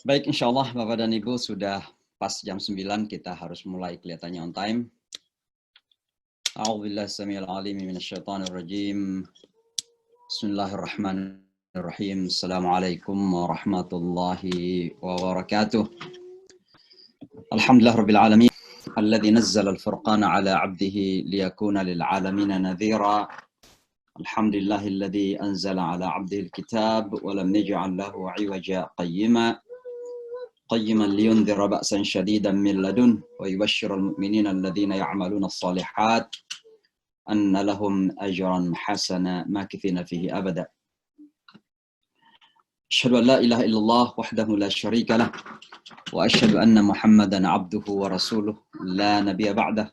Baik, insya Allah Bapak dan Ibu sudah pas jam 9 kita harus mulai kelihatannya on time. A'udzubillahi samil alim minasyaitonir rajim. Bismillahirrahmanirrahim. Assalamualaikum warahmatullahi wabarakatuh. Alhamdulillah rabbil alamin. Alladzi nazzala al-furqana ala 'abdihi liyakuna lil 'alamin nadhira. Alhamdulillahilladzi anzala ala 'abdihi al-kitab wa lam yaj'al lahu 'iwaja qayyima. قيما لينذر بأسا شديدا من لدنه ويبشر المؤمنين الذين يعملون الصالحات أن لهم أجرا حسنا ماكثين فيه أبدا. أشهد أن لا إله إلا الله وحده لا شريك له وأشهد أن محمدا عبده ورسوله لا نبي بعده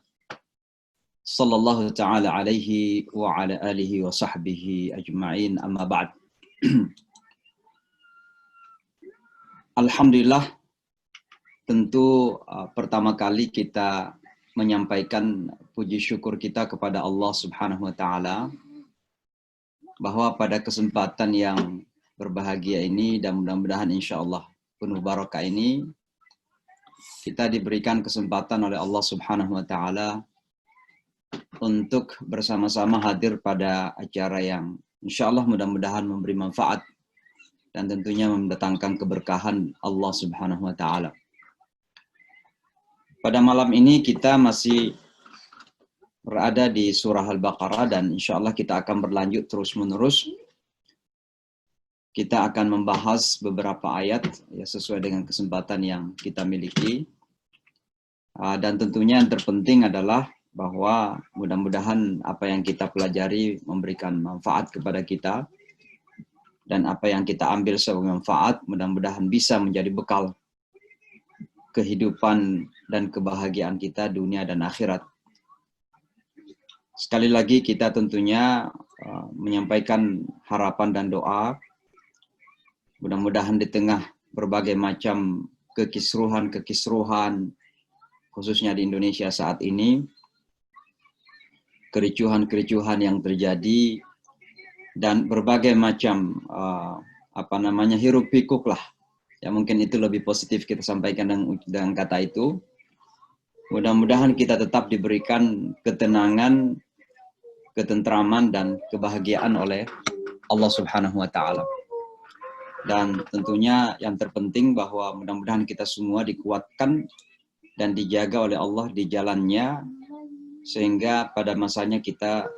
صلى الله تعالى عليه وعلى آله وصحبه أجمعين أما بعد. Alhamdulillah, tentu pertama kali kita menyampaikan puji syukur kita kepada Allah Subhanahu wa Ta'ala bahwa pada kesempatan yang berbahagia ini dan mudah-mudahan insya Allah penuh barakah ini kita diberikan kesempatan oleh Allah Subhanahu wa Ta'ala untuk bersama-sama hadir pada acara yang insya Allah mudah-mudahan memberi manfaat dan tentunya mendatangkan keberkahan Allah Subhanahu wa Ta'ala. Pada malam ini kita masih berada di surah Al-Baqarah dan insya Allah kita akan berlanjut terus-menerus. Kita akan membahas beberapa ayat ya, sesuai dengan kesempatan yang kita miliki. Dan tentunya yang terpenting adalah bahwa mudah-mudahan apa yang kita pelajari memberikan manfaat kepada kita. Dan apa yang kita ambil sebagai manfaat mudah-mudahan bisa menjadi bekal kehidupan dan kebahagiaan kita dunia dan akhirat. Sekali lagi kita tentunya menyampaikan harapan dan doa. Mudah-mudahan di tengah berbagai macam kekisruhan khususnya di Indonesia saat ini, kericuhan-kericuhan yang terjadi dan berbagai macam hiruk pikuk lah. Ya mungkin itu lebih positif kita sampaikan dengan kata itu. Mudah-mudahan kita tetap diberikan ketenangan, ketentraman dan kebahagiaan oleh Allah Subhanahu wa Ta'ala. Dan tentunya yang terpenting bahwa mudah-mudahan kita semua dikuatkan dan dijaga oleh Allah di jalannya sehingga pada masanya kita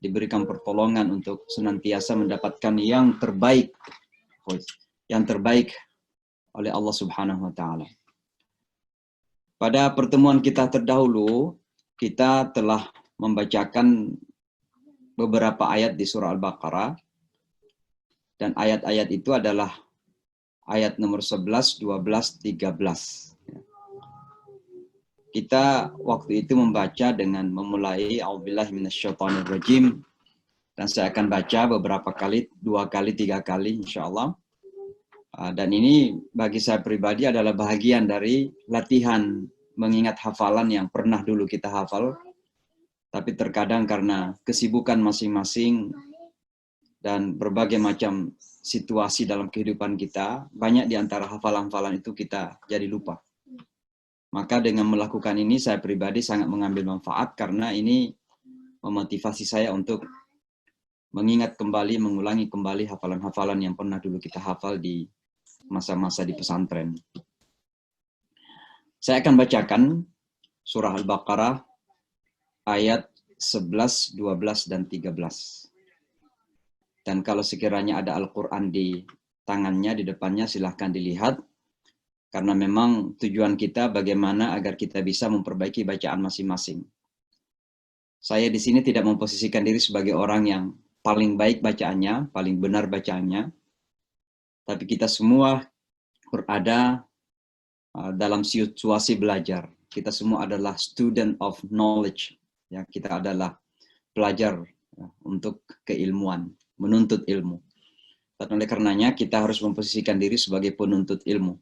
diberikan pertolongan untuk senantiasa mendapatkan yang terbaik oleh Allah Subhanahu wa Ta'ala. Pada pertemuan kita terdahulu, kita telah membacakan beberapa ayat di surah Al-Baqarah. Dan ayat-ayat itu adalah ayat nomor 11, 12, 13. Kita waktu itu membaca dengan memulai A'udzubillahi minasyaitonirrajim. Dan saya akan baca beberapa kali, 2 kali, 3 kali insya Allah. Dan ini bagi saya pribadi adalah bahagian dari latihan mengingat hafalan yang pernah dulu kita hafal. Tapi terkadang karena kesibukan masing-masing dan berbagai macam situasi dalam kehidupan kita, banyak di antara hafalan-hafalan itu kita jadi lupa. Maka dengan melakukan ini saya pribadi sangat mengambil manfaat karena ini memotivasi saya untuk mengingat kembali, mengulangi kembali hafalan-hafalan yang pernah dulu kita hafal di masa-masa di pesantren. Saya akan bacakan surah Al-Baqarah ayat 11, 12, dan 13. Dan kalau sekiranya ada Al-Quran di tangannya, di depannya, silahkan dilihat. Karena memang tujuan kita bagaimana agar kita bisa memperbaiki bacaan masing-masing. Saya di sini tidak memposisikan diri sebagai orang yang paling baik bacaannya, paling benar bacaannya. Tapi kita semua berada dalam situasi belajar. Kita semua adalah student of knowledge. Ya, kita adalah pelajar ya, untuk keilmuan, menuntut ilmu. Dan oleh karenanya kita harus memposisikan diri sebagai penuntut ilmu.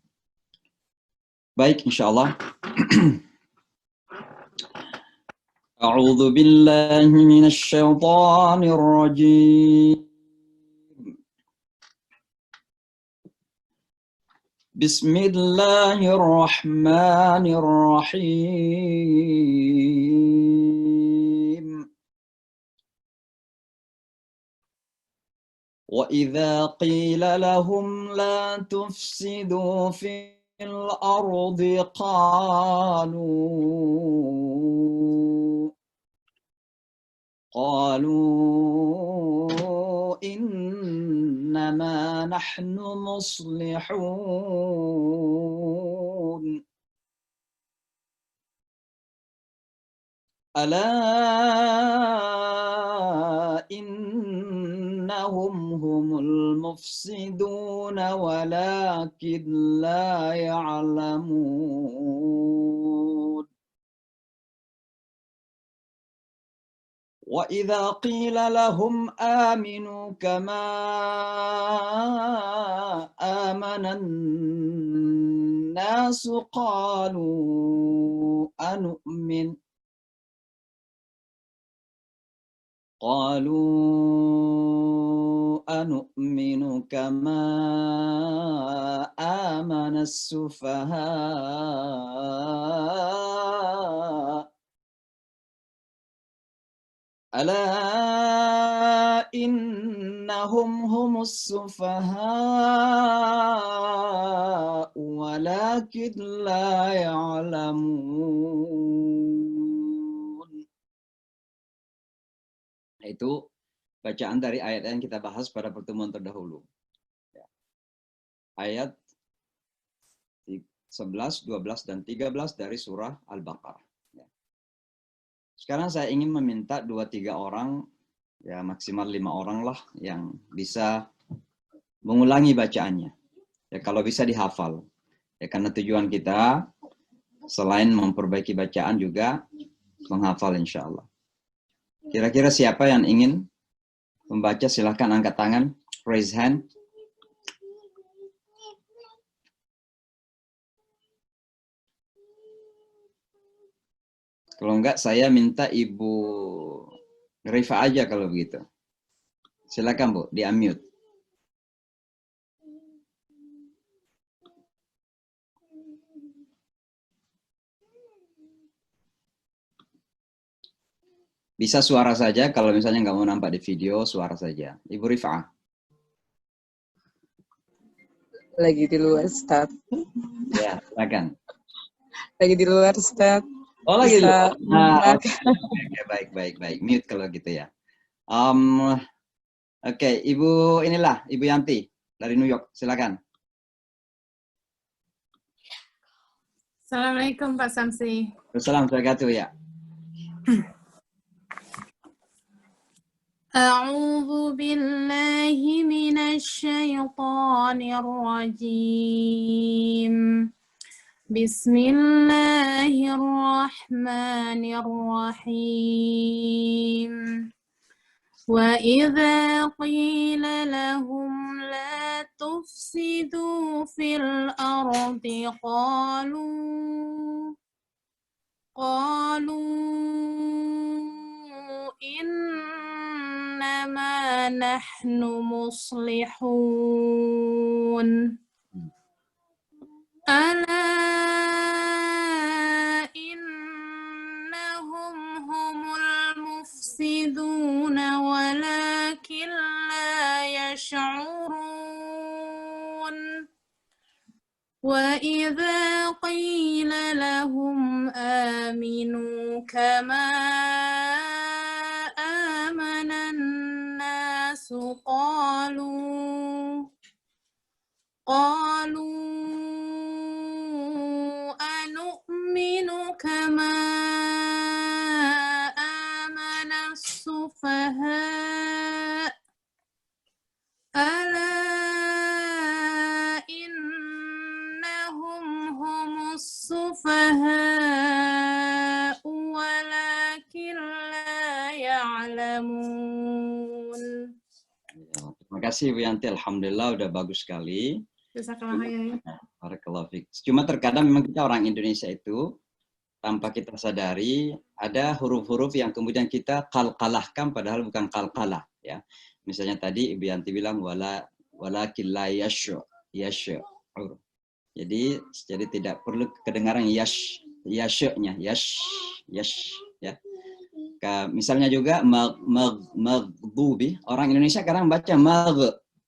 Baik, insyaallah. A'udzu billahi minasyaitonir rajim. Bismillahirrahmanirrahim. وإذا قيل لهم لا تفسدوا في الأرض قالوا إنما نحن مصلحون ألا إنهم هم المفسدون ولكن لا يعلمون وإذا قيل لهم آمنوا كما آمن الناس قالوا أنؤمن كما آمن السفهاء ألا إنهم هم السفهاء ولكن لا يعلمون. Itu bacaan dari ayat yang kita bahas pada pertemuan terdahulu. Ayat 11, 12, dan 13 dari surah Al-Baqarah. Sekarang saya ingin meminta 2-3 orang, ya maksimal 5 orang lah yang bisa mengulangi bacaannya. Ya kalau bisa dihafal. Ya karena tujuan kita selain memperbaiki bacaan juga menghafal insya Allah. Kira-kira siapa yang ingin membaca, silahkan angkat tangan, raise hand. Kalau enggak, saya minta Ibu Rifa aja kalau begitu. Silakan Bu, di-unmute. Bisa suara saja, kalau misalnya nggak mau nampak di video, suara saja. Ibu Rifa. Lagi di luar, Ustaz. Ya, silakan. Lagi di luar, Ustaz. Oh, lagi di luar. Nah, okay. Baik. Mute kalau gitu ya. Oke, Ibu inilah, Ibu Yanti dari New York. Silakan. Assalamualaikum Pak Samsi. Assalamualaikum warahmatullahi wabarakatuh ya. أعوذ بالله من الشيطان الرجيم بسم الله الرحمن الرحيم وإذا قيل لهم لا تفسدوا في الأرض قالوا إنما نحن مصلحون ألا إنهم هم المفسدون ولكن لا يشعرون وإذا قيل لهم آمنوا كما آمن الناس قالوا أنؤمن كما آمن السفهاء ألا إنهم هم السفهاء ولكن لا يعلمون. Terima kasih Bu Yanti, alhamdulillah udah bagus sekali. Barakallahu fiik. Cuma terkadang memang kita orang Indonesia itu tanpa kita sadari ada huruf-huruf yang kemudian kita qalqalahkan padahal bukan qalqalah ya. Misalnya tadi Ibu Yanti bilang walakin la yash'ur. Jadi tidak perlu kedengaran yash-nya, yash, ya. Misalnya juga maghdubi, orang Indonesia kadang baca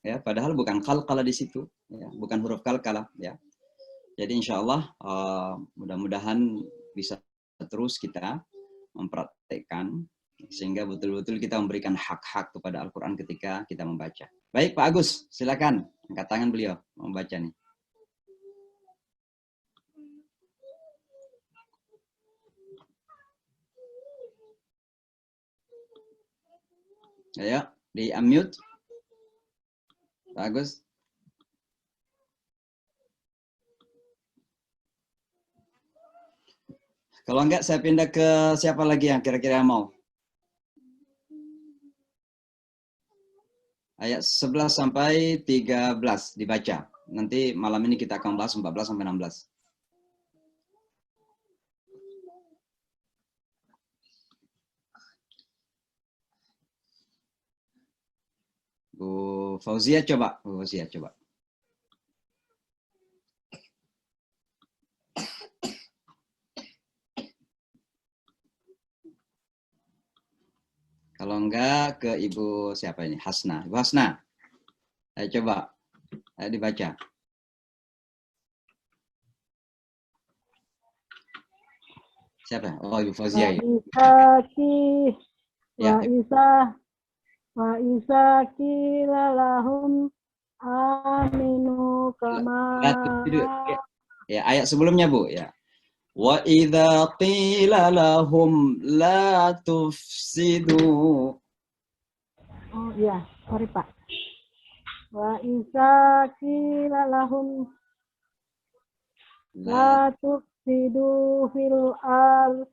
ya, padahal bukan qalqalah di situ, ya, bukan huruf qalqalah, ya. Jadi insya Allah mudah-mudahan bisa terus kita mempraktekkan sehingga betul-betul kita memberikan hak-hak kepada Al-Quran ketika kita membaca. Baik Pak Agus, silakan angkat tangan beliau membaca nih. Ayo, di unmute. Pak Agus. Kalau enggak, saya pindah ke siapa lagi yang kira-kira mau. Ayat 11 sampai 13 dibaca. Nanti malam ini kita akan bahas 14 sampai 16. Bu Fauzia coba. Bu Fauzia coba. Kalau enggak ke Ibu siapa ini? Hasna. Ibu Hasna. Ayo coba. Ayo dibaca. Siapa? Oh, Ibu Fauzia. Wa isa qila lahum aminu kama. Ya, ayat sebelumnya, Bu, ya. Wa idza qila lahum la tufsidu. Oh iya, sorry Pak. Wa isa qila lahum la tufsidu fil ard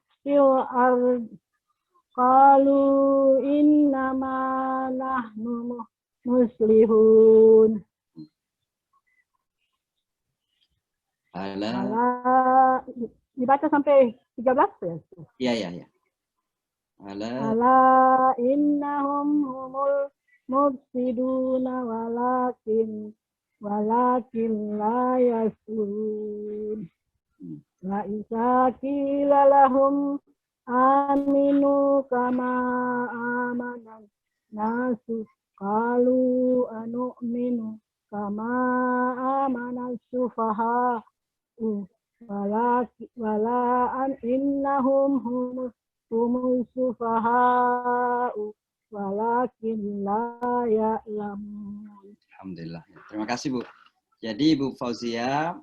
qalu innama nahnu muslihun. Ala dibaca sampai 13 ya? Iya. Ala innahum humul mufsiduna walakin la yaslun. Wa isa qila lahum aminu kama amanan nasu qalu anu'minu kama amanan sufaha walaan innahum humus sufaha walakin la ya'lamun. Alhamdulillah. Terima kasih Bu. Jadi Bu Fauzia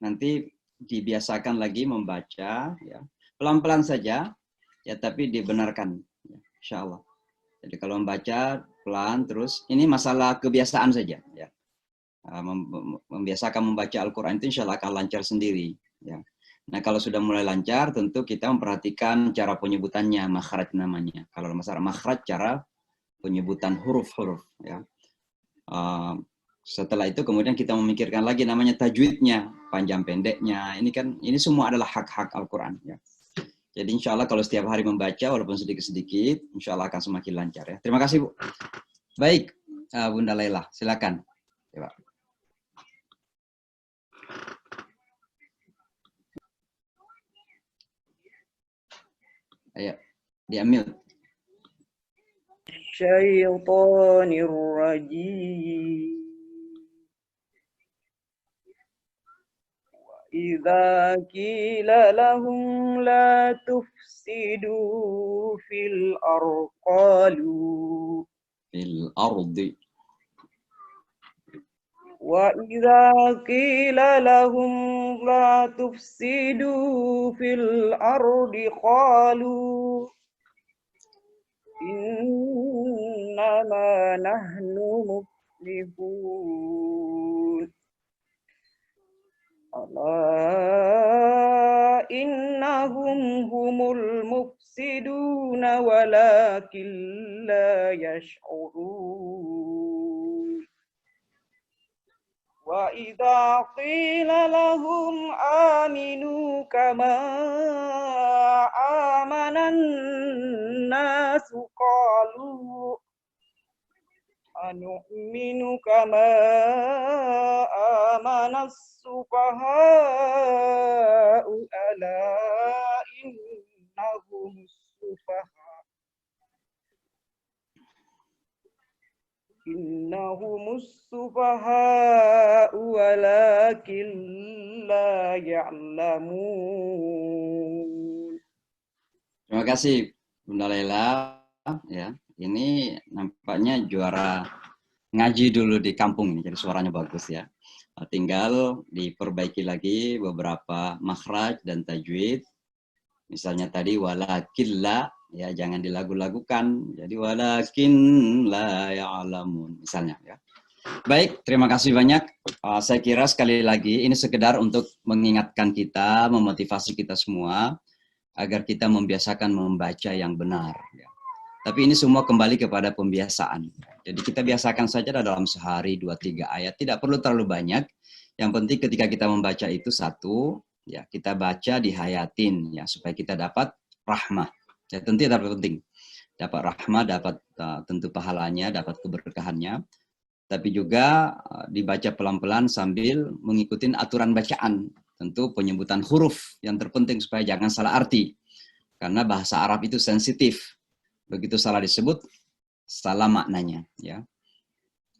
nanti dibiasakan lagi membaca, ya, pelan-pelan saja, ya, tapi dibenarkan, ya, insya Allah. Jadi kalau membaca pelan terus, ini masalah kebiasaan saja, ya. Membiasakan membaca Al-Quran itu insya Allah akan lancar sendiri, ya. Nah kalau sudah mulai lancar, tentu kita memperhatikan cara penyebutannya, makhraj namanya. Kalau masalah makhraj, cara penyebutan huruf-huruf, ya. Setelah itu kemudian kita memikirkan lagi namanya tajwidnya, panjang pendeknya. Ini semua adalah hak-hak Al-Quran, ya. Jadi insya Allah kalau setiap hari membaca walaupun sedikit-sedikit, insya Allah akan semakin lancar, ya. Terima kasih Bu. Baik, Bunda Laila, silakan. Coba. Ayo, di-unmute. Syaitanir rajim. Idza qila lahum la tufsidu fil arqalu Fil ardi. wa idza qila lahum la tufsidu fil ardi qalu innama nahnu muslihun. Ala innahum humul mufsiduna walakin la yash'urun. Wa idza qila lahum aminu kama amanan nasu qalu anu'minu kama آمن السفهاء ألا إنهم السفهاء ولكن لا يعلمون. Terima kasih Bunda Lela. Ya, ini nampaknya juara ngaji dulu di kampung nih, jadi suaranya bagus ya. Tinggal diperbaiki lagi beberapa makhraj dan tajwid. Misalnya tadi walakin la, ya jangan dilagu-lagukan. Jadi walakin la ya'lamun misalnya ya. Baik, terima kasih banyak. Saya kira sekali lagi ini sekedar untuk mengingatkan kita, memotivasi kita semua agar kita membiasakan membaca yang benar ya. Tapi ini semua kembali kepada pembiasaan. Jadi kita biasakan saja dalam sehari 2-3 ayat, tidak perlu terlalu banyak. Yang penting ketika kita membaca itu satu, ya kita baca dihayatin ya supaya kita dapat rahmah. Ya tentu itu penting. Dapat rahmah, dapat tentu pahalanya, dapat keberkahannya. Tapi juga dibaca pelan-pelan sambil mengikuti aturan bacaan. Tentu penyebutan huruf yang terpenting supaya jangan salah arti. Karena bahasa Arab itu sensitif. Begitu salah disebut, salah maknanya. Ya.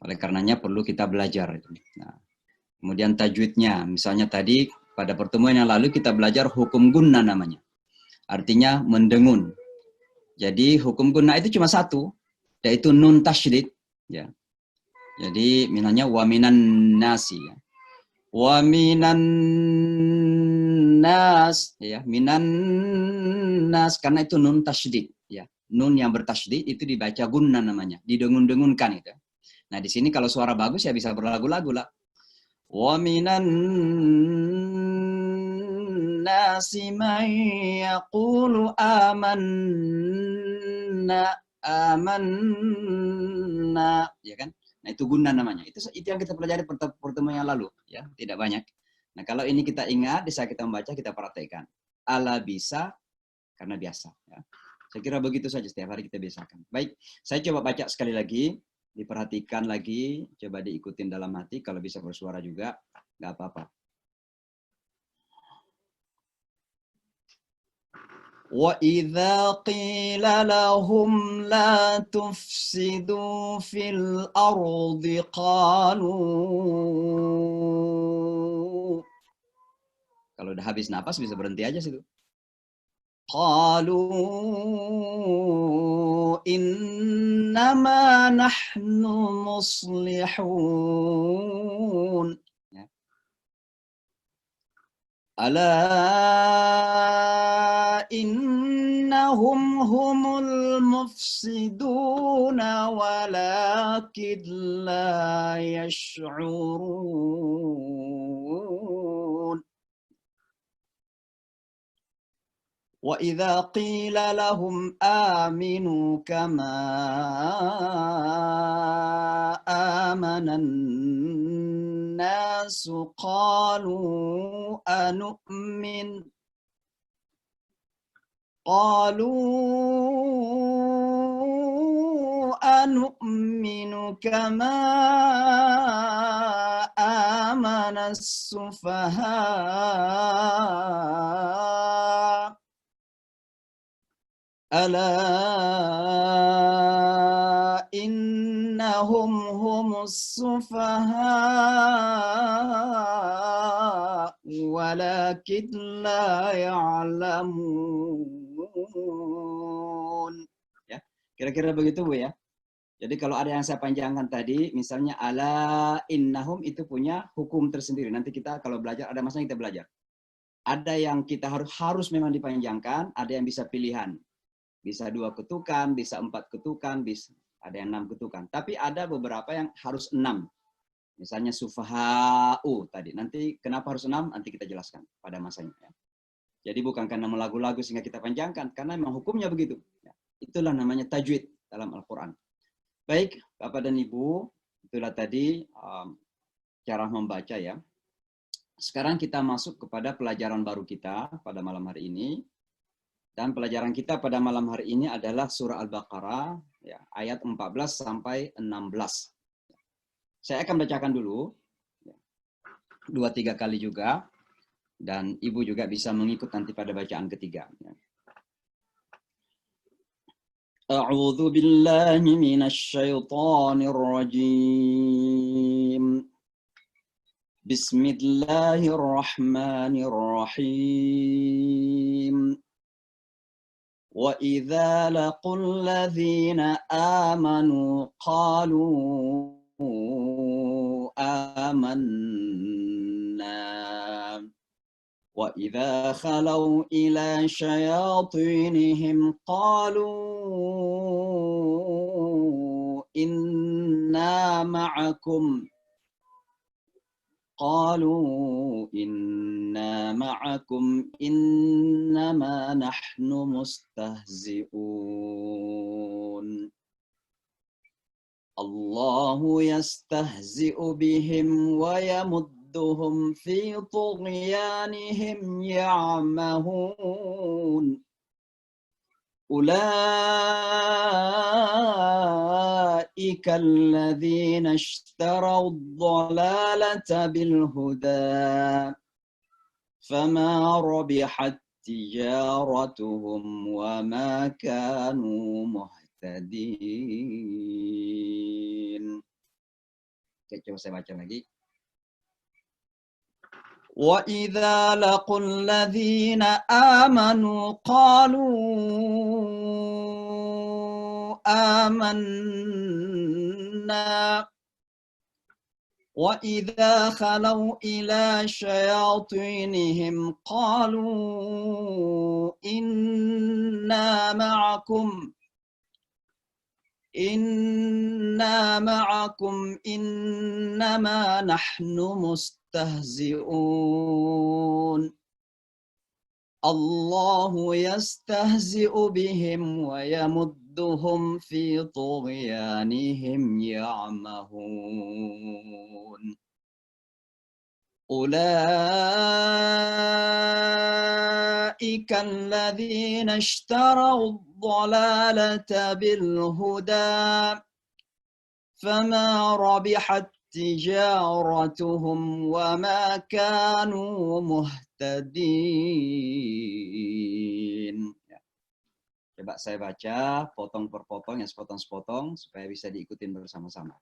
Oleh karenanya perlu kita belajar. Nah, kemudian tajwidnya. Misalnya tadi pada pertemuan yang lalu kita belajar hukum gunnah namanya. Artinya mendengun. Jadi hukum gunnah itu cuma satu. Yaitu nun tasydid. Ya. Jadi misalnya wa minan nasi. Ya. Wa minan nas. Ya. Minan nas. Karena itu nun tasydid. Ya. Nun yang bertasydid itu dibaca gunnah namanya. Didengun-dengunkan itu. Nah di sini kalau suara bagus ya bisa berlagu-lagu lah. Wa minan nasi man yaqulu amanna ya kan? Nah itu gunnah namanya. Itu yang kita pelajari pertemuan yang lalu ya, tidak banyak. Nah kalau ini kita ingat, di saat kita membaca kita praktekkan. Ala bisa karena biasa ya. Saya kira begitu saja setiap hari kita biasakan. Baik, saya coba baca sekali lagi, diperhatikan lagi, coba diikutin dalam hati, kalau bisa bersuara juga, nggak apa-apa. Wa idza qila lahum la tufsidu fil ardi qalu. Kalau udah habis napas bisa berhenti aja situ. Qalu innama nahnu muslihun. Ya. Ala innahum humul mufsiduna walakin la yash'urun. وَإِذَا قِيلَ لَهُمْ آمِنُوا كَمَا آمَنَ النَّاسُ قَالُوا أَنُؤْمِنُ كَمَا آمَنَ السُّفَهَاءُ ألا إنهم هم السفهاء ولكن لا يعلمون. Ya, kira-kira begitu Bu ya. Jadi kalau ada yang saya panjangkan tadi, misalnya ala innahum itu punya hukum tersendiri. Nanti kita kalau belajar ada masanya kita belajar. Ada yang kita harus memang dipanjangkan, ada yang bisa pilihan. Bisa 2 ketukan, bisa 4 ketukan, bisa ada yang 6 ketukan. Tapi ada beberapa yang harus 6. Misalnya sufaha'u tadi. Nanti kenapa harus 6? Nanti kita jelaskan pada masanya. Ya. Jadi bukan karena melagu-lagu sehingga kita panjangkan, karena memang hukumnya begitu. Ya. Itulah namanya tajwid dalam Al-Quran. Baik, Bapak dan Ibu, itulah tadi cara membaca ya. Sekarang kita masuk kepada pelajaran baru kita pada malam hari ini. Dan pelajaran kita pada malam hari ini adalah surah Al-Baqarah ya, ayat 14 sampai 16. Saya akan bacakan dulu. 2-3 kali juga. Dan Ibu juga bisa mengikut nanti pada bacaan ketiga. A'udzu billahi minasy syaithanir rajim. Bismillahirrahmanirrahim. Wa idza laqul ladzina amanu qalu amanna. وَإِذَا خَلَوْا إِلَى شَيَاطِينِهِمْ قَالُوا إِنَّا مَعَكُمْ إِنَّمَا نَحْنُ مُسْتَهْزِئُونَ اللَّهُ يَسْتَهْزِئُ بِهِمْ وَيَمُدُّهُمْ في طغيانهم يعمهون أولئك الذين اشتروا الضلالة بالهدى فما ربحت تجارتهم وما كانوا مهتدين. Coba saya baca lagi. وَإِذَا لَقُوا الَّذِينَ آمَنُوا قَالُوا آمَنَّا وَإِذَا خَلَوْا إِلَى شَيَاطِينِهِمْ قَالُوا إِنَّا مَعَكُمْ إِنَّمَا نَحْنُ مستهزئون الله يستهزئ بهم ويمدهم في طغيانهم يعمهون أولئك الذين اشتروا الضلالة بالهدى فما ربحت تجارتهم وما كانوا مهتدين. Coba saya baca potong per potong, yang sepotong-sepotong supaya bisa diikutin bersama-sama.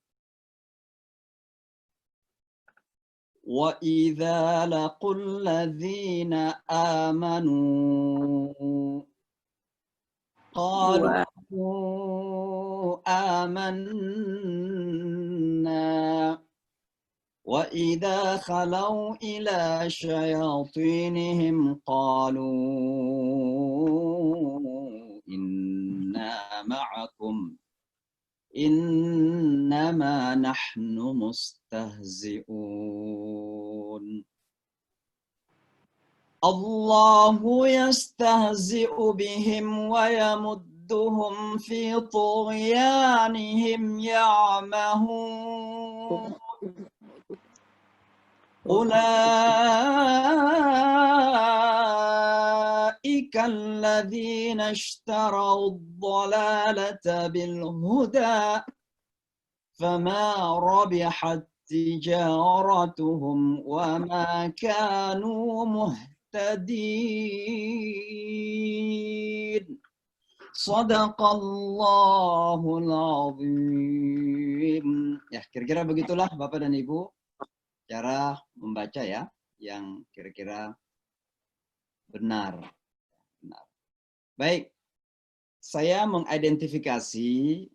وَإِذَا لَقُوا الَّذِينَ آمَنُوا قَالُوا آمَنَّا وَإِذَا خَلَوْا إِلَى شَيَاطِينِهِمْ قَالُوا إِنَّا مَعَكُمْ إِنَّمَا نَحْنُ مُسْتَهْزِئُونَ الله يستهزئ بهم ويمدهم في طغيانهم يعمهون أولئك الذين اشتروا الضلالة بالهدى فما ربحت تجارتهم وما كانوا مهتدين صدق Allahul Azim. Ya, kira-kira begitulah Bapak dan Ibu cara membaca ya, yang kira-kira benar. Baik, saya mengidentifikasi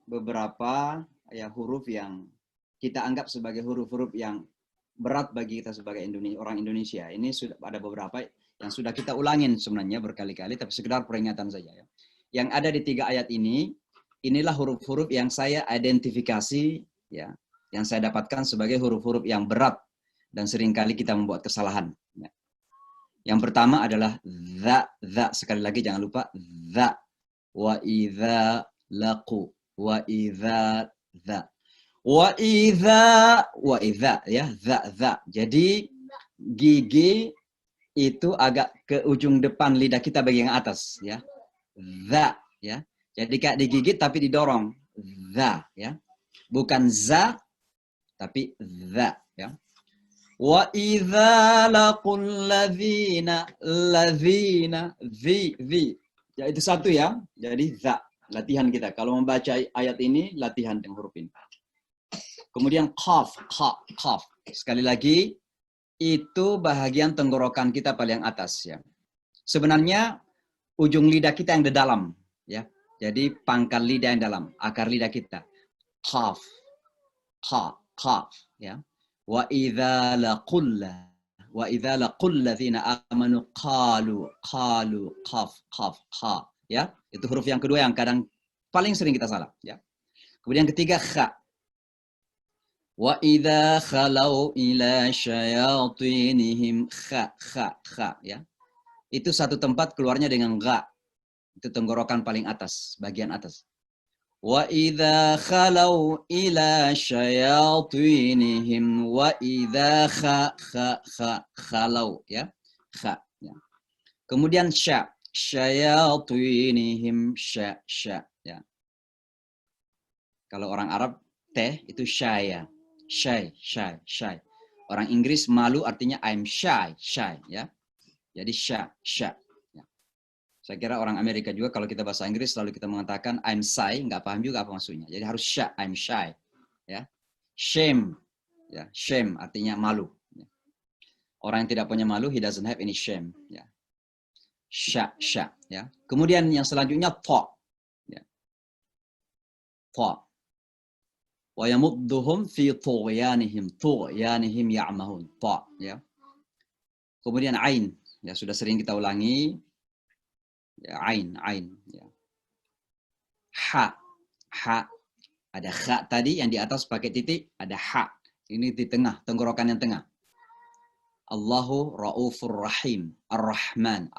beberapa ya huruf yang kita anggap sebagai huruf-huruf yang berat bagi kita sebagai orang Indonesia. Ini sudah ada beberapa yang sudah kita ulangin sebenarnya berkali-kali, tapi sekedar peringatan saja ya. Yang ada di 3 ayat ini, inilah huruf-huruf yang saya identifikasi ya, yang saya dapatkan sebagai huruf-huruf yang berat dan seringkali kita membuat kesalahan. Ya. Yang pertama adalah za, sekali lagi jangan lupa za. Wa idza laqu, wa idza za. Wa idza ya, za. Jadi gigi itu agak ke ujung depan lidah kita bagian atas ya. Za ya. Jadi kayak digigit tapi didorong. Za ya. Bukan za tapi za ya. Wa idza laqul ladzina ya itu satu ya. Jadi za latihan kita. Kalau membaca ayat ini latihan dengan huruf ini. Kemudian qaf, qaf. Sekali lagi itu bahagian tenggorokan kita paling atas ya. Sebenarnya ujung lidah kita yang di dalam ya. Jadi pangkal lidah yang dalam, akar lidah kita. Qaf. Qaf ya. Wa idza laqul ladzina amanu qalu qaf kha ya. Itu huruf yang kedua yang kadang paling sering kita salah ya. Kemudian ketiga kha. Wa idza khalau ila syayatinihim kha ya. Itu satu tempat keluarnya dengan gha. Itu tenggorokan paling atas, bagian atas. Wa idza khalau ila syayatinihim wa idza khalau ya. Kha ya. Kemudian sya, syayatinihim sya ya. Kalau orang Arab teh itu syaya. Shy. Orang Inggris malu artinya I'm shy ya. Jadi sya. Saya kira orang Amerika juga kalau kita bahasa Inggris selalu kita mengatakan I'm shy, nggak paham juga apa maksudnya. Jadi harus shy, I'm shy. Ya. Shame. Ya, shame artinya malu. Ya. Orang yang tidak punya malu, he doesn't have any shame. Ya. Sya. Ya. Kemudian yang selanjutnya ta. Ya. Ta. Wa yamudduhum fi tughyanihim ya'mahun. Ta. Ya. Kemudian ain. Ya, sudah sering kita ulangi. Ya, ain ya. Ha ada kha tadi yang di atas pakai titik, ada ha ini di tengah, tenggorokan yang tengah. Allahu raufur rahim, ar-rahman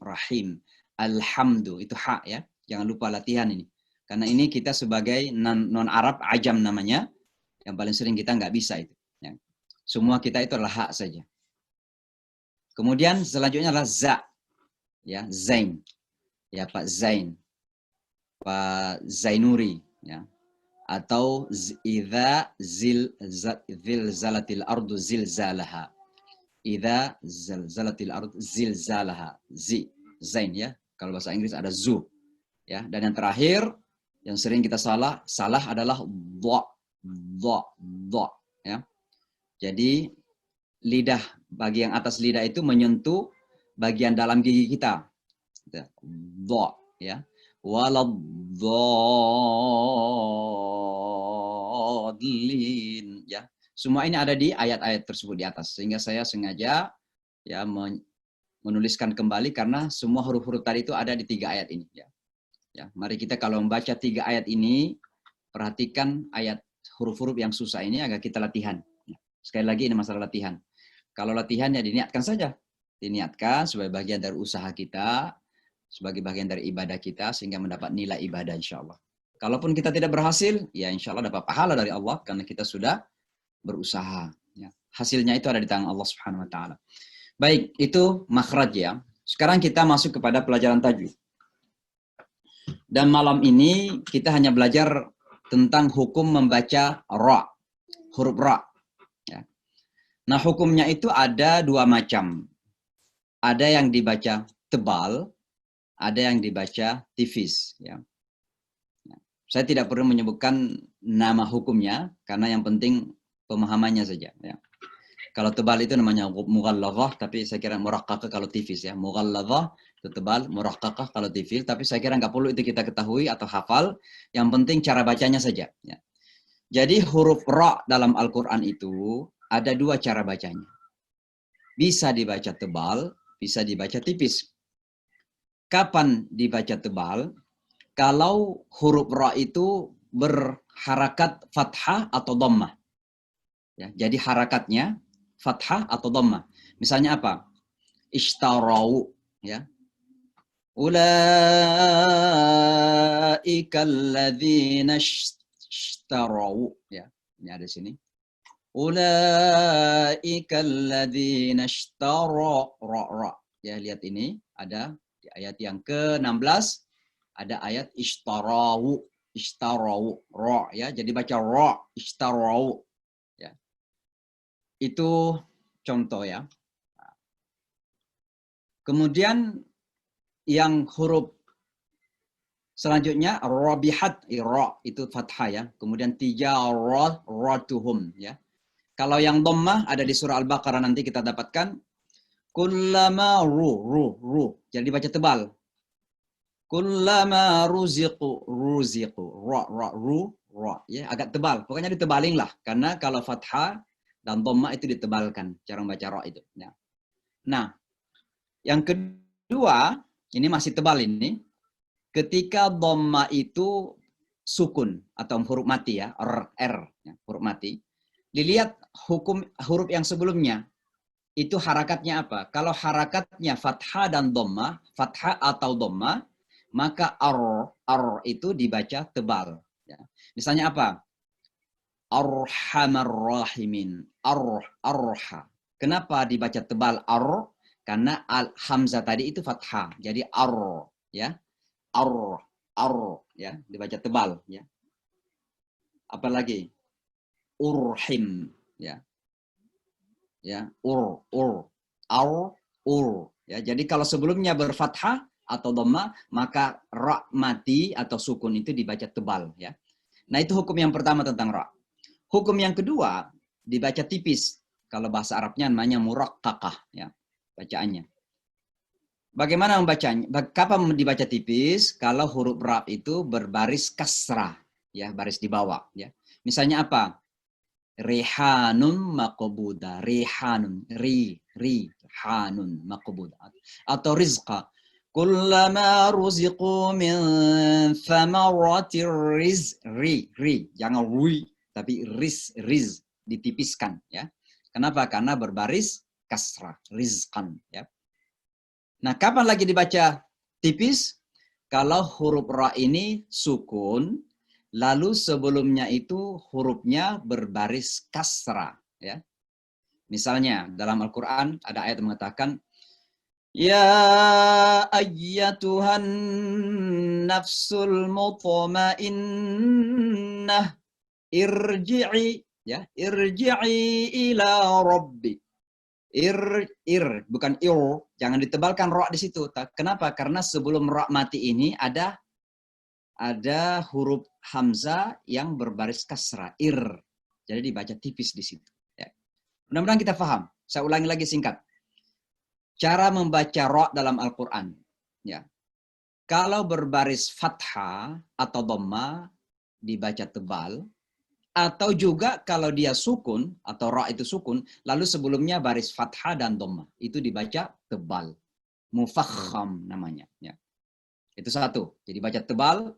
rahim, alhamdu, itu ha ya, jangan lupa latihan ini karena ini kita sebagai non Arab ajam namanya, yang paling sering kita nggak bisa itu ya. Semua kita itu adalah ha saja. Kemudian selanjutnya adalah za. Ya, Zain. Ya, Pak Zain. Pak Zainuri ya. Atau idza zilzalatil ardu zilzalaha. Idza zilzalatil ardu zilzalaha. Zain ya. Kalau bahasa Inggris ada zu. Ya, dan yang terakhir yang sering kita salah adalah dha ya. Jadi lidah, bagian atas lidah itu menyentuh bagian dalam gigi kita. Dha ya. Waladhdallin ya. Semua ini ada di ayat-ayat tersebut di atas. Sehingga saya sengaja ya menuliskan kembali karena semua huruf-huruf tadi itu ada di 3 ayat ini ya. Ya, mari kita kalau membaca 3 ayat ini perhatikan ayat huruf-huruf yang susah ini agar kita latihan. Sekali lagi ini masalah latihan. Kalau latihan ya diniatkan saja. Diniatkan sebagai bagian dari usaha kita, sebagai bagian dari ibadah kita, sehingga mendapat nilai ibadah insya Allah. Kalaupun kita tidak berhasil, ya insya Allah dapat pahala dari Allah, karena kita sudah berusaha. Ya. Hasilnya itu ada di tangan Allah Subhanahu Wa Taala. Baik, itu makhraj ya. Sekarang kita masuk kepada pelajaran tajwid. Dan malam ini kita hanya belajar tentang hukum membaca ra, huruf ra. Ya. Nah hukumnya itu ada 2 macam. Ada yang dibaca tebal, ada yang dibaca tipis. Ya. Saya tidak perlu menyebutkan nama hukumnya, karena yang penting pemahamannya saja. Ya. Kalau tebal itu namanya mughalladhah, tapi saya kira muraqqaqah kalau tipis. Ya. Mughalladhah itu tebal, muraqqaqah kalau tipis, tapi saya kira nggak perlu itu kita ketahui atau hafal. Yang penting cara bacanya saja. Ya. Jadi huruf ra dalam Al-Quran itu ada 2 cara bacanya. Bisa dibaca tebal, bisa dibaca tipis. Kapan dibaca tebal? Kalau huruf ra itu berharakat fathah atau dhammah. Ya, jadi harakatnya fathah atau dhammah. Misalnya apa? Ishtarau. Ya. Ulaika alladzina ishtarau. Ya, ini ada di sini. Ulaika alladzina ishtara ra. Ya, lihat ini ada di ayat yang ke-16 ada ayat ishtarau ra ya. Jadi baca ra ishtarau ya. Itu contoh ya. Kemudian yang huruf selanjutnya rabihat, ra itu fathah ya. Kemudian 3 ratuhum ya. Kalau yang dhammah ada di surah Al-Baqarah, nanti kita dapatkan kullama ru. Jadi baca tebal. Kullama ruziqu ra ya, agak tebal. Pokoknya ditebalin lah, karena kalau fathah dan dhammah itu ditebalkan cara membaca ra itu ya. Nah, yang kedua, ini masih tebal ini. Ketika dhammah itu sukun atau huruf mati ya, r ya, huruf mati. Dilihat hukum huruf yang sebelumnya. Itu harakatnya apa? Kalau harakatnya fathah dan dhammah, fathah atau dhammah, maka ar itu dibaca tebal ya. Misalnya apa? Arhamar rahimin. Arha. Kenapa dibaca tebal ar? Karena al hamzah tadi itu fathah. Jadi ar ya. Ar ya, dibaca tebal ya. Apalagi urhim ya. Ya, ya. Jadi kalau sebelumnya berfathah atau dhamma, maka ra mati atau sukun itu dibaca tebal ya. Nah, itu hukum yang pertama tentang ra. Hukum yang kedua dibaca tipis. Kalau bahasa Arabnya namanya muraqqaqah ya, bacaannya. Bagaimana membacanya? Kapan dibaca tipis? Kalau huruf ra itu berbaris kasrah, ya, baris di bawah. Ya. Misalnya apa? Rihanun maqbuda, rihanun, rihanun maqbuda. Atau rizqa. Kullama ruziqu min thamaratir ri. Jangan ri, tapi riz, ditipiskan. Ya. Kenapa? Karena berbaris kasrah, rizqan. Ya. Nah, kapan lagi dibaca tipis? Kalau huruf ra ini sukun, lalu sebelumnya itu hurufnya berbaris kasrah. Ya. Misalnya dalam Al-Quran ada ayat yang mengatakan, Ya ayyatuhan nafsul mutmainnah irji'i, ya, irji'i ila rabbik. Bukan jangan ditebalkan ra di situ. Kenapa? Karena sebelum ra mati ini ada huruf hamzah yang berbaris kasrah, Jadi dibaca tipis di situ. Ya. Mudah-mudahan kita paham. Saya ulangi lagi singkat. Cara membaca ra dalam Al-Quran. Ya. Kalau berbaris fathah atau dhamma dibaca tebal. Atau juga kalau dia sukun, atau ra itu sukun, lalu sebelumnya baris fathah dan dhamma. Itu dibaca tebal. Mufakham namanya. Ya. Itu satu. Jadi baca tebal,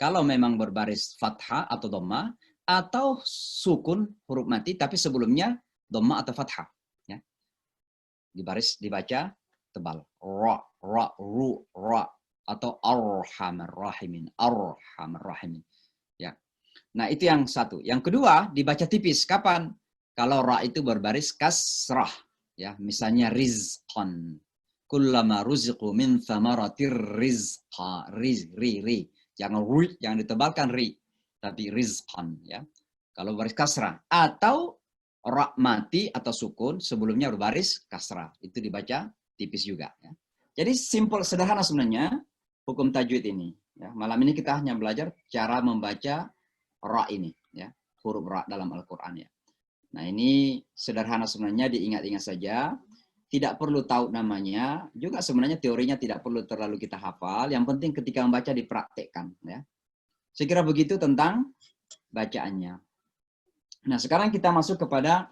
kalau memang berbaris fathah atau dhamma, atau sukun, huruf mati, tapi sebelumnya dhamma atau fathah. Ya. Dibaca tebal. Ra, ru, ra. Atau arhamar rahimin. Arhamar rahimin. Ya. Nah, itu yang satu. Yang kedua, dibaca tipis. Kapan? Kalau ra itu berbaris kasrah. Ya, misalnya rizqan. Kullama ruziqu min thamaratir rizqa. Ri. Jangan ditebalkan ri. Tapi rizqan. Ya. Kalau baris kasrah. Atau ra mati atau sukun sebelumnya berbaris kasrah. Itu dibaca tipis juga. Ya. Jadi simpel, sederhana sebenarnya hukum tajwid ini. Ya. Malam ini kita hanya belajar cara membaca ra ini, ya, huruf ra dalam Al-Quran ya. Nah, ini sederhana sebenarnya, diingat-ingat saja. Tidak perlu tahu namanya, juga sebenarnya teorinya tidak perlu terlalu kita hafal. Yang penting ketika membaca dipraktekkan. Ya. Saya kira begitu tentang bacaannya. Nah, sekarang kita masuk kepada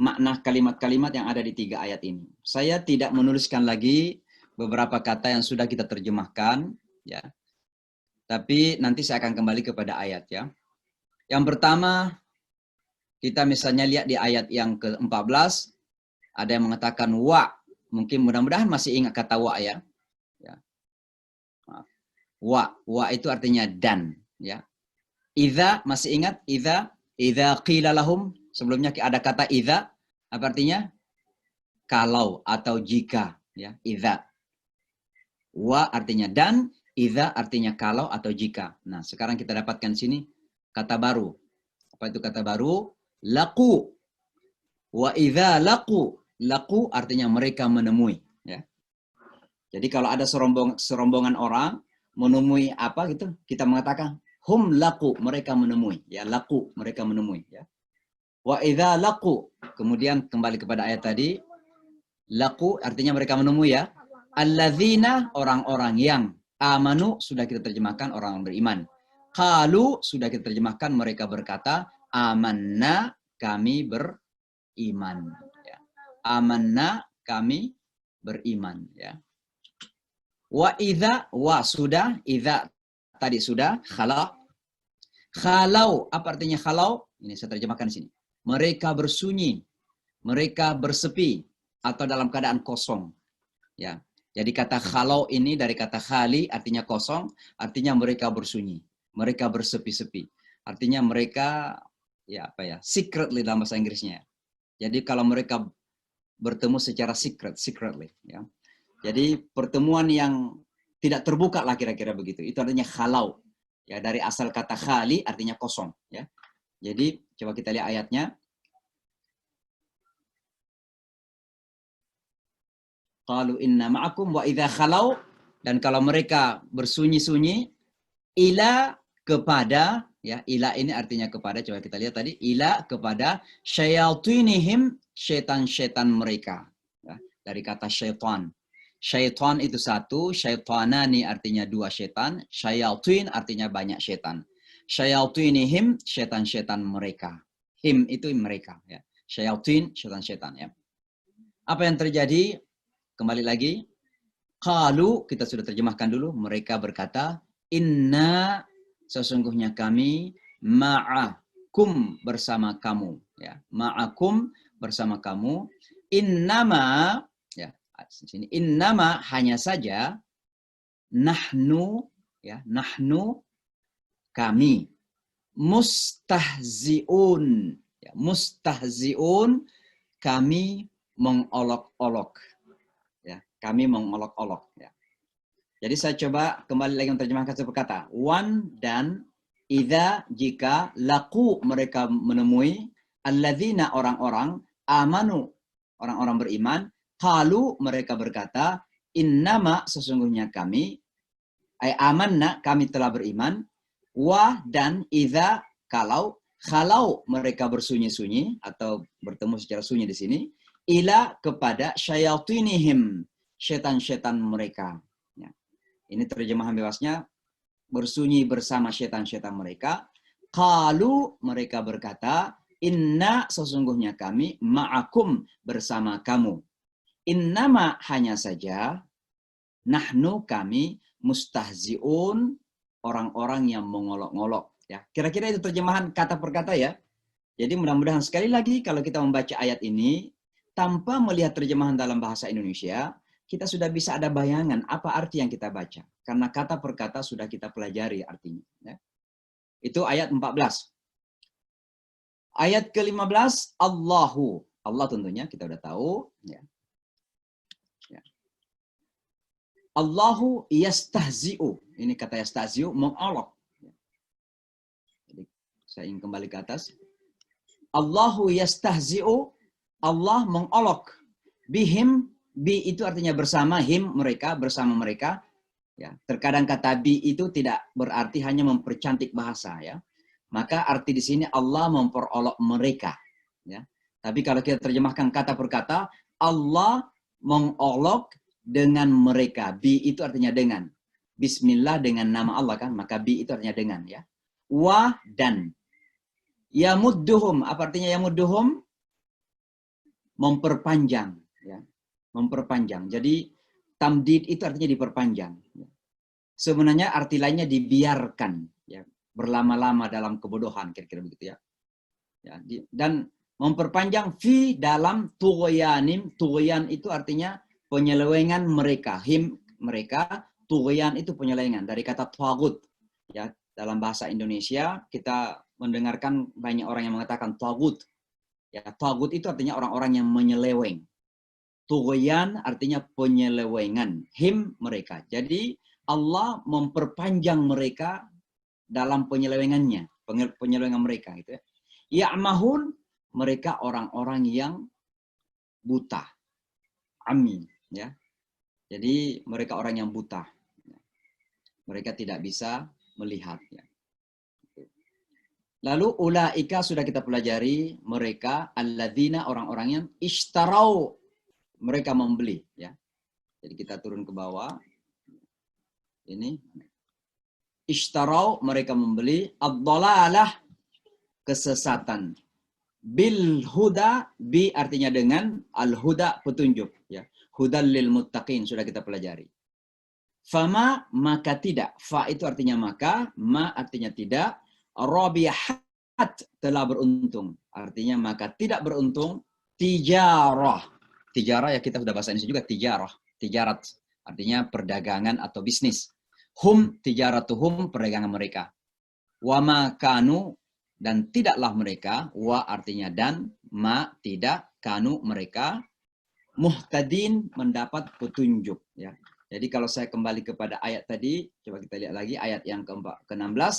makna kalimat-kalimat yang ada di 3 ayat ini. Saya tidak menuliskan lagi beberapa kata yang sudah kita terjemahkan, ya. Tapi nanti saya akan kembali kepada ayat ya. Yang pertama, kita misalnya lihat di ayat yang ke-14, ada yang mengatakan wa. Mungkin mudah-mudahan masih ingat kata wa ya. Wa itu artinya dan. Ya. Idza, masih ingat? Idza qila lahum, sebelumnya ada kata idza, apa artinya? Kalau atau jika. Ya. Idza. Wa artinya dan, idza artinya kalau atau jika. Nah, sekarang kita dapatkan sini kata baru. Apa itu kata baru? Laku. Wa idza laqu, laqu artinya mereka menemui, ya. Jadi kalau ada serombongan orang menemui apa gitu, kita mengatakan hum laqu, mereka menemui, ya, laqu, mereka menemui, ya. Wa idza laqu, kemudian kembali kepada ayat tadi, laqu artinya mereka menemui, ya. Alladzina, orang-orang yang, amanu sudah kita terjemahkan orang beriman. Qalu sudah kita terjemahkan mereka berkata, amanna, kami beriman, ya. Amanna, kami beriman, ya. Wa idza, wa sudah, idza tadi sudah, khala. Khalau, apa artinya khalau? Ini saya terjemahkan di sini. Mereka bersunyi, mereka bersepi, atau dalam keadaan kosong, ya. Jadi kata khalau ini dari kata khali, artinya kosong, artinya mereka bersunyi, mereka bersepi-sepi. Artinya mereka, ya apa ya, secretly dalam bahasa Inggrisnya. Jadi kalau mereka bertemu secara secretly, ya. Jadi pertemuan yang tidak terbuka lah kira-kira begitu. Itu artinya khalau. Ya, dari asal kata khali artinya kosong, ya. Jadi coba kita lihat ayatnya. Qalu inna ma'akum wa idza khalau, dan kalau mereka bersunyi-sunyi, ila kepada, ya, ila ini artinya kepada, coba kita lihat tadi, ila kepada syayatinihim, syaitan-syaitan mereka, ya, dari kata syaitan. Syaitan itu satu, syaitanani artinya dua syaitan, syayatin artinya banyak syaitan. Syayatinihim, syaitan-syaitan mereka. Him itu mereka, ya. Syayatin, syaitan-syaitan, ya. Apa yang terjadi? Kembali lagi, qalu, kita sudah terjemahkan dulu, mereka berkata, inna, sesungguhnya kami, ma'akum, bersama kamu, ya. Ma'akum, bersama kamu, innama, ya, sini, innama, hanya saja, nahnu, ya, nahnu, kami, mustahziun, ya, mustahziun, kami mengolok-olok. Kami mengolok-olok, ya. Jadi saya coba kembali lagi menerjemahkan satu kata. One, dan, idza, jika, laku, mereka menemui, alladzina, orang-orang, amanu, orang-orang beriman, qalu, mereka berkata, innama, sesungguhnya kami, ay amanna, kami telah beriman, wa, dan, idza, kalau, khalau, mereka bersunyi-sunyi, atau bertemu secara sunyi di sini, ila, kepada, syayatinihim, syaitan-syaitan mereka. Ya. Ini terjemahan bebasnya, bersunyi bersama syaitan-syaitan mereka. Qalu, mereka berkata, inna, sesungguhnya kami, ma'akum, bersama kamu. Innama, hanya saja, nahnu, kami, mustahziun, orang-orang yang mengolok-ngolok. Ya. Kira-kira itu terjemahan kata per kata, ya. Jadi mudah-mudahan sekali lagi kalau kita membaca ayat ini, tanpa melihat terjemahan dalam bahasa Indonesia, kita sudah bisa ada bayangan apa arti yang kita baca. Karena kata per kata sudah kita pelajari artinya. Ya. Itu ayat 14. Ayat ke-15, Allahu. Allah tentunya kita udah tahu. Ya. Ya. Allahu yastahzi'u. Ini kata yastahzi'u, mengolok. Ya. Jadi saya ingin kembali ke atas. Allahu yastahzi'u, Allah mengolok. Bihim, bi itu artinya bersama, him mereka, bersama mereka. Ya, terkadang kata bi itu tidak berarti hanya mempercantik bahasa, ya. Maka arti di sini Allah memperolok mereka, ya. Tapi kalau kita terjemahkan kata per kata, Allah mengolok dengan mereka. Bi itu artinya dengan. Bismillah dengan nama Allah kan, maka bi itu artinya dengan, ya. Wa, dan. Yamudduhum, apa artinya yamudduhum? Memperpanjang, ya. Memperpanjang. Jadi tamdid itu artinya diperpanjang. Sebenarnya arti lainnya dibiarkan, ya, berlama-lama dalam kebodohan, kira-kira begitu, ya. Ya, dan memperpanjang fi dalam tughyanim. Tughyan itu artinya penyelewengan mereka, him mereka, tughyan itu penyelewengan dari kata tagut. Ya, dalam bahasa Indonesia kita mendengarkan banyak orang yang mengatakan tagut. Ya, tagut itu artinya orang-orang yang menyeleweng. Tughyan artinya penyelewengan. Him mereka. Jadi Allah memperpanjang mereka dalam penyelewengannya. Penyelewengan mereka. Gitu, ya. Ya'mahun, mereka orang-orang yang buta. Amin, ya. Jadi mereka orang yang buta. Mereka tidak bisa melihat, ya. Lalu ulaika sudah kita pelajari, mereka alladzina orang-orang yang ishtarau, mereka membeli, ya. Jadi kita turun ke bawah. Ini ishtarau, mereka membeli ad-dhalalah, kesesatan. Bil huda, bi artinya dengan, al-huda petunjuk, ya. Hudal lil muttaqin sudah kita pelajari. Fama maka tidak, fa itu artinya maka, ma artinya tidak, rabihat telah beruntung, artinya maka tidak beruntung, tijarah. Tijarah ya kita sudah bahasa Indonesia juga, tijarah, tijarat, artinya perdagangan atau bisnis. Hum tijaratuhum, perdagangan mereka. Wa ma kanu, dan tidaklah mereka, wa artinya dan, ma tidak, kanu mereka, muhtadin mendapat petunjuk, ya. Jadi kalau saya kembali kepada ayat tadi, coba kita lihat lagi ayat yang ke-16.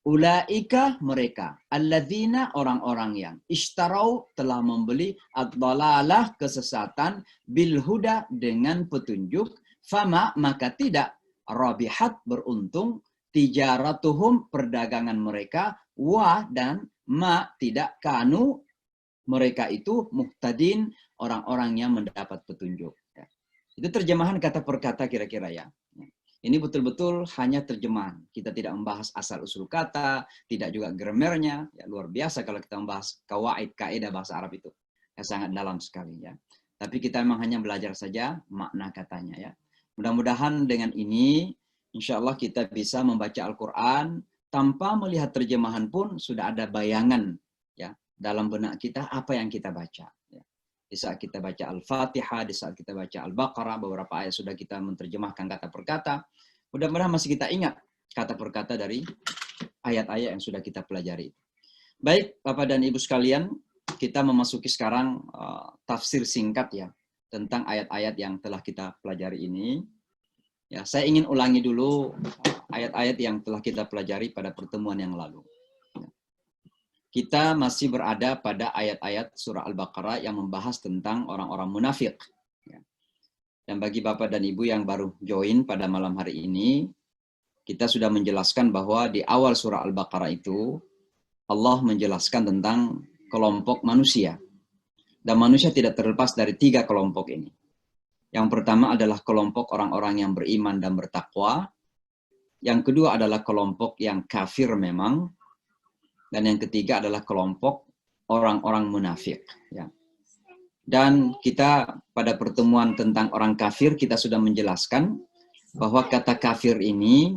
Ulaika mereka, alladzina orang-orang yang ishtarau telah membeli ad-dhalalah kesesatan bil huda dengan petunjuk, fama maka tidak rabihat beruntung tijaratuhum perdagangan mereka, wa dan ma tidak kanu mereka itu muhtadin orang-orang yang mendapat petunjuk. Ya. Itu terjemahan kata per kata kira-kira ya. Ini betul-betul hanya terjemahan. Kita tidak membahas asal-usul kata, tidak juga gramernya. Ya, luar biasa kalau kita membahas kawaid, kaidah bahasa Arab itu. Ya, sangat dalam sekali ya. Tapi kita memang hanya belajar saja makna katanya ya. Mudah-mudahan dengan ini, insya Allah kita bisa membaca Al-Quran tanpa melihat terjemahan pun sudah ada bayangan ya dalam benak kita apa yang kita baca. Ya. Di saat kita baca Al-Fatihah, di saat kita baca Al-Baqarah, beberapa ayat sudah kita menerjemahkan kata per kata. Mudah-mudahan masih kita ingat kata per kata dari ayat-ayat yang sudah kita pelajari. Baik, Bapak dan Ibu sekalian, kita memasuki sekarang tafsir singkat ya tentang ayat-ayat yang telah kita pelajari ini. Ya, saya ingin ulangi dulu ayat-ayat yang telah kita pelajari pada pertemuan yang lalu. Kita masih berada pada ayat-ayat surah Al-Baqarah yang membahas tentang orang-orang munafik. Dan bagi Bapak dan Ibu yang baru join pada malam hari ini, kita sudah menjelaskan bahwa di awal surah Al-Baqarah itu, Allah menjelaskan tentang kelompok manusia. Dan manusia tidak terlepas dari 3 kelompok ini. Yang pertama adalah kelompok orang-orang yang beriman dan bertakwa. Yang kedua adalah kelompok yang kafir memang. Dan yang ketiga adalah kelompok orang-orang munafik. Ya. Dan kita pada pertemuan tentang orang kafir, kita sudah menjelaskan bahwa kata kafir ini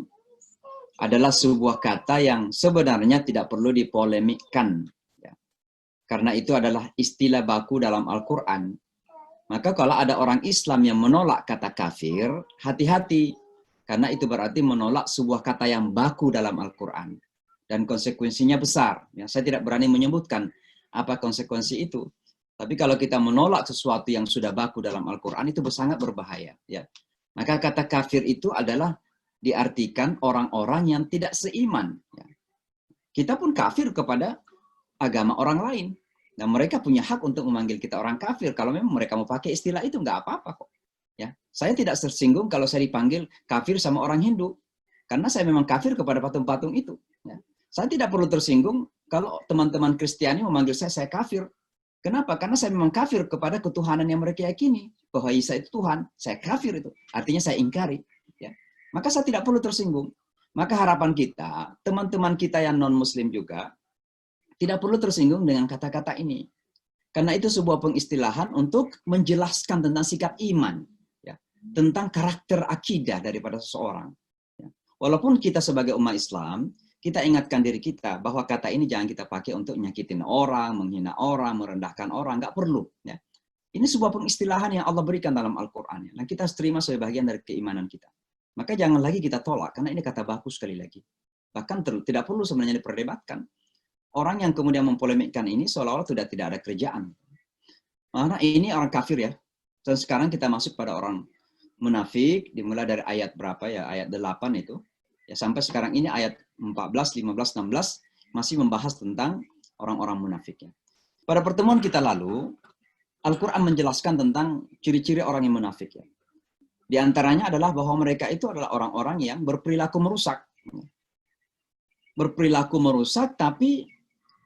adalah sebuah kata yang sebenarnya tidak perlu dipolemikkan. Ya. Karena itu adalah istilah baku dalam Al-Quran. Maka kalau ada orang Islam yang menolak kata kafir, hati-hati. Karena itu berarti menolak sebuah kata yang baku dalam Al-Quran. Dan konsekuensinya besar. Ya, saya tidak berani menyebutkan apa konsekuensi itu. Tapi kalau kita menolak sesuatu yang sudah baku dalam Al-Quran, itu sangat berbahaya. Ya. Maka kata kafir itu adalah diartikan orang-orang yang tidak seiman. Ya. Kita pun kafir kepada agama orang lain. Dan mereka punya hak untuk memanggil kita orang kafir. Kalau memang mereka mau pakai istilah itu, nggak apa-apa kok. Ya. Saya tidak tersinggung kalau saya dipanggil kafir sama orang Hindu. Karena saya memang kafir kepada patung-patung itu. Ya. Saya tidak perlu tersinggung kalau teman-teman Kristiani memanggil saya kafir. Kenapa? Karena saya memang kafir kepada ketuhanan yang mereka yakini. Bahwa Isa itu Tuhan. Saya kafir itu. Artinya saya ingkari. Ya. Maka saya tidak perlu tersinggung. Maka harapan kita, teman-teman kita yang non-muslim juga, tidak perlu tersinggung dengan kata-kata ini. Karena itu sebuah pengistilahan untuk menjelaskan tentang sikap iman. Ya. Tentang karakter akidah daripada seseorang. Ya. Walaupun kita sebagai umat Islam, kita ingatkan diri kita bahwa kata ini jangan kita pakai untuk nyakitin orang, menghina orang, merendahkan orang. Nggak perlu. Ya. Ini sebuah pengistilahan yang Allah berikan dalam Al-Quran. Dan kita harus terima sebagai bagian dari keimanan kita. Maka jangan lagi kita tolak, karena ini kata baku sekali lagi. Bahkan tidak perlu sebenarnya diperdebatkan. Orang yang kemudian mempolemikkan ini seolah-olah sudah tidak ada kerjaan. Karena ini orang kafir ya. Dan sekarang kita masuk pada orang munafik, dimulai dari ayat berapa ya, ayat 8 itu. Ya, sampai sekarang ini ayat 14, 15, 16 masih membahas tentang orang-orang munafik. Ya. Pada pertemuan kita lalu, Al-Quran menjelaskan tentang ciri-ciri orang yang munafik. Ya. Di antaranya adalah bahwa mereka itu adalah orang-orang yang berperilaku merusak. Berperilaku merusak, tapi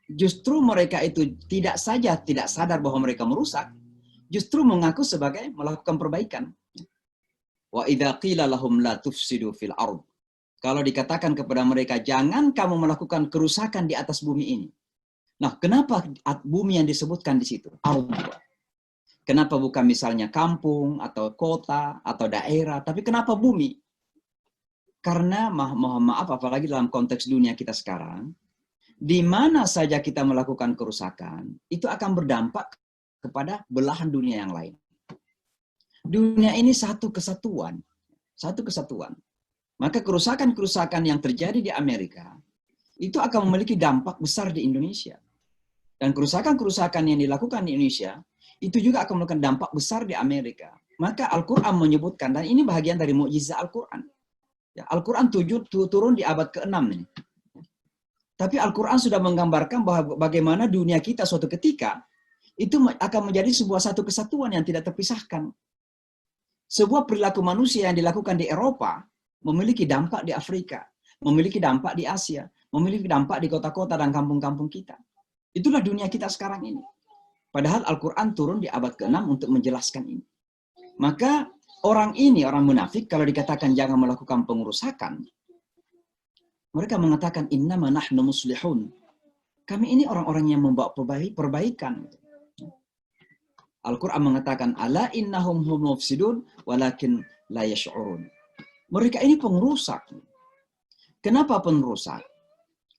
justru mereka itu tidak saja tidak sadar bahwa mereka merusak, justru mengaku sebagai melakukan perbaikan. Wa idza qila lahum la tufsidu fil ard. Kalau dikatakan kepada mereka, jangan kamu melakukan kerusakan di atas bumi ini. Nah, kenapa bumi yang disebutkan di situ? Ard. Kenapa bukan misalnya kampung, atau kota, atau daerah, tapi kenapa bumi? Karena mohon maaf, apalagi dalam konteks dunia kita sekarang, di mana saja kita melakukan kerusakan, itu akan berdampak kepada belahan dunia yang lain. Dunia ini satu kesatuan. Satu kesatuan. Maka kerusakan-kerusakan yang terjadi di Amerika, itu akan memiliki dampak besar di Indonesia. Dan kerusakan-kerusakan yang dilakukan di Indonesia, itu juga akan memiliki dampak besar di Amerika. Maka Al-Quran menyebutkan, dan ini bagian dari mukjizat Al-Quran. Ya, Al-Quran turun di abad ke-6 ini. Tapi Al-Quran sudah menggambarkan bahwa bagaimana dunia kita suatu ketika, itu akan menjadi satu kesatuan yang tidak terpisahkan. Sebuah perilaku manusia yang dilakukan di Eropa, memiliki dampak di Afrika, memiliki dampak di Asia, memiliki dampak di kota-kota dan kampung-kampung kita. Itulah dunia kita sekarang ini. Padahal Al-Quran turun di abad ke-6 untuk menjelaskan ini. Maka orang ini, orang munafik, kalau dikatakan jangan melakukan pengerusakan, mereka mengatakan, innama nahnu muslihun. Kami ini orang-orang yang membawa perbaikan. Al-Quran mengatakan, ala innahum hum mufsidun, walakin la yash'urun. Mereka ini pengerusak. Kenapa pengerusak?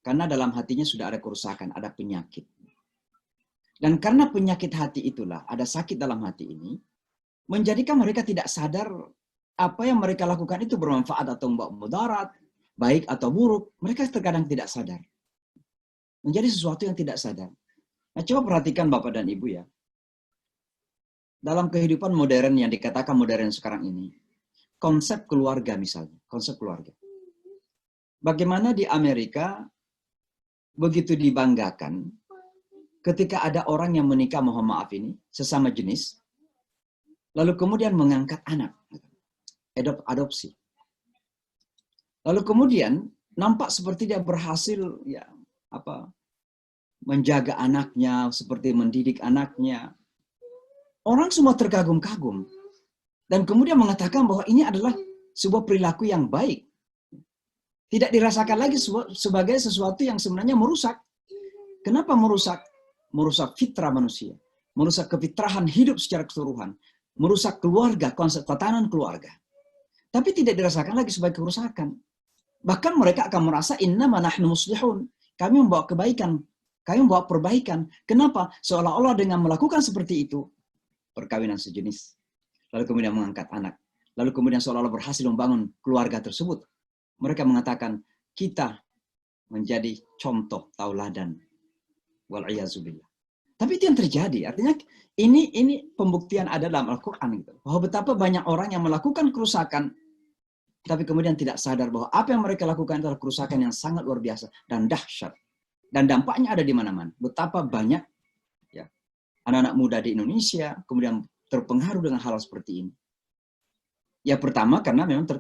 Karena dalam hatinya sudah ada kerusakan, ada penyakit. Dan karena penyakit hati itulah, ada sakit dalam hati ini, menjadikan mereka tidak sadar apa yang mereka lakukan itu bermanfaat atau membawa mudarat, baik atau buruk. Mereka terkadang tidak sadar. Menjadi sesuatu yang tidak sadar. Nah, coba perhatikan Bapak dan Ibu ya. Dalam kehidupan modern yang dikatakan modern sekarang ini, konsep keluarga misalnya, konsep keluarga. Bagaimana di Amerika begitu dibanggakan ketika ada orang yang menikah, mohon maaf ini, sesama jenis, lalu kemudian mengangkat anak, adopsi. Lalu kemudian nampak seperti dia berhasil ya menjaga anaknya, seperti mendidik anaknya. Orang semua terkagum-kagum. Dan kemudian mengatakan bahwa ini adalah sebuah perilaku yang baik. Tidak dirasakan lagi sebagai sesuatu yang sebenarnya merusak. Kenapa merusak? Merusak fitrah manusia. Merusak kefitrahan hidup secara keseluruhan. Merusak keluarga, konsep tatanan keluarga. Tapi tidak dirasakan lagi sebagai kerusakan. Bahkan mereka akan merasa innama nahnu muslihun. Kami membawa kebaikan. Kami membawa perbaikan. Kenapa? Seolah-olah dengan melakukan seperti itu, perkawinan sejenis. Lalu kemudian mengangkat anak. Lalu kemudian seolah-olah berhasil membangun keluarga tersebut. Mereka mengatakan, kita menjadi contoh tauladan. Wal'iyazubillah. Tapi itu yang terjadi. Artinya ini pembuktian ada dalam Al-Quran. Gitu. Bahwa betapa banyak orang yang melakukan kerusakan, tapi kemudian tidak sadar bahwa apa yang mereka lakukan adalah kerusakan yang sangat luar biasa dan dahsyat. Dan dampaknya ada di mana-mana. Betapa banyak ya, anak-anak muda di Indonesia kemudian terpengaruh dengan hal seperti ini. Ya pertama karena memang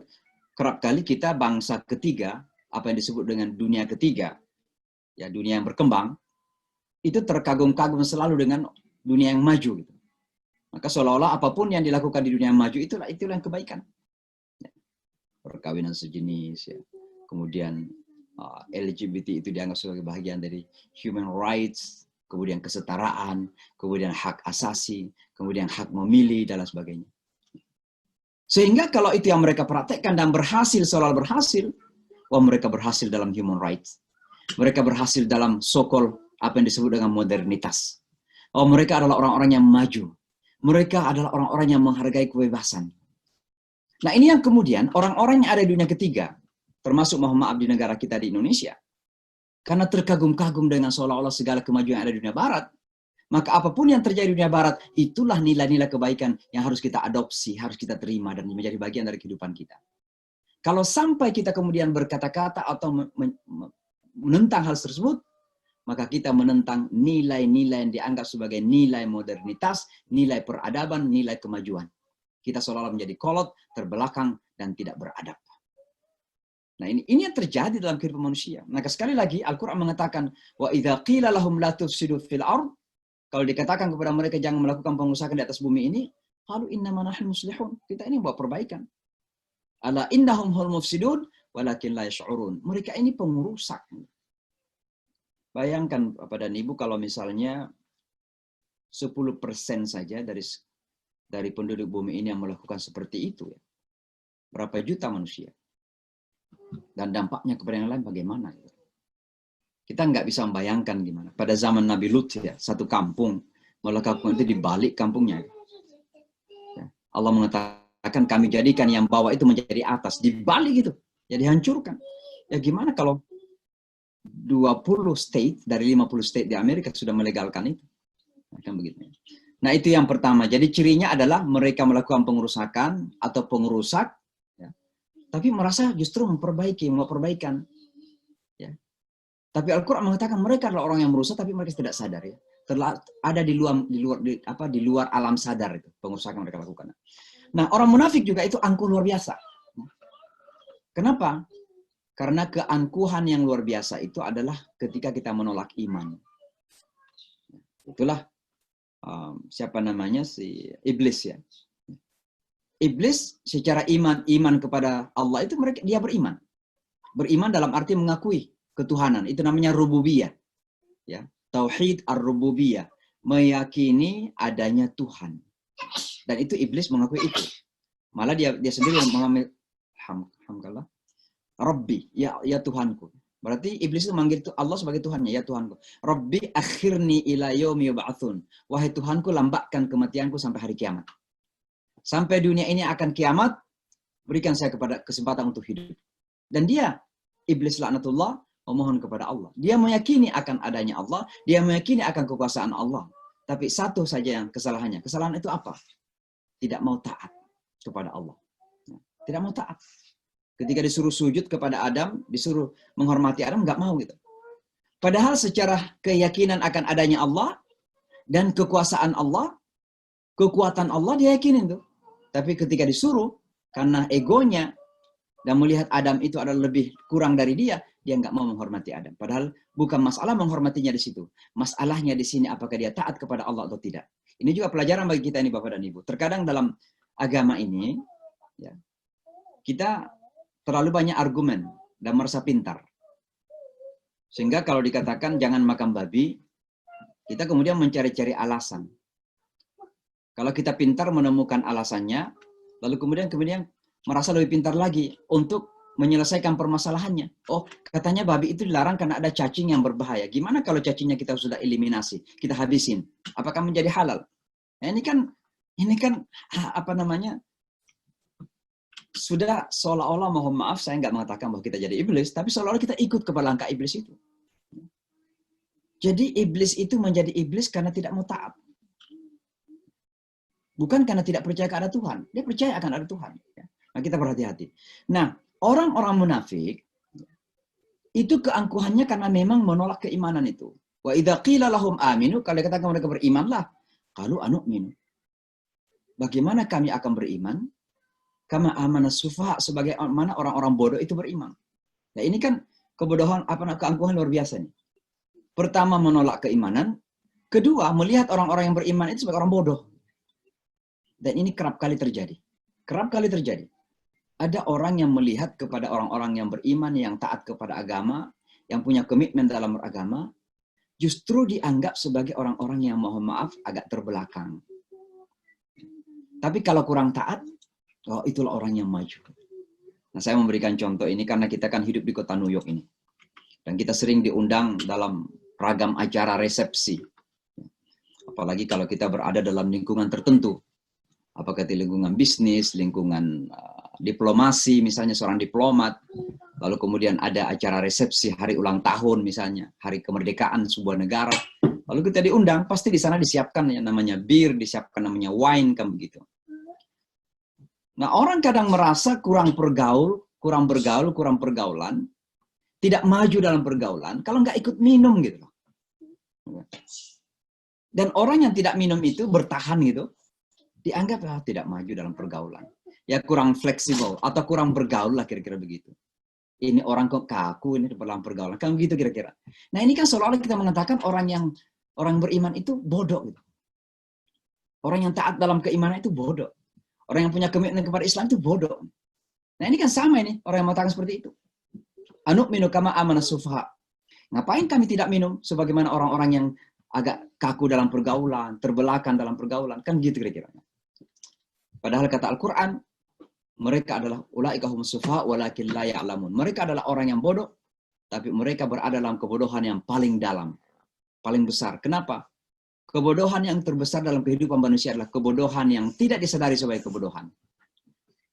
kerap kali kita bangsa ketiga, apa yang disebut dengan dunia ketiga, ya dunia yang berkembang, itu terkagum-kagum selalu dengan dunia yang maju. Gitu. Maka seolah-olah apapun yang dilakukan di dunia yang maju itulah yang kebaikan. Ya. Perkawinan sejenis, ya. Kemudian LGBT itu dianggap sebagai bagian dari human rights, kemudian kesetaraan, kemudian hak asasi, kemudian hak memilih, dan lain sebagainya. Sehingga kalau itu yang mereka praktekkan dan berhasil, seolah berhasil, wah mereka berhasil dalam human rights. Mereka berhasil dalam so-called apa yang disebut dengan modernitas. Oh, mereka adalah orang-orang yang maju. Mereka adalah orang-orang yang menghargai kebebasan. Nah ini yang kemudian orang-orang yang ada di dunia ketiga, termasuk mohon maaf di negara kita di Indonesia, karena terkagum-kagum dengan seolah-olah segala kemajuan yang ada di dunia barat, maka apapun yang terjadi di dunia barat, itulah nilai-nilai kebaikan yang harus kita adopsi, harus kita terima, dan menjadi bagian dari kehidupan kita. Kalau sampai kita kemudian berkata-kata atau menentang hal tersebut, maka kita menentang nilai-nilai yang dianggap sebagai nilai modernitas, nilai peradaban, nilai kemajuan. Kita seolah-olah menjadi kolot, terbelakang, dan tidak beradab. Nah ini yang terjadi dalam kehidupan manusia. Maka sekali lagi Al-Quran mengatakan, wa idza qila lahum la tufsidu fil ard, kalau dikatakan kepada mereka jangan melakukan pengurusakan di atas bumi ini, qalu innama nahnu muslihun, kita ini buat perbaikan. Ala innahum hul mufsidun walakin la yash'urun. Mereka ini pengurusak. Bayangkan Bapak dan Ibu kalau misalnya 10% saja dari penduduk bumi ini yang melakukan seperti itu, ya. Berapa juta manusia? Dan dampaknya kepada yang lain bagaimana? Kita nggak bisa membayangkan gimana. Pada zaman Nabi Lut, ya, satu kampung melakukan itu di balik kampungnya. Ya. Allah mengatakan kami jadikan yang bawah itu menjadi atas, di balik itu, ya dihancurkan. Ya gimana kalau 20 state dari 50 state di Amerika sudah melegalkan itu? Kan begitu. Nah itu yang pertama. Jadi cirinya adalah mereka melakukan pengerusakan atau pengerusak, ya, tapi merasa justru memperbaiki, mau perbaikan. Ya. Tapi Al-Quran mengatakan mereka adalah orang yang merusak, tapi mereka tidak sadar. Ya. Ada di luar alam sadar itu pengerusakan mereka lakukan. Nah orang munafik juga itu angkuh luar biasa. Kenapa? Karena keangkuhan yang luar biasa itu adalah ketika kita menolak iman. Itulah siapa namanya si iblis, ya. Iblis secara iman kepada Allah itu dia beriman. Beriman dalam arti mengakui ketuhanan. Itu namanya rububiyah. Ya, tauhid ar-rububiyah, meyakini adanya Tuhan. Dan itu iblis mengakui itu. Malah dia sendiri mengambil alhamdulillah Rabbi, ya Tuhanku. Berarti iblis itu manggil Allah sebagai Tuhannya, ya Tuhanku. Rabbi akhirni ila yaumi yub'atsun. Wahai Tuhanku, lambatkan kematianku sampai hari kiamat. Sampai dunia ini akan kiamat, berikan saya kepada kesempatan untuk hidup. Dan dia, iblis laknatullah, memohon kepada Allah. Dia meyakini akan adanya Allah, dia meyakini akan kekuasaan Allah. Tapi satu saja yang kesalahannya. Kesalahan itu apa? Tidak mau taat kepada Allah. Tidak mau taat. Ketika disuruh sujud kepada Adam, disuruh menghormati Adam, nggak mau gitu. Padahal secara keyakinan akan adanya Allah dan kekuasaan Allah, kekuatan Allah dia yakinin tuh. Tapi ketika disuruh, karena egonya dan melihat Adam itu adalah lebih kurang dari dia nggak mau menghormati Adam. Padahal bukan masalah menghormatinya di situ. Masalahnya di sini apakah dia taat kepada Allah atau tidak. Ini juga pelajaran bagi kita ini Bapak dan Ibu. Terkadang dalam agama ini, ya, kita terlalu banyak argumen dan merasa pintar. Sehingga kalau dikatakan jangan makan babi, kita kemudian mencari-cari alasan. Kalau kita pintar menemukan alasannya, lalu kemudian merasa lebih pintar lagi untuk menyelesaikan permasalahannya. Oh, katanya babi itu dilarang karena ada cacing yang berbahaya. Gimana kalau cacingnya kita sudah eliminasi, kita habisin? Apakah menjadi halal? Nah, ini kan apa namanya? Sudah seolah-olah, mohon maaf saya nggak mengatakan bahwa kita jadi iblis, tapi seolah-olah kita ikut kepada langkah iblis itu. Jadi iblis itu menjadi iblis karena tidak mau taat. Bukan karena tidak percaya kepada Tuhan. Dia percaya akan ada Tuhan. Nah kita berhati-hati. Nah orang-orang munafik itu keangkuhannya karena memang menolak keimanan itu. Wa idza qila lahum aminu, kalau dikatakan mereka berimanlah, qalu anu'minu. Bagaimana kami akan beriman? Kama amana sufaha, sebagai mana orang-orang bodoh itu beriman. Nah ini kan kebodohan, keangkuhan luar biasa nih. Pertama menolak keimanan, kedua melihat orang-orang yang beriman itu sebagai orang bodoh. Dan ini kerap kali terjadi. Kerap kali terjadi. Ada orang yang melihat kepada orang-orang yang beriman, yang taat kepada agama, yang punya komitmen dalam beragama, justru dianggap sebagai orang-orang yang mohon maaf agak terbelakang. Tapi kalau kurang taat, oh, itulah orang yang maju. Nah, saya memberikan contoh ini karena kita kan hidup di kota New York ini. Dan kita sering diundang dalam ragam acara resepsi. Apalagi kalau kita berada dalam lingkungan tertentu. Apakah di lingkungan bisnis, lingkungan diplomasi, misalnya seorang diplomat. Lalu kemudian ada acara resepsi hari ulang tahun misalnya, hari kemerdekaan sebuah negara. Lalu kita diundang, pasti di sana disiapkan yang namanya bir, disiapkan namanya wine, kan begitu. Nah, orang kadang merasa kurang bergaul, kurang pergaulan, tidak maju dalam pergaulan, kalau nggak ikut minum gitu. Dan orang yang tidak minum itu bertahan gitu, dianggap tidak maju dalam pergaulan. Ya kurang fleksibel atau kurang bergaul lah kira-kira begitu. Ini orang kok kaku ini dalam pergaulan. Kan begitu kira-kira. Nah ini kan seolah-olah kita mengatakan orang beriman itu bodoh. Gitu. Orang yang taat dalam keimanan itu bodoh. Orang yang punya komitmen kepada Islam itu bodoh. Nah ini kan sama ini, orang yang mengatakan seperti itu. Anuk minu kama amana sufaha. Ngapain kami tidak minum sebagaimana orang-orang yang agak kaku dalam pergaulan, terbelakang dalam pergaulan, kan gitu kira-kira. Padahal kata Al-Quran, mereka adalah ulaika humus sufaha walakin la ya'lamun. Mereka adalah orang yang bodoh, tapi mereka berada dalam kebodohan yang paling dalam, paling besar. Kenapa? Kebodohan yang terbesar dalam kehidupan manusia adalah kebodohan yang tidak disadari sebagai kebodohan.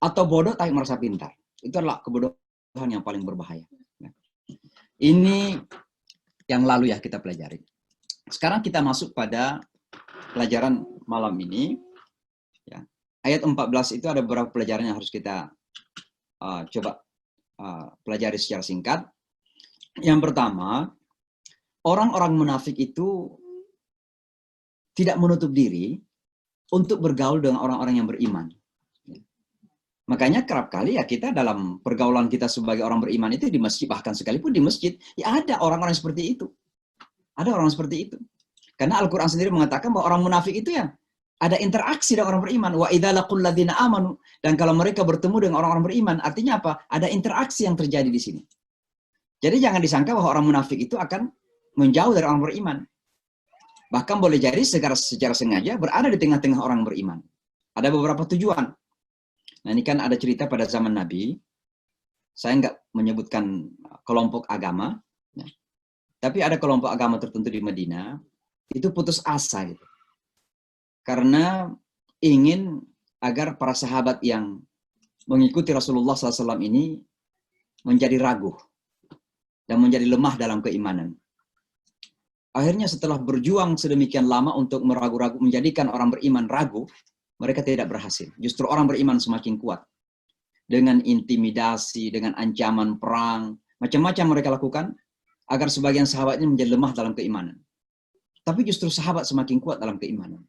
Atau bodoh tapi merasa pintar. Itu adalah kebodohan yang paling berbahaya. Ini yang lalu ya kita pelajari. Sekarang kita masuk pada pelajaran malam ini. Ya. Ayat 14 itu ada beberapa pelajaran yang harus kita coba pelajari secara singkat. Yang pertama, orang-orang munafik itu tidak menutup diri untuk bergaul dengan orang-orang yang beriman. Makanya kerap kali ya kita dalam pergaulan kita sebagai orang beriman itu di masjid, bahkan sekalipun di masjid, ya ada orang-orang seperti itu. Ada orang seperti itu. Karena Al-Quran sendiri mengatakan bahwa orang munafik itu ya ada interaksi dengan orang beriman. Wa idza laqul ladzina amanu. Dan kalau mereka bertemu dengan orang-orang beriman, artinya apa? Ada interaksi yang terjadi di sini. Jadi jangan disangka bahwa orang munafik itu akan menjauh dari orang beriman. Bahkan boleh jadi secara sengaja berada di tengah-tengah orang beriman. Ada beberapa tujuan. Nah ini kan ada cerita pada zaman Nabi, saya nggak menyebutkan kelompok agama, ya. Tapi ada kelompok agama tertentu di Madinah, itu putus asa gitu. Karena ingin agar para sahabat yang mengikuti Rasulullah SAW ini menjadi ragu dan menjadi lemah dalam keimanan. Akhirnya setelah berjuang sedemikian lama untuk meragu-ragu, menjadikan orang beriman ragu, mereka tidak berhasil. Justru orang beriman semakin kuat. Dengan intimidasi, dengan ancaman perang, macam-macam mereka lakukan agar sebagian sahabatnya menjadi lemah dalam keimanan. Tapi justru sahabat semakin kuat dalam keimanan.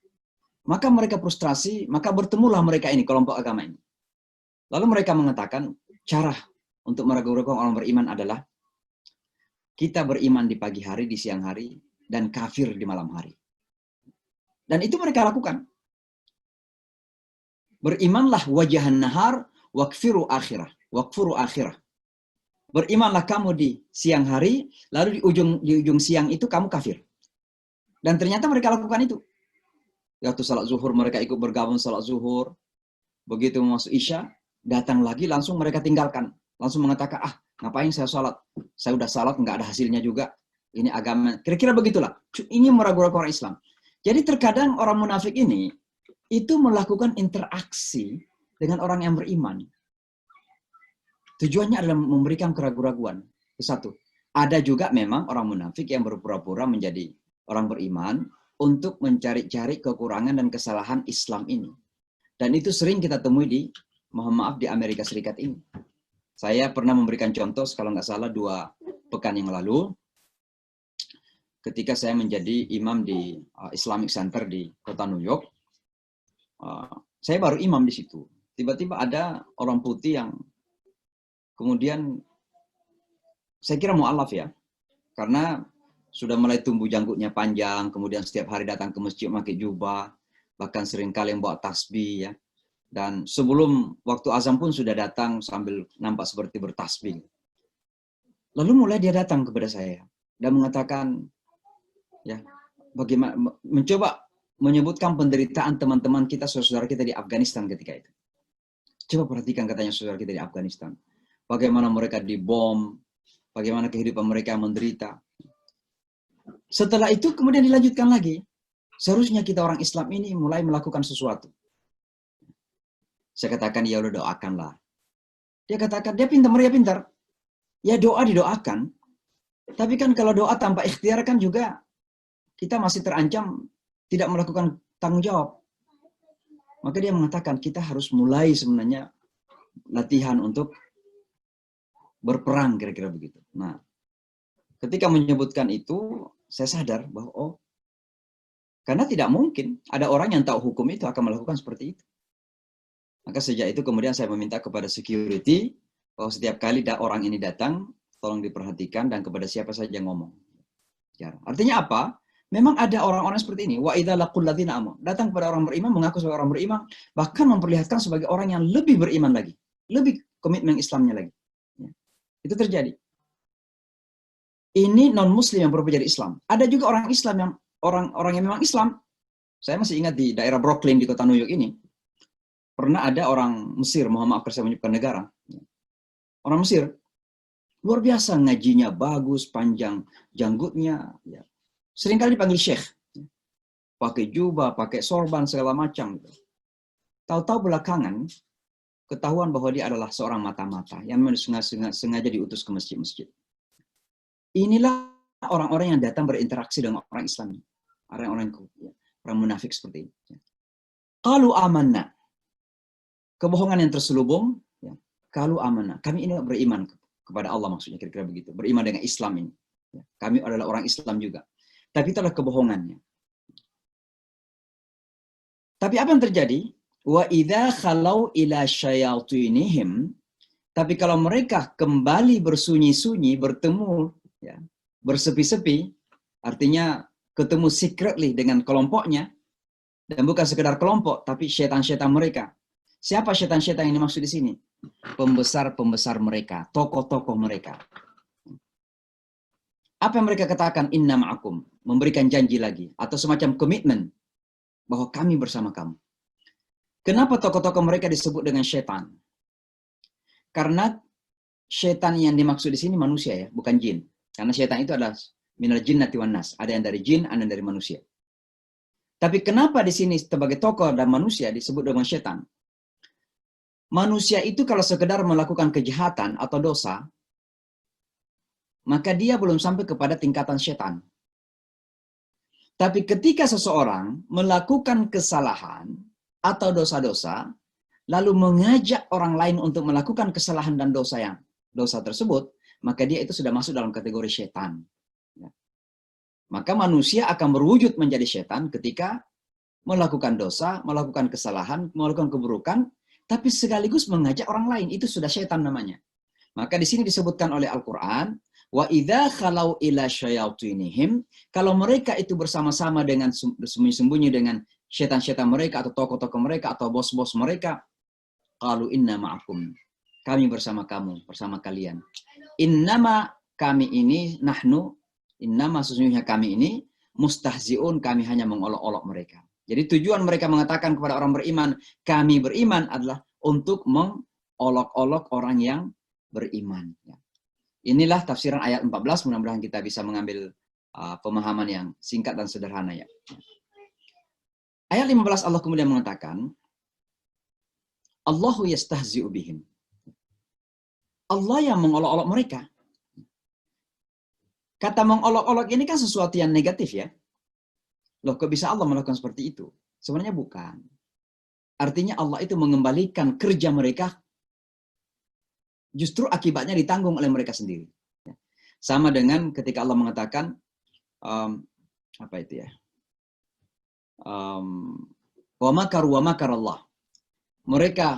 Maka mereka frustrasi, maka bertemulah mereka ini, kelompok agama ini. Lalu mereka mengatakan, cara untuk meragu-ragu orang beriman adalah kita beriman di pagi hari, di siang hari, dan kafir di malam hari. Dan itu mereka lakukan. Berimanlah wajahan nahar, wakfiru akhirah. Wakfuru akhirah. Berimanlah kamu di siang hari, lalu di ujung siang itu kamu kafir. Dan ternyata mereka lakukan itu. Waktu salat zuhur mereka ikut bergabung salat zuhur. Begitu masuk isya, datang lagi langsung mereka tinggalkan. Langsung mengatakan, ngapain saya salat? Saya udah salat, nggak ada hasilnya juga. Ini agama. Kira-kira begitulah. Ini meragu-ragu orang Islam. Jadi terkadang orang munafik ini itu melakukan interaksi dengan orang yang beriman. Tujuannya adalah memberikan keraguan-raguan. Satu, ada juga memang orang munafik yang berpura-pura menjadi orang beriman untuk mencari-cari kekurangan dan kesalahan Islam ini. Dan itu sering kita temui di, mohon maaf, di Amerika Serikat ini. Saya pernah memberikan contoh, kalau nggak salah 2 pekan yang lalu, ketika saya menjadi imam di Islamic Center di kota New York. Saya baru imam di situ. Tiba-tiba ada orang putih yang kemudian saya kira mu'alaf ya. Karena sudah mulai tumbuh janggutnya panjang, kemudian setiap hari datang ke masjid pakai jubah, bahkan seringkali yang bawa tasbih ya. Dan sebelum waktu azan pun sudah datang sambil nampak seperti bertasbih. Lalu mulai dia datang kepada saya dan mengatakan, ya, bagaimana mencoba menyebutkan penderitaan teman-teman kita, saudara kita di Afghanistan ketika itu. Coba perhatikan katanya saudara kita di Afghanistan. Bagaimana mereka dibom, bagaimana kehidupan mereka menderita. Setelah itu kemudian dilanjutkan lagi. Seharusnya kita orang Islam ini mulai melakukan sesuatu. Saya katakan, ya udah doakanlah. Dia katakan, dia pintar, mereka pintar. Ya doa didoakan. Tapi kan kalau doa tanpa ikhtiar kan juga kita masih terancam tidak melakukan tanggung jawab. Maka dia mengatakan kita harus mulai sebenarnya latihan untuk berperang, kira-kira begitu. Nah, ketika menyebutkan itu, saya sadar bahwa karena tidak mungkin ada orang yang tahu hukum itu akan melakukan seperti itu. Maka sejak itu kemudian saya meminta kepada security bahwa setiap kali orang ini datang, tolong diperhatikan dan kepada siapa saja ngomong. Artinya apa? Memang ada orang-orang seperti ini. Wa idza laqul ladzina amanu. Datang kepada orang beriman, mengaku sebagai orang beriman, bahkan memperlihatkan sebagai orang yang lebih beriman lagi, lebih komitmen Islamnya lagi. Ya. Itu terjadi. Ini non-muslim yang berubah jadi Islam. Ada juga orang Islam yang orang yang memang Islam. Saya masih ingat di daerah Brooklyn di kota New York ini, pernah ada orang Mesir, mohon maaf saya menyebutkan negara. Orang Mesir, luar biasa ngajinya, bagus, panjang janggutnya. Ya. Seringkali dipanggil syekh. Pakai jubah, pakai sorban, segala macam. Tahu-tahu belakangan, ketahuan bahwa dia adalah seorang mata-mata yang sengaja diutus ke masjid-masjid. Inilah orang-orang yang datang berinteraksi dengan orang Islam. Orang-orang munafik seperti ini. Qalu amanna. Kebohongan yang terselubung. Qalu amanna. Kami ini beriman kepada Allah maksudnya, kira-kira begitu. Beriman dengan Islam ini. Kami adalah orang Islam juga. Tapi itu adalah kebohongannya. Tapi apa yang terjadi? Wa idza khalau ila syayatinihim. Tapi kalau mereka kembali bersunyi-sunyi, bertemu, ya, bersepi-sepi, artinya ketemu secretly dengan kelompoknya, dan bukan sekedar kelompok, tapi syaitan-syaitan mereka. Siapa syaitan-syaitan yang dimaksud di sini? Pembesar-pembesar mereka, tokoh-tokoh mereka. Apa yang mereka katakan? Inna ma'akum. Memberikan janji lagi. Atau semacam komitmen. Bahwa kami bersama kamu. Kenapa tokoh-tokoh mereka disebut dengan syaitan? Karena syaitan yang dimaksud di sini manusia ya, bukan jin. Karena syaitan itu adalah minal jinnati wan nas. Ada yang dari jin, ada yang dari manusia. Tapi kenapa di sini sebagai tokoh dan manusia disebut dengan syaitan? Manusia itu kalau sekedar melakukan kejahatan atau dosa, maka dia belum sampai kepada tingkatan syaitan. Tapi ketika seseorang melakukan kesalahan atau dosa-dosa, lalu mengajak orang lain untuk melakukan kesalahan dan dosa tersebut, maka dia itu sudah masuk dalam kategori syaitan. Maka manusia akan berwujud menjadi syaitan ketika melakukan dosa, melakukan kesalahan, melakukan keburukan, tapi sekaligus mengajak orang lain. Itu sudah syaitan namanya. Maka di sini disebutkan oleh Al-Quran, wa idza khalau ila syayatinihim, kalau mereka itu bersama-sama dengan sembunyi-sembunyi dengan syaitan-syaitan mereka atau tokoh-tokoh mereka atau bos-bos mereka, qalu inna ma'akum. Kami bersama kamu, bersama kalian. Innama kami ini nahnu, innama sesungguhnya kami ini mustahziun, kami hanya mengolok-olok mereka. Jadi tujuan mereka mengatakan kepada orang beriman, kami beriman adalah untuk mengolok-olok orang yang beriman. Inilah tafsiran ayat 14, mudah-mudahan kita bisa mengambil pemahaman yang singkat dan sederhana ya. Ayat 15 Allah kemudian mengatakan, Allahu yastahzi'u bihim. Allah yang mengolok-olok mereka. Kata mengolok-olok ini kan sesuatu yang negatif ya. Loh, kok bisa Allah melakukan seperti itu? Sebenarnya bukan. Artinya Allah itu mengembalikan kerja mereka, justru akibatnya ditanggung oleh mereka sendiri. Sama dengan ketika Allah mengatakan, apa itu ya? Wa makaru wa makarallah. Mereka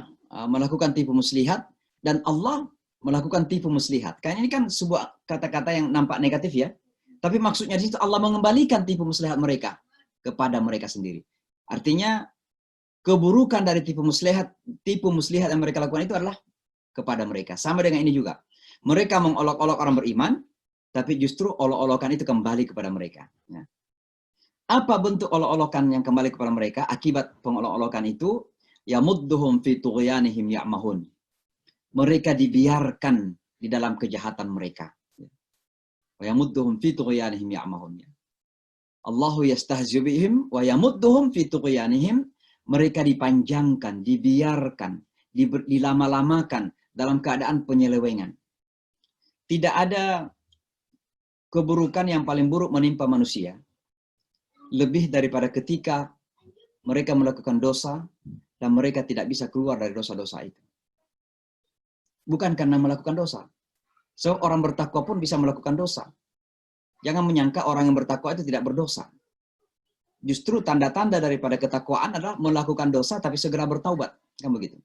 melakukan tipu muslihat, dan Allah melakukan tipu muslihat. Karena ini kan sebuah kata-kata yang nampak negatif ya. Tapi maksudnya di situ Allah mengembalikan tipu muslihat mereka kepada mereka sendiri. Artinya keburukan dari tipu muslihat yang mereka lakukan itu adalah kepada mereka. Sama dengan ini juga. Mereka mengolok-olok orang beriman, tapi justru olok-olokan itu kembali kepada mereka. Ya. Apa bentuk olok-olokan yang kembali kepada mereka? Akibat pengolok-olokan itu, yamudduhum fi tughyanihim ya'mahun. Mereka dibiarkan di dalam kejahatan mereka. Wa yamudduhum fi tughyanihim ya'mahun. Allahu yastahzi'u bihim wa yamudduhum fi tughyanihim. Mereka dipanjangkan, dibiarkan, dilama-lamakan dalam keadaan penyelewengan. Tidak ada keburukan yang paling buruk menimpa manusia lebih daripada ketika mereka melakukan dosa dan mereka tidak bisa keluar dari dosa-dosa itu. Bukan karena melakukan dosa. So, orang bertakwa pun bisa melakukan dosa. Jangan menyangka orang yang bertakwa itu tidak berdosa. Justru tanda-tanda daripada ketakwaan adalah melakukan dosa tapi segera bertaubat. Kan begitu.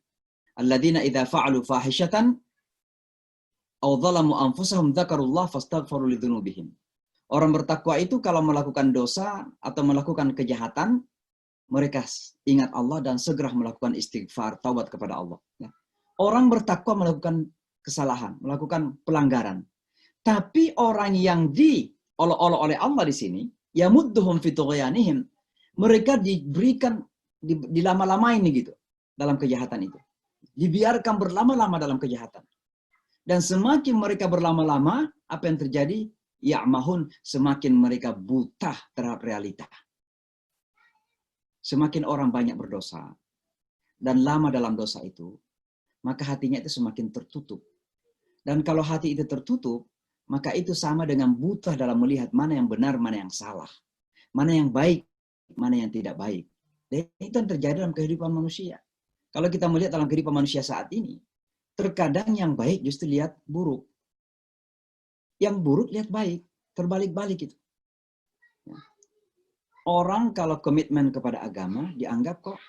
Alladzina idza fa'alu fahishatan aw dhalamu anfusahum dzakarullah fastaghfiru lidzunubihim. Orang bertakwa itu kalau melakukan dosa atau melakukan kejahatan, mereka ingat Allah dan segera melakukan istighfar, taubat kepada Allah. Orang bertakwa melakukan kesalahan, melakukan pelanggaran. Tapi orang yang diolok-olok oleh Allah di sini, yamudduhum fi tughyanihim, mereka diberikan dilama-lamain gitu dalam kejahatan itu. Dibiarkan berlama-lama dalam kejahatan. Dan semakin mereka berlama-lama, apa yang terjadi? Ya'mahun, semakin mereka buta terhadap realita. Semakin orang banyak berdosa dan lama dalam dosa itu, maka hatinya itu semakin tertutup. Dan kalau hati itu tertutup, maka itu sama dengan buta dalam melihat mana yang benar, mana yang salah. Mana yang baik, mana yang tidak baik. Dan itu yang terjadi dalam kehidupan manusia. Kalau kita melihat dalam kehidupan manusia saat ini, terkadang yang baik justru lihat buruk. Yang buruk lihat baik, terbalik-balik itu. Orang kalau komitmen kepada agama dianggap kok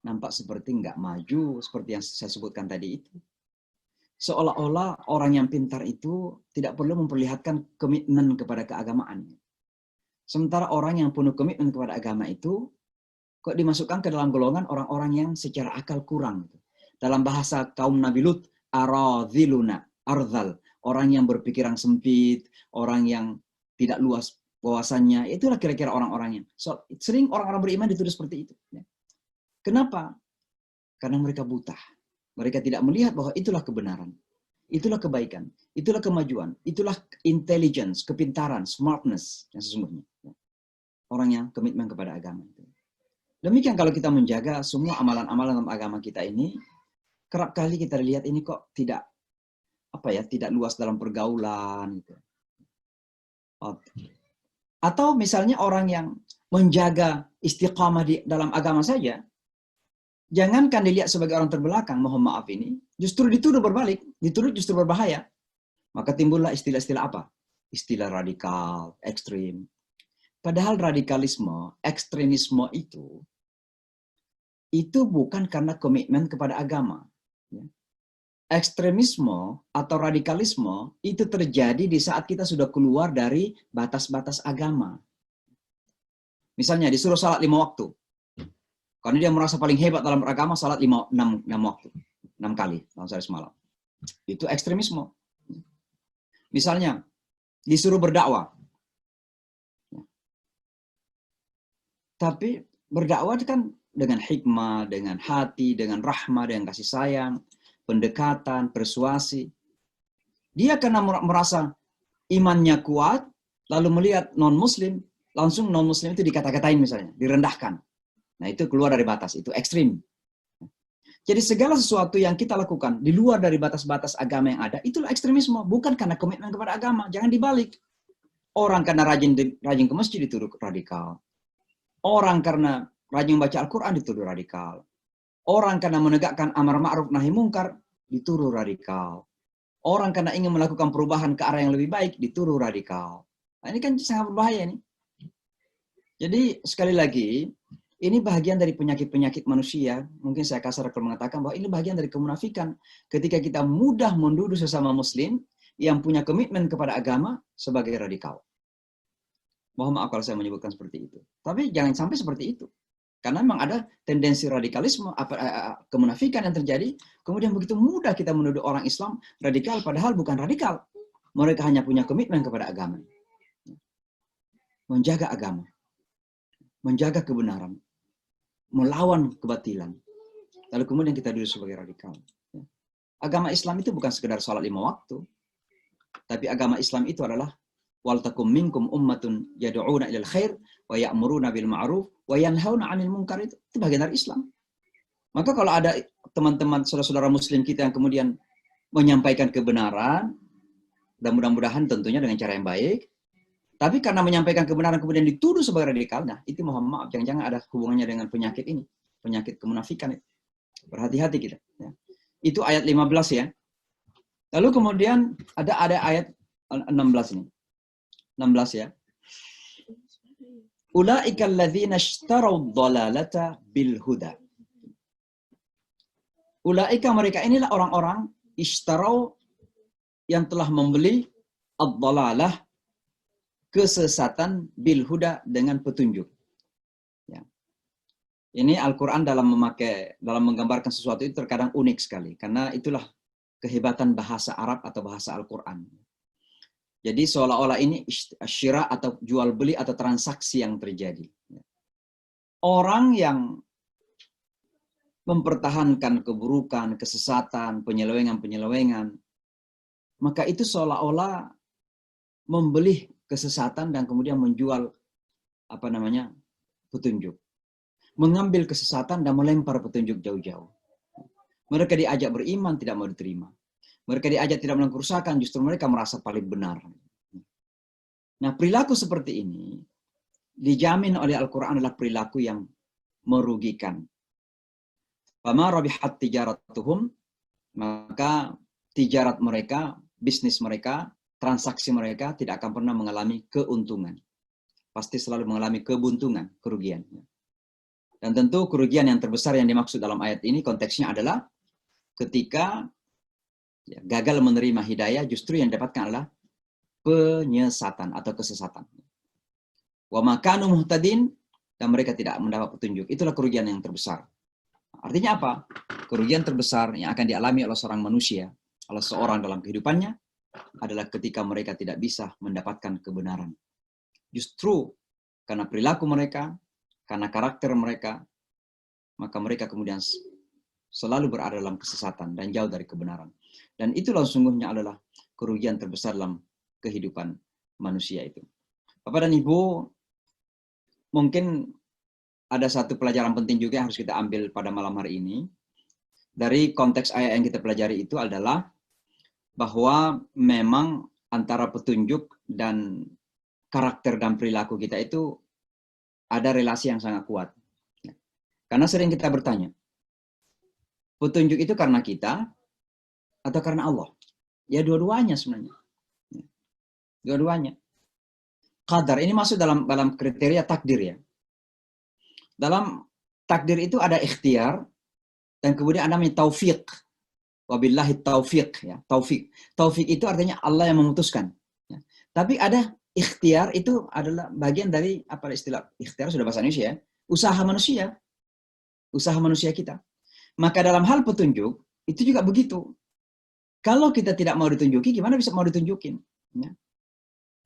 nampak seperti nggak maju, seperti yang saya sebutkan tadi itu. Seolah-olah orang yang pintar itu tidak perlu memperlihatkan komitmen kepada keagamaan. Sementara orang yang penuh komitmen kepada agama itu kok dimasukkan ke dalam golongan orang-orang yang secara akal kurang. Dalam bahasa kaum Nabi Lut, aradhiluna, ardhal, orang yang berpikiran sempit, orang yang tidak luas wawasannya, itulah kira-kira orang-orangnya. So, sering orang-orang beriman dituduh seperti itu. Kenapa? Karena mereka buta. Mereka tidak melihat bahwa itulah kebenaran. Itulah kebaikan. Itulah kemajuan. Itulah intelligence, kepintaran, smartness yang sesungguhnya. Orang yang komitmen kepada agama. Demikian kalau kita menjaga semua amalan-amalan dalam agama kita ini, kerap kali kita lihat ini kok tidak tidak luas dalam pergaulan. Gitu. Atau misalnya orang yang menjaga istiqamah di dalam agama saja, jangankan dilihat sebagai orang terbelakang, mohon maaf ini, justru dituduh berbalik, dituduh justru berbahaya. Maka timbullah istilah-istilah apa? Istilah radikal, ekstrim. Padahal radikalisme, ekstremisme itu bukan karena komitmen kepada agama. Ekstremisme atau radikalisme itu terjadi di saat kita sudah keluar dari batas-batas agama. Misalnya disuruh salat 5 waktu. Karena dia merasa paling hebat dalam beragama, salat 6 waktu. 6 kali dalam sehari semalam. Itu ekstremisme. Misalnya disuruh berdakwah. Tapi berdakwah kan dengan hikmah, dengan hati, dengan rahmah, dengan kasih sayang, pendekatan, persuasi. Dia karena merasa imannya kuat, lalu melihat non-muslim, langsung non-muslim itu dikata-katain misalnya, direndahkan. Nah itu keluar dari batas, itu ekstrim. Jadi segala sesuatu yang kita lakukan di luar dari batas-batas agama yang ada, itulah ekstremisme. Bukan karena komitmen kepada agama, jangan dibalik. Orang karena rajin ke masjid dituduh radikal. Orang karena rajin membaca Al-Quran dituduh radikal. Orang karena menegakkan amar ma'ruf nahi mungkar dituduh radikal. Orang karena ingin melakukan perubahan ke arah yang lebih baik dituduh radikal. Nah, ini kan sangat berbahaya nih. Jadi sekali lagi, ini bagian dari penyakit-penyakit manusia. Mungkin saya kasar kalau mengatakan bahwa ini bagian dari kemunafikan. Ketika kita mudah menuduh sesama muslim yang punya komitmen kepada agama sebagai radikal. Mohon maaf kalau saya menyebutkan seperti itu. Tapi jangan sampai seperti itu. Karena memang ada tendensi radikalisme, kemunafikan yang terjadi, kemudian begitu mudah kita menuduh orang Islam radikal, padahal bukan radikal. Mereka hanya punya komitmen kepada agama. Menjaga agama. Menjaga kebenaran. Melawan kebatilan. Lalu kemudian kita duduk sebagai radikal. Agama Islam itu bukan sekedar sholat 5 waktu. Tapi agama Islam itu adalah waltakum minkum ummatun yad'una ilal khair wa ya'muruna bil ma'ruf wa yanhauna 'anil munkar, itu bagian dari Islam. Maka kalau ada teman-teman saudara-saudara muslim kita yang kemudian menyampaikan kebenaran, dan mudah-mudahan tentunya dengan cara yang baik, tapi karena menyampaikan kebenaran kemudian dituduh sebagai radikal, nah itu mohon maaf, jangan-jangan ada hubungannya dengan penyakit ini, penyakit kemunafikan itu. Berhati-hati kita. Ya. Itu ayat 15 ya. Lalu kemudian ada ayat 16 ini. 16 ya. Ulaika alladzina ishtarau dhalalata bil huda. Ulaika mereka inilah orang-orang ishtarau yang telah membeli ad-dhalalah kesesatan bil huda dengan petunjuk. Ya. Ini Al-Quran dalam menggambarkan sesuatu itu terkadang unik sekali karena itulah kehebatan bahasa Arab atau bahasa Al-Quran. Jadi seolah-olah ini syira atau jual beli atau transaksi yang terjadi. Orang yang mempertahankan keburukan, kesesatan, penyelewengan, maka itu seolah-olah membeli kesesatan dan kemudian menjual petunjuk. Mengambil kesesatan dan melempar petunjuk jauh-jauh. Mereka diajak beriman, tidak mau diterima. Mereka diajak tidak melakukan kerusakan, justru mereka merasa paling benar. Nah, perilaku seperti ini dijamin oleh Al-Quran adalah perilaku yang merugikan. Fama rabihat tijaratuhum, maka tijarat mereka, bisnis mereka, transaksi mereka tidak akan pernah mengalami keuntungan. Pasti selalu mengalami kebuntungan, kerugian. Dan tentu kerugian yang terbesar yang dimaksud dalam ayat ini konteksnya adalah ketika gagal menerima hidayah, justru yang didapatkan adalah penyesatan atau kesesatan. Wa makanu muhtadin, dan mereka tidak mendapat petunjuk. Itulah kerugian yang terbesar. Artinya apa? Kerugian terbesar yang akan dialami oleh seorang manusia, oleh seorang dalam kehidupannya, adalah ketika mereka tidak bisa mendapatkan kebenaran. Justru karena perilaku mereka, karena karakter mereka, maka mereka kemudian selalu berada dalam kesesatan dan jauh dari kebenaran. Dan itulah sungguhnya adalah kerugian terbesar dalam kehidupan manusia itu. Bapak dan Ibu, mungkin ada satu pelajaran penting juga yang harus kita ambil pada malam hari ini. Dari konteks ayat yang kita pelajari itu adalah bahwa memang antara petunjuk dan karakter dan perilaku kita itu ada relasi yang sangat kuat. Karena sering kita bertanya, petunjuk itu karena kita atau karena Allah? Ya dua-duanya sebenarnya. Dua-duanya. Qadar ini masuk dalam kriteria takdir ya. Dalam takdir itu ada ikhtiar dan kemudian ada namanya taufik. Wabillahi taufik ya, taufik. Taufik itu artinya Allah yang memutuskan. Ya. Tapi ada ikhtiar itu adalah bagian dari apa istilah ikhtiar sudah bahasa Indonesia ya, usaha manusia. Usaha manusia kita. Maka dalam hal petunjuk itu juga begitu. Kalau kita tidak mau ditunjuki, gimana bisa mau ditunjukin? Ya.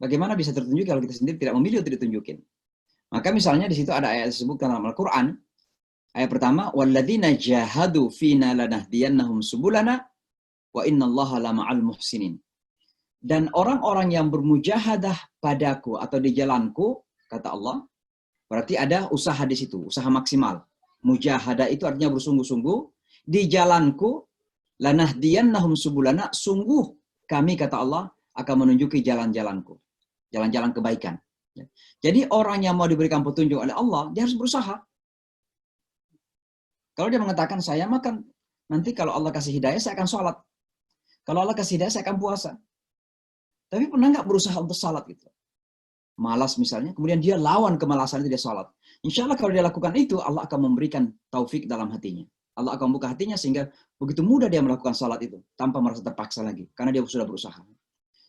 Bagaimana bisa tertunjuk kalau kita sendiri tidak memilih untuk ditunjukin? Maka misalnya di situ ada ayat disebutkan dalam Al-Quran. Ayat pertama, وَالَّذِينَ جَاهَدُوا فِينَا لَنَهْدِيَنَّهُمْ سُبُلَنَا وَإِنَّ اللَّهَ لَمَعَ الْمُحْسِنِينَ. Dan orang-orang yang bermujahadah padaku atau di jalanku, kata Allah, berarti ada usaha di situ, usaha maksimal. Mujahadah itu artinya bersungguh-sungguh. Di jalanku, lanahdiyannahum subulana, sungguh kami, kata Allah, akan menunjuki jalan-jalanku. Jalan-jalan kebaikan. Jadi orang yang mau diberikan petunjuk oleh Allah, dia harus berusaha. Kalau dia mengatakan, saya makan, nanti kalau Allah kasih hidayah, saya akan sholat. Kalau Allah kasih hidayah, saya akan puasa. Tapi pernah nggak berusaha untuk sholat gitu? Malas misalnya, kemudian dia lawan kemalasan itu, dia sholat. Insya Allah kalau dia lakukan itu, Allah akan memberikan taufik dalam hatinya. Allah akan membuka hatinya sehingga begitu mudah dia melakukan sholat itu, tanpa merasa terpaksa lagi. Karena dia sudah berusaha.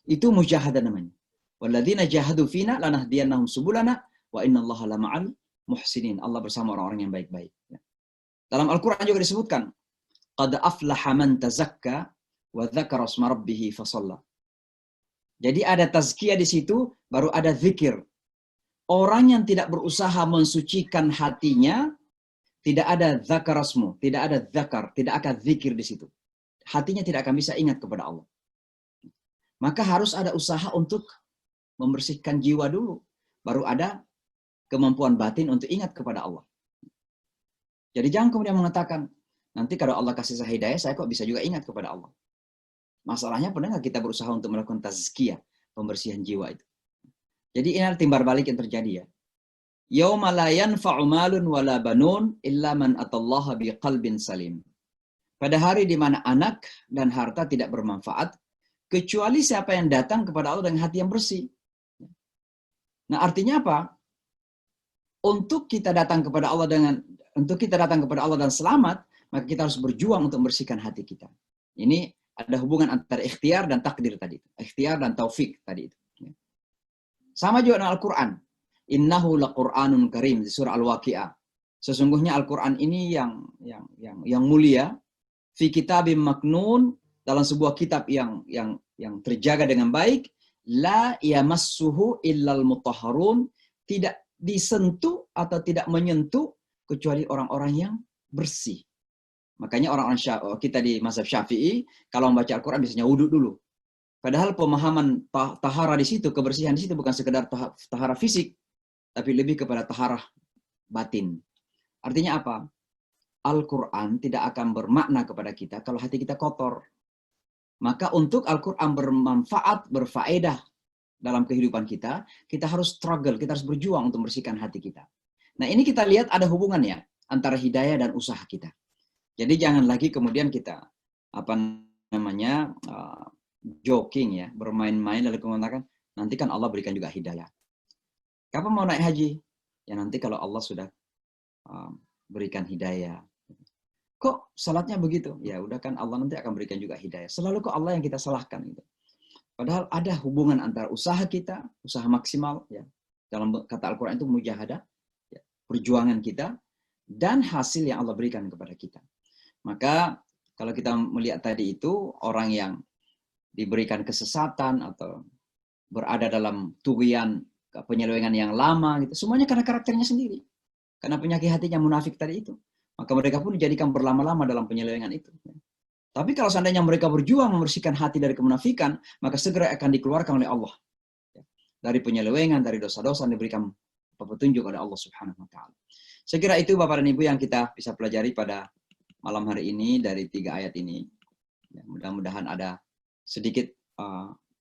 Itu mujahadah namanya. Walladzina jahadu fina lanahdiyannahum subulana wa innallaha lama'al muhsinin. Allah bersama orang-orang yang baik-baik. Dalam Al-Quran juga disebutkan, qad aflaha man tazakka wa dzakara asma rabbih fasalla. Jadi ada tazkiyah di situ, baru ada zikir. Orang yang tidak berusaha mensucikan hatinya, tidak ada zakarasmu, tidak ada zakar, tidak akan zikir di situ. Hatinya tidak akan bisa ingat kepada Allah. Maka harus ada usaha untuk membersihkan jiwa dulu. Baru ada kemampuan batin untuk ingat kepada Allah. Jadi jangan kemudian mengatakan, nanti kalau Allah kasih saya hidayah, saya kok bisa juga ingat kepada Allah. Masalahnya pernah nggak kita berusaha untuk melakukan tazkiyah, pembersihan jiwa itu. Jadi ini timbal balik yang terjadi ya. Yauma la yanfa'u malun wala banun illa man atallaha biqalbin salim. Pada hari di mana anak dan harta tidak bermanfaat kecuali siapa yang datang kepada Allah dengan hati yang bersih. Nah, artinya apa? Untuk kita datang kepada Allah dan selamat, maka kita harus berjuang untuk membersihkan hati kita. Ini ada hubungan antara ikhtiar dan takdir tadi. Ikhtiar dan taufik tadi itu. Sama juga dengan Al-Quran. Innahu laqur'anun karim di surah Al-Waqi'ah. Sesungguhnya Al-Quran ini yang mulia, fi kitabim maknun, dalam sebuah kitab yang terjaga dengan baik, la yamassuhu illal mutahharun, tidak disentuh atau tidak menyentuh kecuali orang-orang yang bersih. Makanya orang-orang kita di mazhab Syafi'i kalau membaca Al-Quran biasanya wudhu dulu. Padahal pemahaman tahara di situ, kebersihan di situ bukan sekedar tahara fisik, tapi lebih kepada tahara batin. Artinya apa? Al-Quran tidak akan bermakna kepada kita kalau hati kita kotor. Maka untuk Al-Quran bermanfaat, berfaedah dalam kehidupan kita, kita harus struggle, kita harus berjuang untuk membersihkan hati kita. Nah, ini kita lihat ada hubungannya antara hidayah dan usaha kita. Jadi jangan lagi kemudian kita joking ya, bermain-main lalu mengatakan nanti kan Allah berikan juga hidayah. Kapan mau naik haji? Ya nanti kalau Allah sudah berikan hidayah. Kok salatnya begitu? Ya udah kan Allah nanti akan berikan juga hidayah. Selalu kok Allah yang kita salahkan gitu. Padahal ada hubungan antara usaha kita, usaha maksimal ya. Dalam kata Al-Qur'an itu mujahadah, ya, perjuangan kita dan hasil yang Allah berikan kepada kita. Maka kalau kita melihat tadi itu orang yang diberikan kesesatan atau berada dalam tuwian penyelewengan yang lama gitu, semuanya karena karakternya sendiri. Karena penyakit hatinya munafik tadi itu. Maka mereka pun dijadikan berlama-lama dalam penyelewengan itu. Tapi kalau seandainya mereka berjuang membersihkan hati dari kemunafikan, maka segera akan dikeluarkan oleh Allah. Dari penyelewengan, dari dosa-dosa yang diberikan petunjuk oleh Allah Subhanahu wa Ta'ala. Saya kira itu Bapak dan Ibu yang kita bisa pelajari pada malam hari ini dari 3 ayat ini. Ya, mudah-mudahan ada sedikit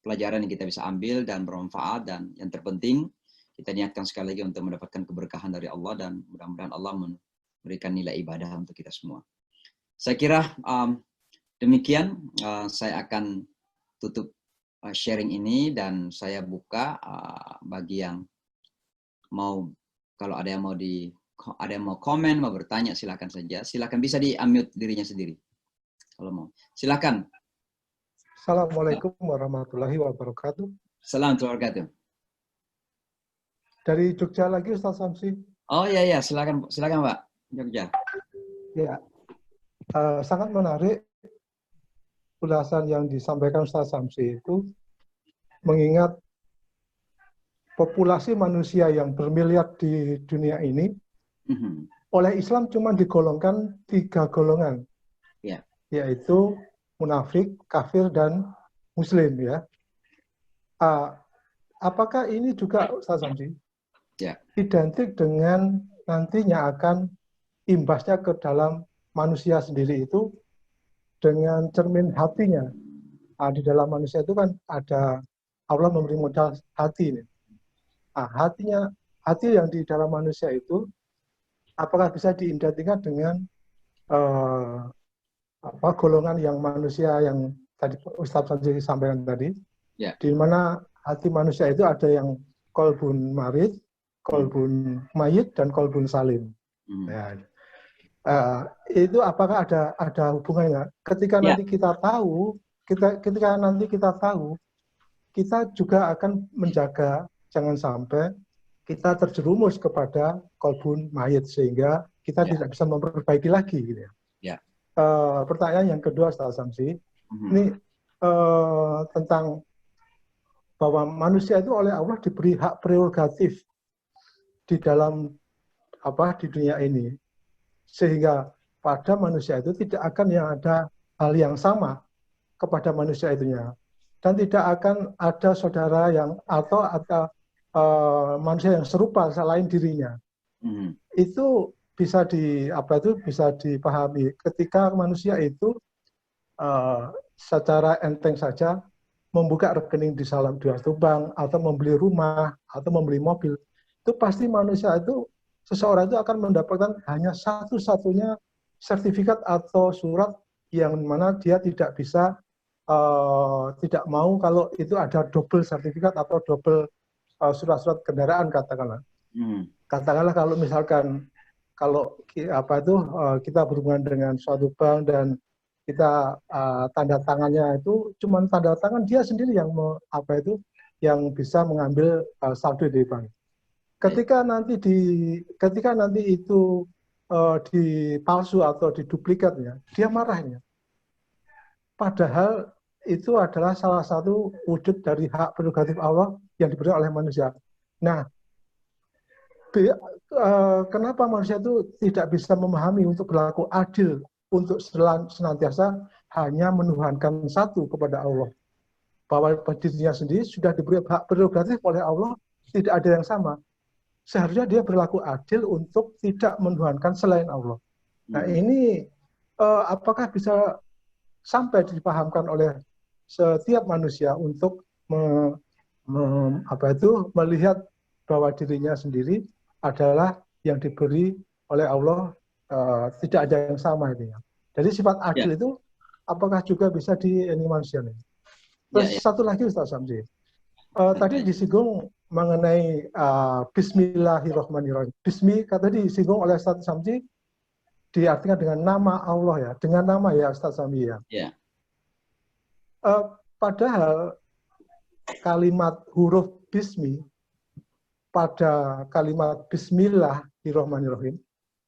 pelajaran yang kita bisa ambil dan bermanfaat, dan yang terpenting kita niatkan sekali lagi untuk mendapatkan keberkahan dari Allah, dan mudah-mudahan Allah memberikan nilai ibadah untuk kita semua. Saya kira demikian, saya akan tutup sharing ini dan saya buka bagi yang mau, kalau ada yang mau komen, mau bertanya, silakan saja. Silakan, bisa di-unmute dirinya sendiri kalau mau. Silakan. Assalamualaikum warahmatullahi wabarakatuh. Assalamualaikum warahmatullahi wabarakatuh. Dari Jogja lagi Ustaz Samsi. Oh iya, silakan Pak, Jogja. Ya, sangat menarik ulasan yang disampaikan Ustaz Samsi itu, mengingat populasi manusia yang bermiliar di dunia ini, oleh Islam cuma digolongkan 3 golongan, yaitu munafik, kafir, dan muslim ya. Apakah ini juga Ustaz Samsi identik dengan nantinya akan imbasnya ke dalam manusia sendiri itu dengan cermin hatinya? Di dalam manusia itu kan ada, Allah memberi modal hati ini. Hati yang di dalam manusia itu apakah bisa diidentikan dengan golongan yang manusia yang tadi Ustaz Sanji sampaikan tadi, di mana hati manusia itu ada yang kolbun marid, kolbun mayit, dan kolbun salim. Itu apakah ada hubungannya? Ketika nanti kita tahu, kita juga akan menjaga jangan sampai kita terjerumus kepada kolbun mayit sehingga kita tidak bisa memperbaiki lagi gitu ya. Pertanyaan yang kedua Ustaz Samsi, ini tentang bahwa manusia itu oleh Allah diberi hak prerogatif di dalam di dunia ini, sehingga pada manusia itu tidak akan yang ada hal yang sama kepada manusia itunya, dan tidak akan ada saudara yang atau manusia yang serupa selain dirinya. Itu bisa bisa dipahami ketika manusia itu secara enteng saja membuka rekening di salah satu bank atau membeli rumah atau membeli mobil, itu pasti manusia itu, seseorang itu akan mendapatkan hanya satu-satunya sertifikat atau surat yang mana dia tidak bisa tidak mau kalau itu ada double sertifikat atau double surat-surat kendaraan katakanlah. Katakanlah kalau misalkan kita berhubungan dengan suatu bank dan kita tanda tangannya itu cuma tanda tangan dia sendiri yang yang bisa mengambil saldo dari bank. Ketika nanti itu dipalsu atau diduplikatnya, dia marahnya. Padahal itu adalah salah satu wujud dari hak prerogatif Allah yang diberikan oleh manusia. Nah, kenapa manusia itu tidak bisa memahami untuk berlaku adil, untuk senantiasa hanya menuhankan satu kepada Allah? Bahwa dirinya sendiri sudah diberi hak prerogatif oleh Allah, tidak ada yang sama. Seharusnya dia berlaku adil untuk tidak menuhankan selain Allah. Nah ini apakah bisa sampai dipahamkan oleh setiap manusia untuk melihat bahwa dirinya sendiri adalah yang diberi oleh Allah, tidak ada yang sama ini. Jadi sifat adil itu apakah juga bisa di manusia ini? Terus satu lagi Ustaz Samsi, tadi disinggung mengenai Bismillahirrahmanirrahim. Kata disinggung oleh Ustaz Samsi diartikan dengan nama Allah ya, dengan nama ya Ustaz Samsi ya. Padahal kalimat huruf Bismi pada kalimat Bismillahirrahmanirrahim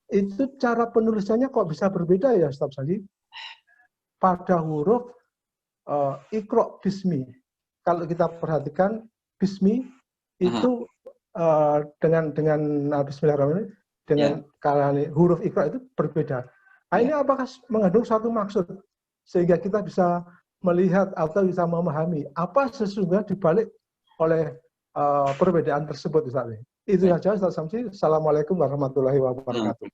itu cara penulisannya kok bisa berbeda ya Ustaz Samsi? Pada huruf Iqra Bismi, kalau kita perhatikan Bismi itu dengan Bismillahirrahmanirrahim dengan huruf Iqra itu berbeda. Nah, ini apakah mengandung suatu maksud sehingga kita bisa melihat atau bisa memahami apa sesungguhnya dibalik oleh perbedaan tersebut Ustaz? Itu saja Ustaz Samsi. Assalamualaikum warahmatullahi wabarakatuh.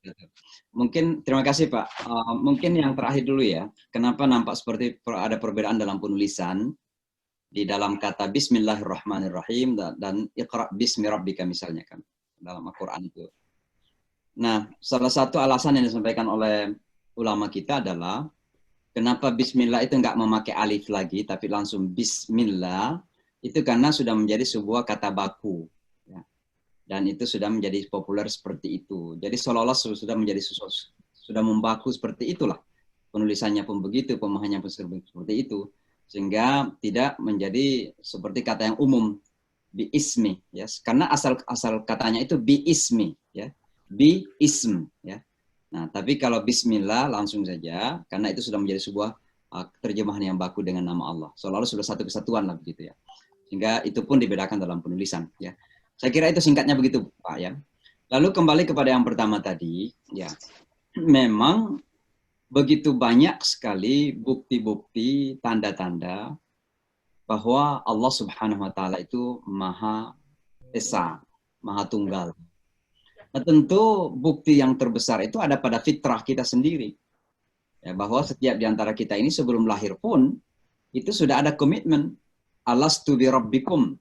Mungkin terima kasih Pak. Mungkin yang terakhir dulu ya. Kenapa nampak seperti ada perbedaan dalam penulisan di dalam kata Bismillahirrahmanirrahim dan Iqra bismi rabbika misalnya kan dalam Al-Qur'an itu. Nah, salah satu alasan yang disampaikan oleh ulama kita adalah kenapa Bismillah itu nggak memakai alif lagi tapi langsung Bismillah itu karena sudah menjadi sebuah kata baku. Dan itu sudah menjadi populer seperti itu. Jadi seolah-olah sudah menjadi sudah membaku seperti itulah. Penulisannya pun begitu, pemahamannya pun seperti itu. Sehingga tidak menjadi seperti kata yang umum, bi-ismi. Ya. Karena asal katanya itu bi-ismi. Ya. Bi-ism. Ya. Nah, tapi kalau bismillah langsung saja, karena itu sudah menjadi sebuah terjemahan yang baku dengan nama Allah. Seolah-olah sudah satu kesatuan lah begitu ya. Sehingga itu pun dibedakan dalam penulisan. Ya. Saya kira itu singkatnya begitu, Pak ya. Lalu kembali kepada yang pertama tadi, ya, memang begitu banyak sekali bukti-bukti, tanda-tanda bahwa Allah Subhanahu Wa Taala itu Maha Esa, Maha Tunggal. Nah, tentu bukti yang terbesar itu ada pada fitrah kita sendiri, ya, bahwa setiap di antara kita ini sebelum lahir pun itu sudah ada komitmen, alastu bi rabbikum.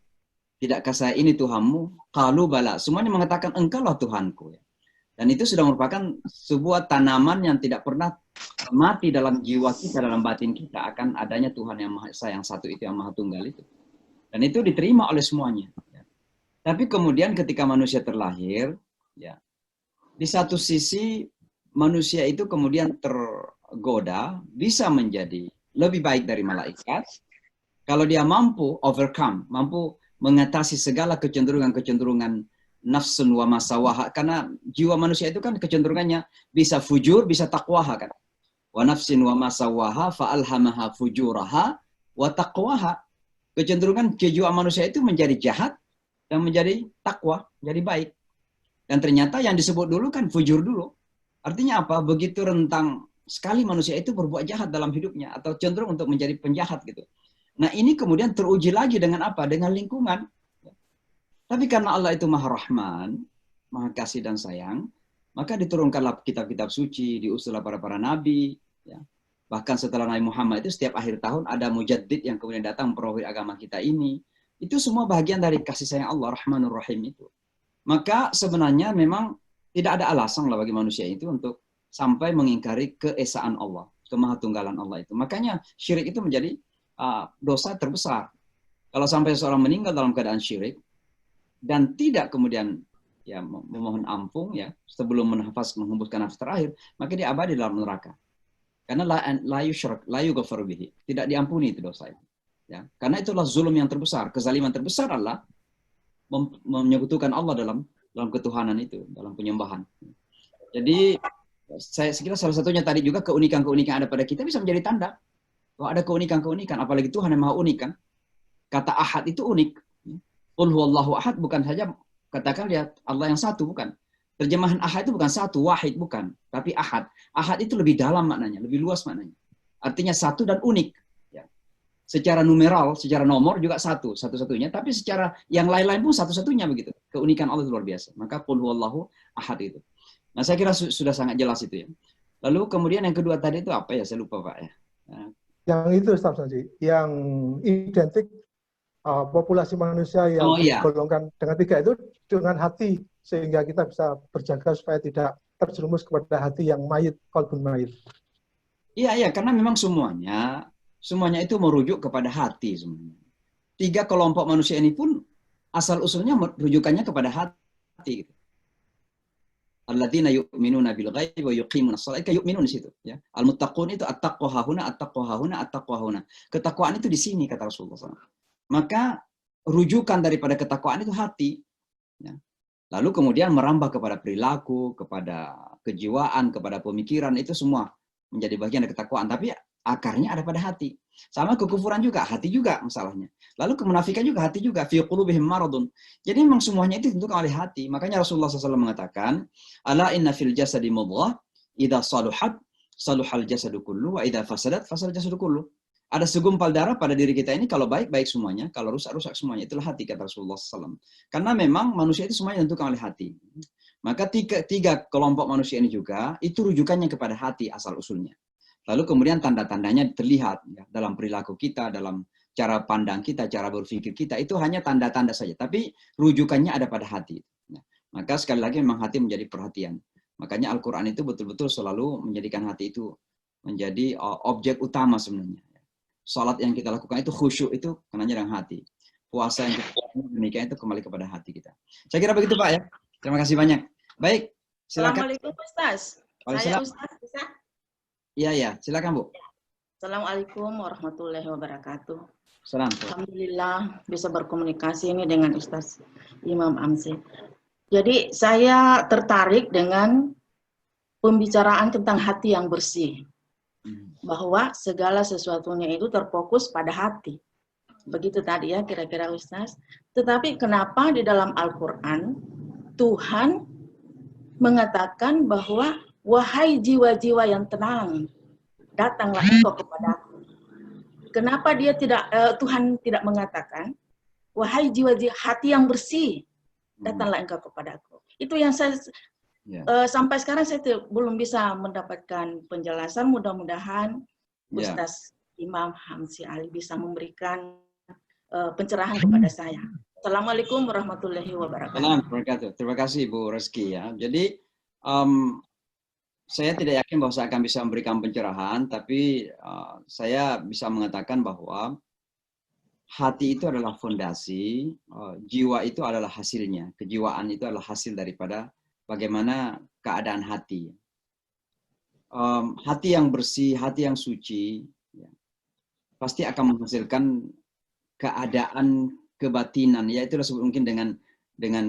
Tidakkah saya ini Tuhanmu? Qalu bala. Semuanya mengatakan engkaulah Tuhanku. Dan itu sudah merupakan sebuah tanaman yang tidak pernah mati dalam jiwa kita, dalam batin kita akan adanya Tuhan yang Maha Esa, yang satu itu, yang Maha Tunggal itu. Dan itu diterima oleh semuanya. Tapi kemudian ketika manusia terlahir, ya, di satu sisi manusia itu kemudian tergoda, bisa menjadi lebih baik dari malaikat, kalau dia mampu overcome, mampu mengatasi segala kecenderungan-kecenderungan nafsun wa masawaha. Karena jiwa manusia itu kan kecenderungannya bisa fujur, bisa taqwaha kan. Wa nafsin wa masawaha fa'alhamaha fujuraha wa taqwaha. Kecenderungan jiwa manusia itu menjadi jahat dan menjadi takwa, jadi baik. Dan ternyata yang disebut dulu kan fujur dulu. Artinya apa? Begitu rentang sekali manusia itu berbuat jahat dalam hidupnya atau cenderung untuk menjadi penjahat gitu. Nah ini kemudian teruji lagi dengan apa? Dengan lingkungan. Tapi karena Allah itu Maha Rahman, Maha Kasih dan Sayang, maka diturunkanlah kitab-kitab suci, diusullah para nabi. Ya. Bahkan setelah Nabi Muhammad itu setiap akhir tahun ada mujaddid yang kemudian datang memperoleh agama kita ini. Itu semua bagian dari kasih sayang Allah, Rahmanur Rahim itu. Maka sebenarnya memang tidak ada alasan lah bagi manusia itu untuk sampai mengingkari keesaan Allah, kemahatunggalan Allah itu. Makanya syirik itu menjadi dosa terbesar. Kalau sampai seorang meninggal dalam keadaan syirik, dan tidak kemudian ya memohon ampun ya sebelum menghembuskan nafas terakhir, maka dia abadi dalam neraka. Karena la yusyrak, la yughfar bihi, tidak diampuni itu dosa itu. Ya, karena itulah zulum yang terbesar, kezaliman terbesar adalah menyekutukan Allah dalam ketuhanan itu, dalam penyembahan. Jadi saya kira salah satunya tadi juga keunikan-keunikan ada pada kita bisa menjadi tanda bahwa ada keunikan-keunikan, apalagi Tuhan yang maha unik kan. Kata ahad itu unik. Qul huwallahu ahad bukan saja katakan lihat Allah yang satu, bukan. Terjemahan ahad itu bukan satu, wahid bukan, tapi ahad. Ahad itu lebih dalam maknanya, lebih luas maknanya. Artinya satu dan unik. Ya. Secara numeral, secara nomor juga satu-satunya, tapi secara yang lain-lain pun satu-satunya begitu. Keunikan Allah itu luar biasa. Maka qul huwallahu ahad itu. Nah, saya kira sudah sangat jelas itu ya. Lalu kemudian yang kedua tadi itu apa ya? Saya lupa Pak ya. Yang itu Ustaz Haji, yang identik populasi manusia yang digolongkan dengan tiga itu dengan hati, sehingga kita bisa berjaga supaya tidak terjerumus kepada hati yang mayit, qalbun mayit. Iya, karena memang semuanya itu merujuk kepada hati semuanya. Tiga kelompok manusia ini pun asal usulnya rujukannya kepada hati. Gitu. Alladzina yu'minuna bil ghaibi wa yuqimuna shalah, yu'minun di situ ya. Al-muttaqun itu at-taqwa hahuna, at-taqwa hahuna, at-taqwa hahuna. Ketakwaan itu di sini kata Rasulullah SAW. Maka rujukan daripada ketakwaan itu hati. Ya. Lalu kemudian merambah kepada perilaku, kepada kejiwaan, kepada pemikiran, itu semua menjadi bagian dari ketakwaan. Tapi akarnya ada pada hati. Sama kekufuran juga, hati juga masalahnya. Lalu kemunafikan juga, hati juga. Fi qulubihim maradun. Jadi memang semuanya itu ditentukan oleh hati. Makanya Rasulullah SAW mengatakan, ala inna fil jasadi mudghah, idza saluhat, saluhal jasadu kullu, wa idza fasadat, fasal jasadu kullu. Ada segumpal darah pada diri kita ini, kalau baik, baik semuanya. Kalau rusak, rusak semuanya. Itulah hati, kata Rasulullah SAW. Karena memang manusia itu semuanya ditentukan oleh hati. Maka tiga kelompok manusia ini juga, itu rujukannya kepada hati asal usulnya. Lalu kemudian tanda-tandanya terlihat ya, dalam perilaku kita, dalam cara pandang kita, cara berpikir kita, itu hanya tanda-tanda saja. Tapi rujukannya ada pada hati. Ya. Maka sekali lagi memang hati menjadi perhatian. Makanya Al-Quran itu betul-betul selalu menjadikan hati itu menjadi objek utama sebenarnya. Salat yang kita lakukan itu khusyuk itu kenanya dengan hati. Puasa yang kita lakukan demikian itu kembali kepada hati kita. Saya kira begitu Pak ya. Terima kasih banyak. Baik, silakan. Assalamualaikum Ustaz. Saya Ustaz bisa? Iya, silakan Bu. Assalamualaikum warahmatullahi wabarakatuh. Salam. Alhamdulillah bisa berkomunikasi ini dengan Ustaz Imam Amsi. Jadi saya tertarik dengan pembicaraan tentang hati yang bersih. Bahwa segala sesuatunya itu terfokus pada hati. Begitu tadi ya kira-kira Ustaz. Tetapi kenapa di dalam Al-Quran Tuhan mengatakan bahwa wahai jiwa-jiwa yang tenang, datanglah engkau kepadaku. Kenapa dia Tuhan tidak mengatakan wahai jiwa-jiwa hati yang bersih, datanglah engkau kepadaku. Itu yang saya sampai sekarang saya belum bisa mendapatkan penjelasan. Mudah-mudahan Ustaz Imam Hamsi Ali bisa memberikan pencerahan kepada saya. Assalamualaikum warahmatullahi wabarakatuh. Terima kasih Bu Reski ya. Jadi saya tidak yakin bahwa saya akan bisa memberikan pencerahan, tapi saya bisa mengatakan bahwa hati itu adalah fondasi, jiwa itu adalah hasilnya, kejiwaan itu adalah hasil daripada bagaimana keadaan hati. Hati yang bersih, hati yang suci, ya, pasti akan menghasilkan keadaan kebatinan, yaitu disebut mungkin dengan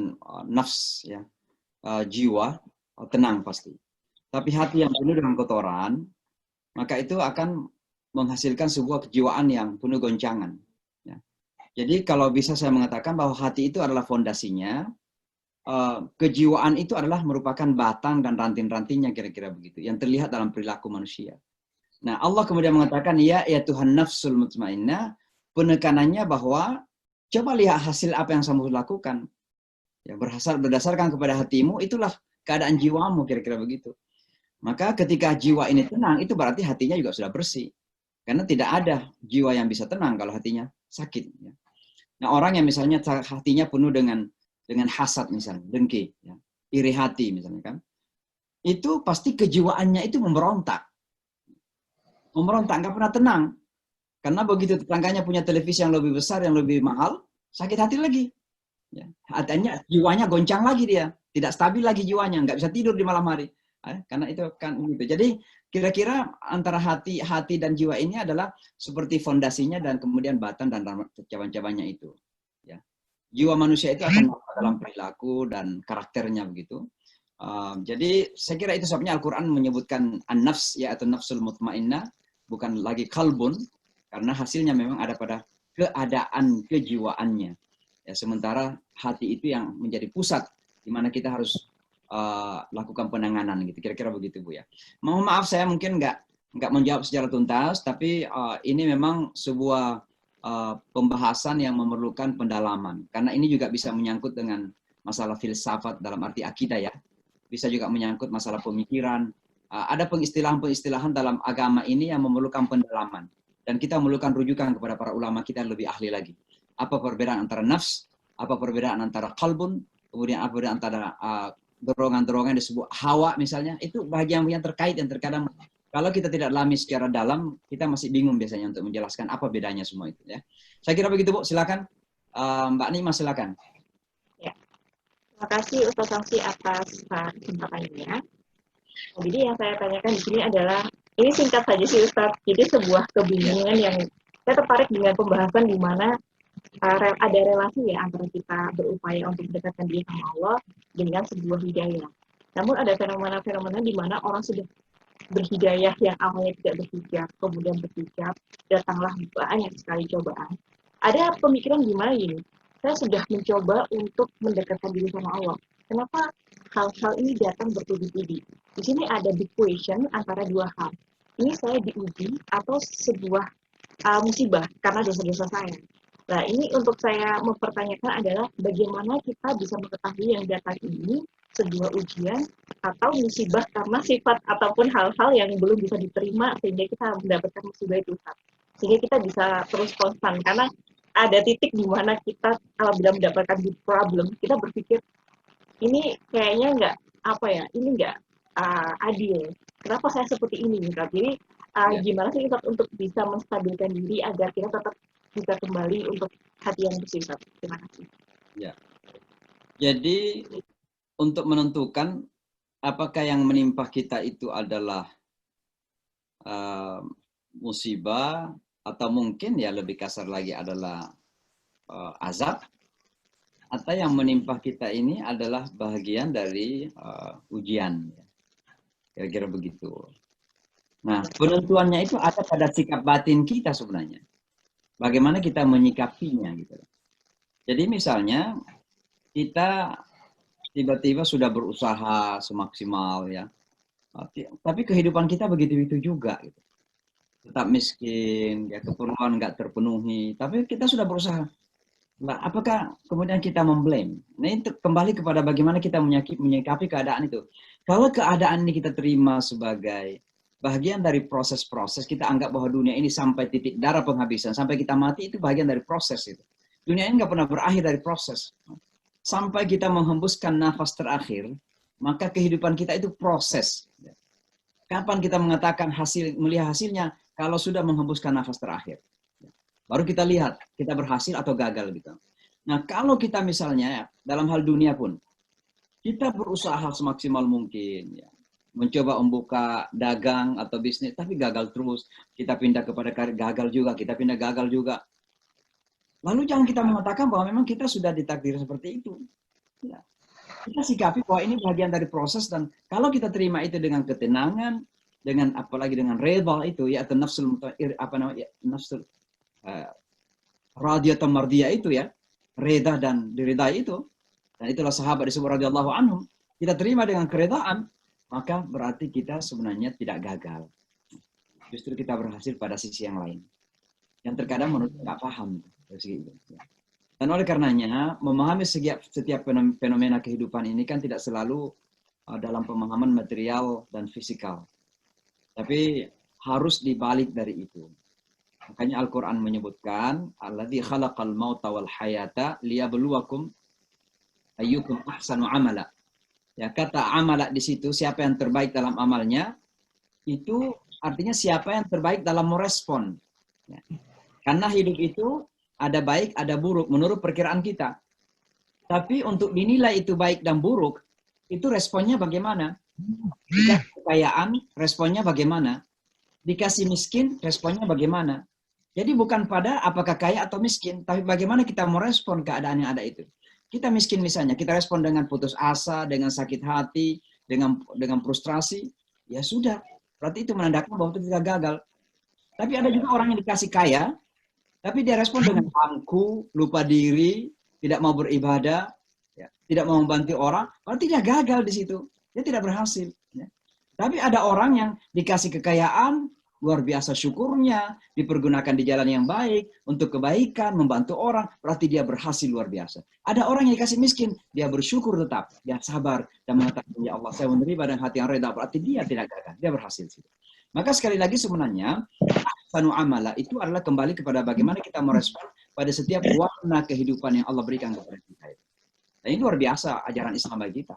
nafs, ya, jiwa tenang pasti. Tapi hati yang penuh dengan kotoran, maka itu akan menghasilkan sebuah kejiwaan yang penuh goncangan. Ya. Jadi kalau bisa saya mengatakan bahwa hati itu adalah fondasinya, kejiwaan itu adalah merupakan batang dan ranting-rantingnya kira-kira begitu, yang terlihat dalam perilaku manusia. Nah Allah kemudian mengatakan, ya Tuhan nafsul mutmainnah, penekanannya bahwa coba lihat hasil apa yang kamu lakukan. Ya, berdasarkan kepada hatimu, itulah keadaan jiwamu kira-kira begitu. Maka ketika jiwa ini tenang, itu berarti hatinya juga sudah bersih. Karena tidak ada jiwa yang bisa tenang kalau hatinya sakit. Ya. Nah orang yang misalnya hatinya penuh dengan hasad misalnya, dengki, ya, iri hati misalnya kan, itu pasti kejiwaannya itu memberontak, nggak pernah tenang. Karena begitu tetangganya punya televisi yang lebih besar, yang lebih mahal, sakit hati lagi. Ya. Artinya jiwanya goncang lagi dia, tidak stabil lagi jiwanya, nggak bisa tidur di malam hari. Karena itu kan gitu. Jadi kira-kira antara hati dan jiwa ini adalah seperti fondasinya dan kemudian batan dan cabang-cabangnya itu. Ya. Jiwa manusia itu akan dalam perilaku dan karakternya begitu. Jadi saya kira itu sebabnya Al-Quran menyebutkan an-nafs, yaitu nafsul mutmainnah, bukan lagi kalbun, karena hasilnya memang ada pada keadaan kejiwaannya. Ya, sementara hati itu yang menjadi pusat di mana kita harus lakukan penanganan gitu. Kira-kira begitu Bu ya. Mohon maaf saya mungkin nggak menjawab secara tuntas, tapi ini memang sebuah pembahasan yang memerlukan pendalaman. Karena ini juga bisa menyangkut dengan masalah filsafat dalam arti akidah ya. Bisa juga menyangkut masalah pemikiran. Ada pengistilahan-pengistilahan dalam agama ini yang memerlukan pendalaman. Dan kita memerlukan rujukan kepada para ulama kita yang lebih ahli lagi. Apa perbedaan antara nafs, apa perbedaan antara qalbun, kemudian apa perbedaan antara dorongan-dorongan disebut hawa misalnya. Itu bagian-bagian terkait yang terkadang kalau kita tidak dalami secara dalam, kita masih bingung biasanya untuk menjelaskan apa bedanya semua itu. Ya. Saya kira begitu Bu, silakan. Mbak Nima silakan. Terima kasih Ustaz Samsi atas kesempatannya. Jadi yang saya tanyakan di sini adalah, ini singkat saja sih Ustaz, jadi sebuah kebingungan yang saya tertarik dengan pembahasan di mana ada relasi ya antara kita berupaya untuk mendekatkan diri sama Allah dengan sebuah hidayah. Namun ada fenomena-fenomena di mana orang sudah berhidayah yang awalnya tidak berhijab, kemudian berhijab, datanglah banyak sekali cobaan. Ada pemikiran gimana gini? Saya sudah mencoba untuk mendekatkan diri sama Allah. Kenapa hal-hal ini datang bertubi-tubi? Di sini ada big question antara dua hal. Ini saya diuji atau sebuah musibah karena dosa-dosa saya. Nah, ini untuk saya mempertanyakan adalah bagaimana kita bisa mengetahui yang datang ini sebuah ujian atau musibah karena sifat ataupun hal-hal yang belum bisa diterima sehingga kita mendapatkan musibah itu. Sehingga kita bisa terus konstan karena ada titik di mana kita apabila mendapatkan good problem, kita berpikir ini kayaknya ini nggak adil. Kenapa saya seperti ini? Jadi gimana sih kita untuk bisa menstabilkan diri agar kita tetap bisa kembali untuk hati yang bersih? Terima kasih. Ya. Jadi untuk menentukan apakah yang menimpa kita itu adalah musibah atau mungkin ya lebih kasar lagi adalah azab, atau yang menimpa kita ini adalah bahagian dari ujian. Kira-kira begitu. Nah, penentuannya itu ada pada sikap batin kita sebenarnya. Bagaimana kita menyikapinya gitu. Jadi misalnya kita tiba-tiba sudah berusaha semaksimal ya. Tapi kehidupan kita begitu-begitu juga gitu. Tetap miskin, ya keperluan nggak terpenuhi, tapi kita sudah berusaha. Nah, apakah kemudian kita memblame? Nah, itu kembali kepada bagaimana kita menyikapi keadaan itu. Kalau keadaan ini kita terima sebagai bagian dari proses-proses, kita anggap bahwa dunia ini sampai titik darah penghabisan, sampai kita mati itu bagian dari proses itu. Dunia ini nggak pernah berakhir dari proses. Sampai kita menghembuskan nafas terakhir, maka kehidupan kita itu proses. Kapan kita mengatakan melihat hasilnya? Kalau sudah menghembuskan nafas terakhir. Baru kita lihat, kita berhasil atau gagal gitu. Nah, kalau kita misalnya dalam hal dunia pun, kita berusaha semaksimal mungkin, ya, mencoba membuka dagang atau bisnis, tapi gagal terus. Kita pindah kepada karir, gagal juga. Kita pindah, gagal juga. Lalu jangan kita mengatakan bahwa memang kita sudah ditakdir seperti itu. Ya. Kita sikapi bahwa ini bagian dari proses, dan kalau kita terima itu dengan ketenangan, dengan apalagi dengan redha itu ya, atau nafsul nafsul radiyah atau mardiyah itu ya, redha dan diridai itu, dan itulah sahabat disebut radhiyallahu anhum. Kita terima dengan keredaan, maka berarti kita sebenarnya tidak gagal. Justru kita berhasil pada sisi yang lain. Yang terkadang menurut nggak paham dari segi itu. Dan oleh karenanya memahami setiap fenomena kehidupan ini kan tidak selalu dalam pemahaman material dan fisikal. Tapi harus dibalik dari itu. Makanya Al-Quran menyebutkan, Alladzi khalaqal mauta wal hayata liyabluwakum ayyukum ahsanu amala. Ya, kata amala di situ, siapa yang terbaik dalam amalnya, itu artinya siapa yang terbaik dalam merespon. Ya. Karena hidup itu ada baik, ada buruk, menurut perkiraan kita. Tapi untuk dinilai itu baik dan buruk, itu responnya bagaimana? Dikasih kekayaan, responnya bagaimana? Dikasih miskin, responnya bagaimana? Jadi bukan pada apakah kaya atau miskin, tapi bagaimana kita merespon keadaan yang ada itu. Kita miskin misalnya, kita respon dengan putus asa, dengan sakit hati, dengan frustrasi, ya sudah. Berarti itu menandakan bahwa kita gagal. Tapi ada juga orang yang dikasih kaya, tapi dia respon dengan angku, lupa diri, tidak mau beribadah, ya, tidak mau membantu orang, berarti dia gagal di situ. Dia tidak berhasil. Ya. Tapi ada orang yang dikasih kekayaan, luar biasa syukurnya, dipergunakan di jalan yang baik, untuk kebaikan, membantu orang, berarti dia berhasil luar biasa. Ada orang yang dikasih miskin, dia bersyukur tetap, dia sabar, dan mengatakan, ya Allah, saya menerima dengan hati yang reda, berarti dia tidak gagal, dia berhasil. Maka sekali lagi sebenarnya, ahsanu amala itu adalah kembali kepada bagaimana kita merespon pada setiap warna kehidupan yang Allah berikan kepada kita. Dan ini luar biasa ajaran Islam bagi kita.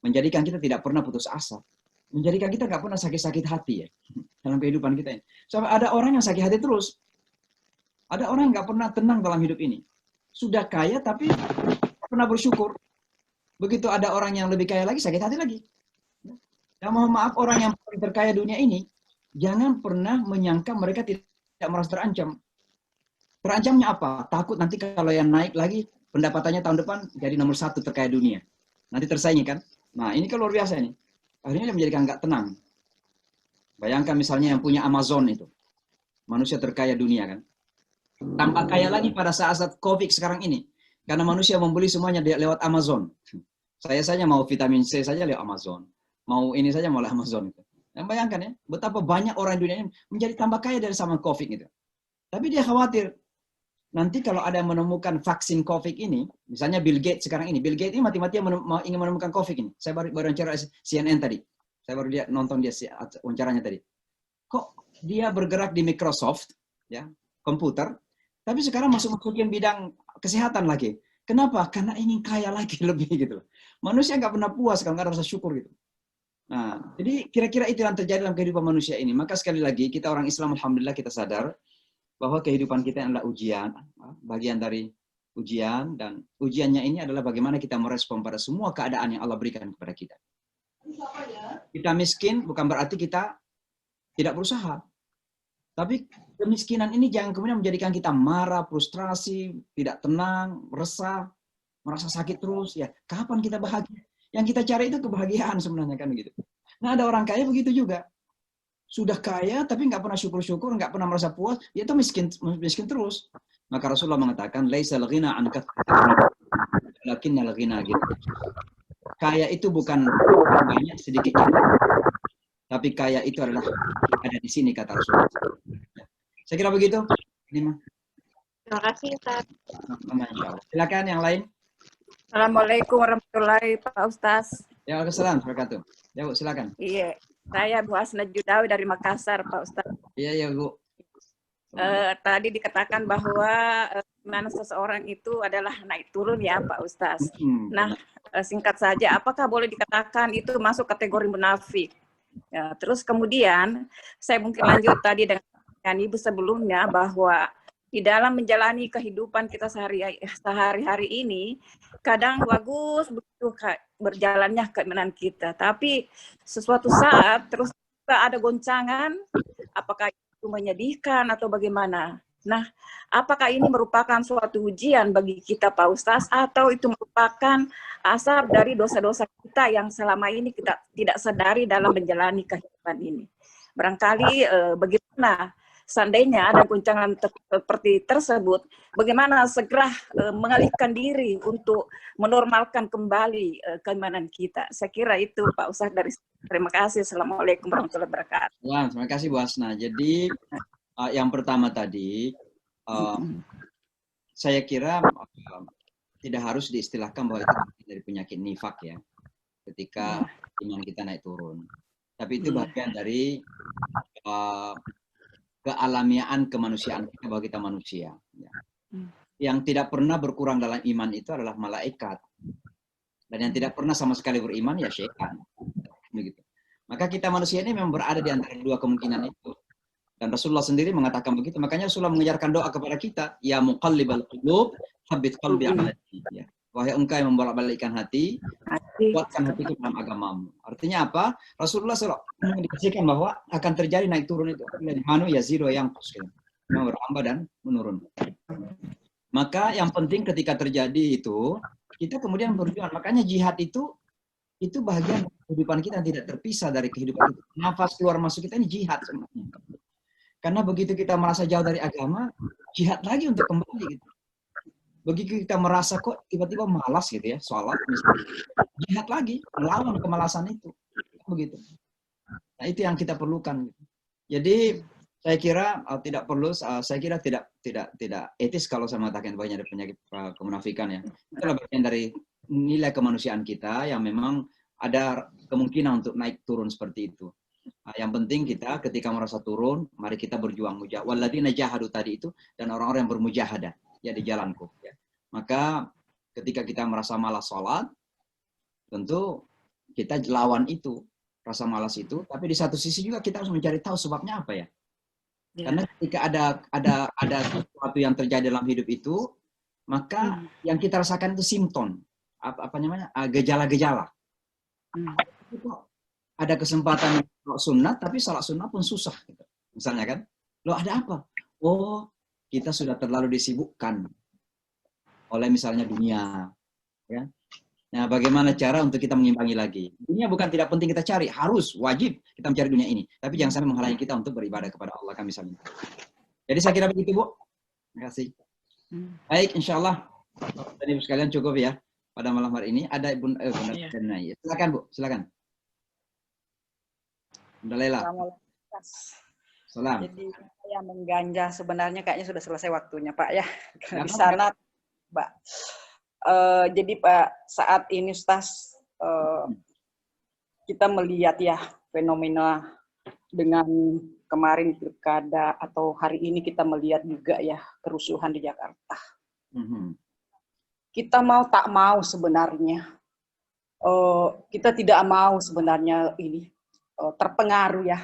Menjadikan kita tidak pernah putus asa. Menjadikan kita nggak pernah sakit-sakit hati ya dalam kehidupan kita ini. So, ada orang yang sakit hati terus. Ada orang yang nggak pernah tenang dalam hidup ini. Sudah kaya tapi pernah bersyukur. Begitu ada orang yang lebih kaya lagi, sakit hati lagi. Dan mohon maaf, orang yang paling terkaya dunia ini, jangan pernah menyangka mereka tidak merasa terancam. Terancamnya apa? Takut nanti kalau yang naik lagi, pendapatannya tahun depan jadi nomor 1 terkaya dunia. Nanti tersaingi kan? Nah ini kan luar biasa ini. Akhirnya dia menjadikan nggak tenang. Bayangkan misalnya yang punya Amazon itu. Manusia terkaya dunia kan. Tambah kaya lagi pada saat-saat COVID sekarang ini. Karena manusia membeli semuanya lewat Amazon. Saya saja mau vitamin C saja lewat Amazon. Mau ini saja mau lewat Amazon. Dan bayangkan ya, betapa banyak orang di dunia ini menjadi tambah kaya dari zaman COVID gitu. Tapi dia khawatir. Nanti kalau ada yang menemukan vaksin COVID ini, misalnya Bill Gates sekarang ini. Bill Gates ini mati-matian ingin menemukan COVID ini. Saya baru wawancara CNN tadi. Saya baru nonton dia wawancaranya tadi. Kok dia bergerak di Microsoft, ya komputer, tapi sekarang masukin bidang kesehatan lagi. Kenapa? Karena ingin kaya lagi lebih gitu. Manusia nggak pernah puas kalau nggak ada rasa syukur gitu. Nah, jadi kira-kira itu yang terjadi dalam kehidupan manusia ini. Maka sekali lagi kita orang Islam, alhamdulillah kita sadar bahwa kehidupan kita adalah ujian, bagian dari ujian, dan ujiannya ini adalah bagaimana kita merespon pada semua keadaan yang Allah berikan kepada kita. Kita miskin bukan berarti kita tidak berusaha. Tapi kemiskinan ini jangan kemudian menjadikan kita marah, frustrasi, tidak tenang, resah, merasa sakit terus. Ya, kapan kita bahagia? Yang kita cari itu kebahagiaan sebenarnya kan begitu. Nah ada orang kaya begitu juga. Sudah kaya tapi nggak pernah syukur-syukur, nggak pernah merasa puas, ya itu miskin terus. Maka Rasulullah mengatakan, laisal ghina an kathratin, lakinnal ghina gitu. Kaya itu bukan banyak sedikit, tapi kaya itu adalah ada di sini kata Rasulullah. Saya kira begitu. Ini mah. Terima kasih Ustaz. Silakan yang lain. Assalamualaikum warahmatullahi Pak Ustaz. Ya, waalaikumsalam warahmatullahi wabarakatuh. Ya Bu, silakan. Iya, saya Bu Hasna Judawi dari Makassar Pak Ustaz. Iya Bu. Tadi dikatakan bahwa mana seseorang itu adalah naik turun ya Pak Ustaz. Nah, singkat saja, apakah boleh dikatakan itu masuk kategori munafik? Ya, terus kemudian saya mungkin lanjut tadi dengan Ibu sebelumnya bahwa di dalam menjalani kehidupan kita sehari-hari ini, kadang bagus begitu berjalannya keimanan kita. Tapi sesuatu saat terus ada goncangan, apakah itu menyedihkan atau bagaimana? Nah, apakah ini merupakan suatu ujian bagi kita Pak Ustaz, atau itu merupakan asap dari dosa-dosa kita yang selama ini kita tidak sadari dalam menjalani kehidupan ini? Barangkali bagaimana seandainya ada goncangan seperti tersebut, bagaimana segera mengalihkan diri untuk menormalkan kembali keimanan kita. Saya kira itu Pak Ustaz dari terima kasih. Assalamualaikum warahmatullahi wabarakatuh. Wah, terima kasih Bu Hasna. Jadi yang pertama tadi, saya kira tidak harus diistilahkan bahwa itu dari penyakit nifak ya, ketika iman kita naik turun. Tapi itu bagian dari kealamiaan kemanusiaan kita bahwa kita manusia. Ya. Yang tidak pernah berkurang dalam iman itu adalah malaikat. Dan yang tidak pernah sama sekali beriman ya syaitan. Begitu. Maka kita manusia ini memang berada di antara dua kemungkinan itu. Dan Rasulullah sendiri mengatakan begitu. Makanya Rasulullah mengajarkan doa kepada kita, ya muqallibal qulub, tsabbit qalbi ala dinik. Ya. Wahai engkau yang membolak-balikkan hati, kuatkan hatiku dalam agamamu. Artinya apa? Rasulullah SAW mengindikasikan bahwa akan terjadi naik turun itu. Manu yazidu yang memang bertambah dan menurun. Maka yang penting ketika terjadi itu, kita kemudian berjuang. Makanya jihad itu bahagian kehidupan kita yang tidak terpisah dari kehidupan kita. Nafas keluar masuk kita ini jihad sebenarnya. Karena begitu kita merasa jauh dari agama, jihad lagi untuk kembali gitu. Begitu kita merasa kok tiba-tiba malas gitu ya, sholat misalnya, jihad lagi, melawan kemalasan itu. Begitu. Nah, itu yang kita perlukan. Jadi saya kira tidak perlu, saya kira tidak etis kalau saya mengatakan bahwa ada penyakit kemunafikan ya. Itulah bagian dari nilai kemanusiaan kita yang memang ada kemungkinan untuk naik turun seperti itu. Nah, yang penting kita ketika merasa turun, mari kita berjuang walladzina jahadu tadi itu, dan orang-orang yang bermujahadah ya di jalanku. Ya. Maka ketika kita merasa malas sholat, tentu kita lawan itu, rasa malas itu. Tapi di satu sisi juga kita harus mencari tahu sebabnya apa ya. Karena ketika ada sesuatu yang terjadi dalam hidup itu, maka yang kita rasakan itu simptom, apa namanya, gejala-gejala. Ada kesempatan sholat sunat, tapi sholat sunat pun susah. Gitu. Misalnya kan, loh ada apa? Oh, kita sudah terlalu disibukkan oleh misalnya dunia. Ya. Nah, bagaimana cara untuk kita mengimbangi lagi? Dunia bukan tidak penting kita cari, harus, wajib kita mencari dunia ini. Tapi jangan sampai menghalangi kita untuk beribadah kepada Allah kan misalnya. Jadi saya kira begitu, Bu. Terima kasih. Baik, insya Allah. Tadi sekalian cukup ya. Pada malam hari ini ada Bunda Naya. Silakan, Bu. Silakan. Bunda Lela. Salam. Jadi saya mengganja sebenarnya kayaknya sudah selesai waktunya Pak ya. Di sana Pak. Jadi Pak, saat ini Ustaz kita melihat ya fenomena dengan kemarin pilkada atau hari ini kita melihat juga ya kerusuhan di Jakarta. Kita mau tak mau sebenarnya kita tidak mau sebenarnya ini terpengaruh ya.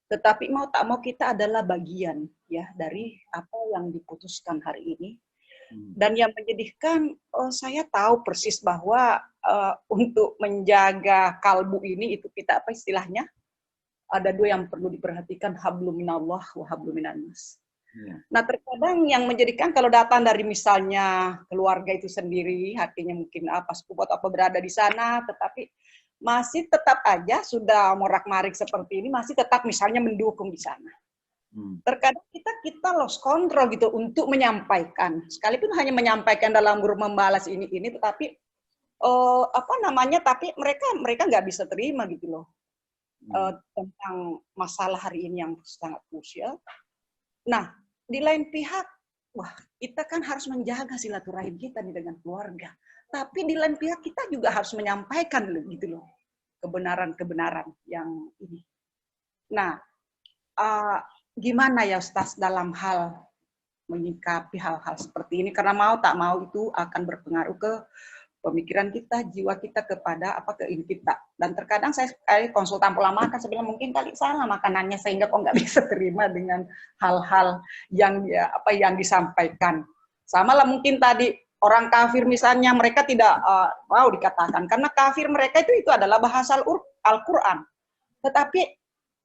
Tetapi mau tak mau kita adalah bagian ya dari apa yang diputuskan hari ini. Dan yang menyedihkan, saya tahu persis bahwa untuk menjaga kalbu ini itu kita apa istilahnya? Ada dua yang perlu diperhatikan, hablum minallah wa hablum minannas. Nah terkadang yang menjadikan kalau datang dari misalnya keluarga itu sendiri, artinya mungkin apa sepupu atau apa berada di sana, tetapi masih tetap aja sudah morak-marik seperti ini, masih tetap misalnya mendukung di sana. Terkadang kita lost control gitu untuk menyampaikan, sekalipun hanya menyampaikan dalam grup membalas ini, tetapi apa namanya, tapi mereka nggak bisa terima gitu loh tentang masalah hari ini yang sangat krusial. Nah di lain pihak, wah kita kan harus menjaga silaturahim kita nih dengan keluarga. Tapi di lain pihak kita juga harus menyampaikan gitu loh kebenaran-kebenaran yang ini. Nah, gimana ya Ustaz dalam hal menyikapi hal-hal seperti ini? Karena mau tak mau itu akan berpengaruh ke pemikiran kita, jiwa kita kepada ke ini kita. Dan terkadang saya konsultan pola makan sebenarnya mungkin kali salah makanannya sehingga kok nggak bisa terima dengan hal-hal yang yang disampaikan. Sama lah mungkin tadi orang kafir misalnya mereka tidak mau dikatakan karena kafir mereka itu adalah bahasa Al-Quran. Tetapi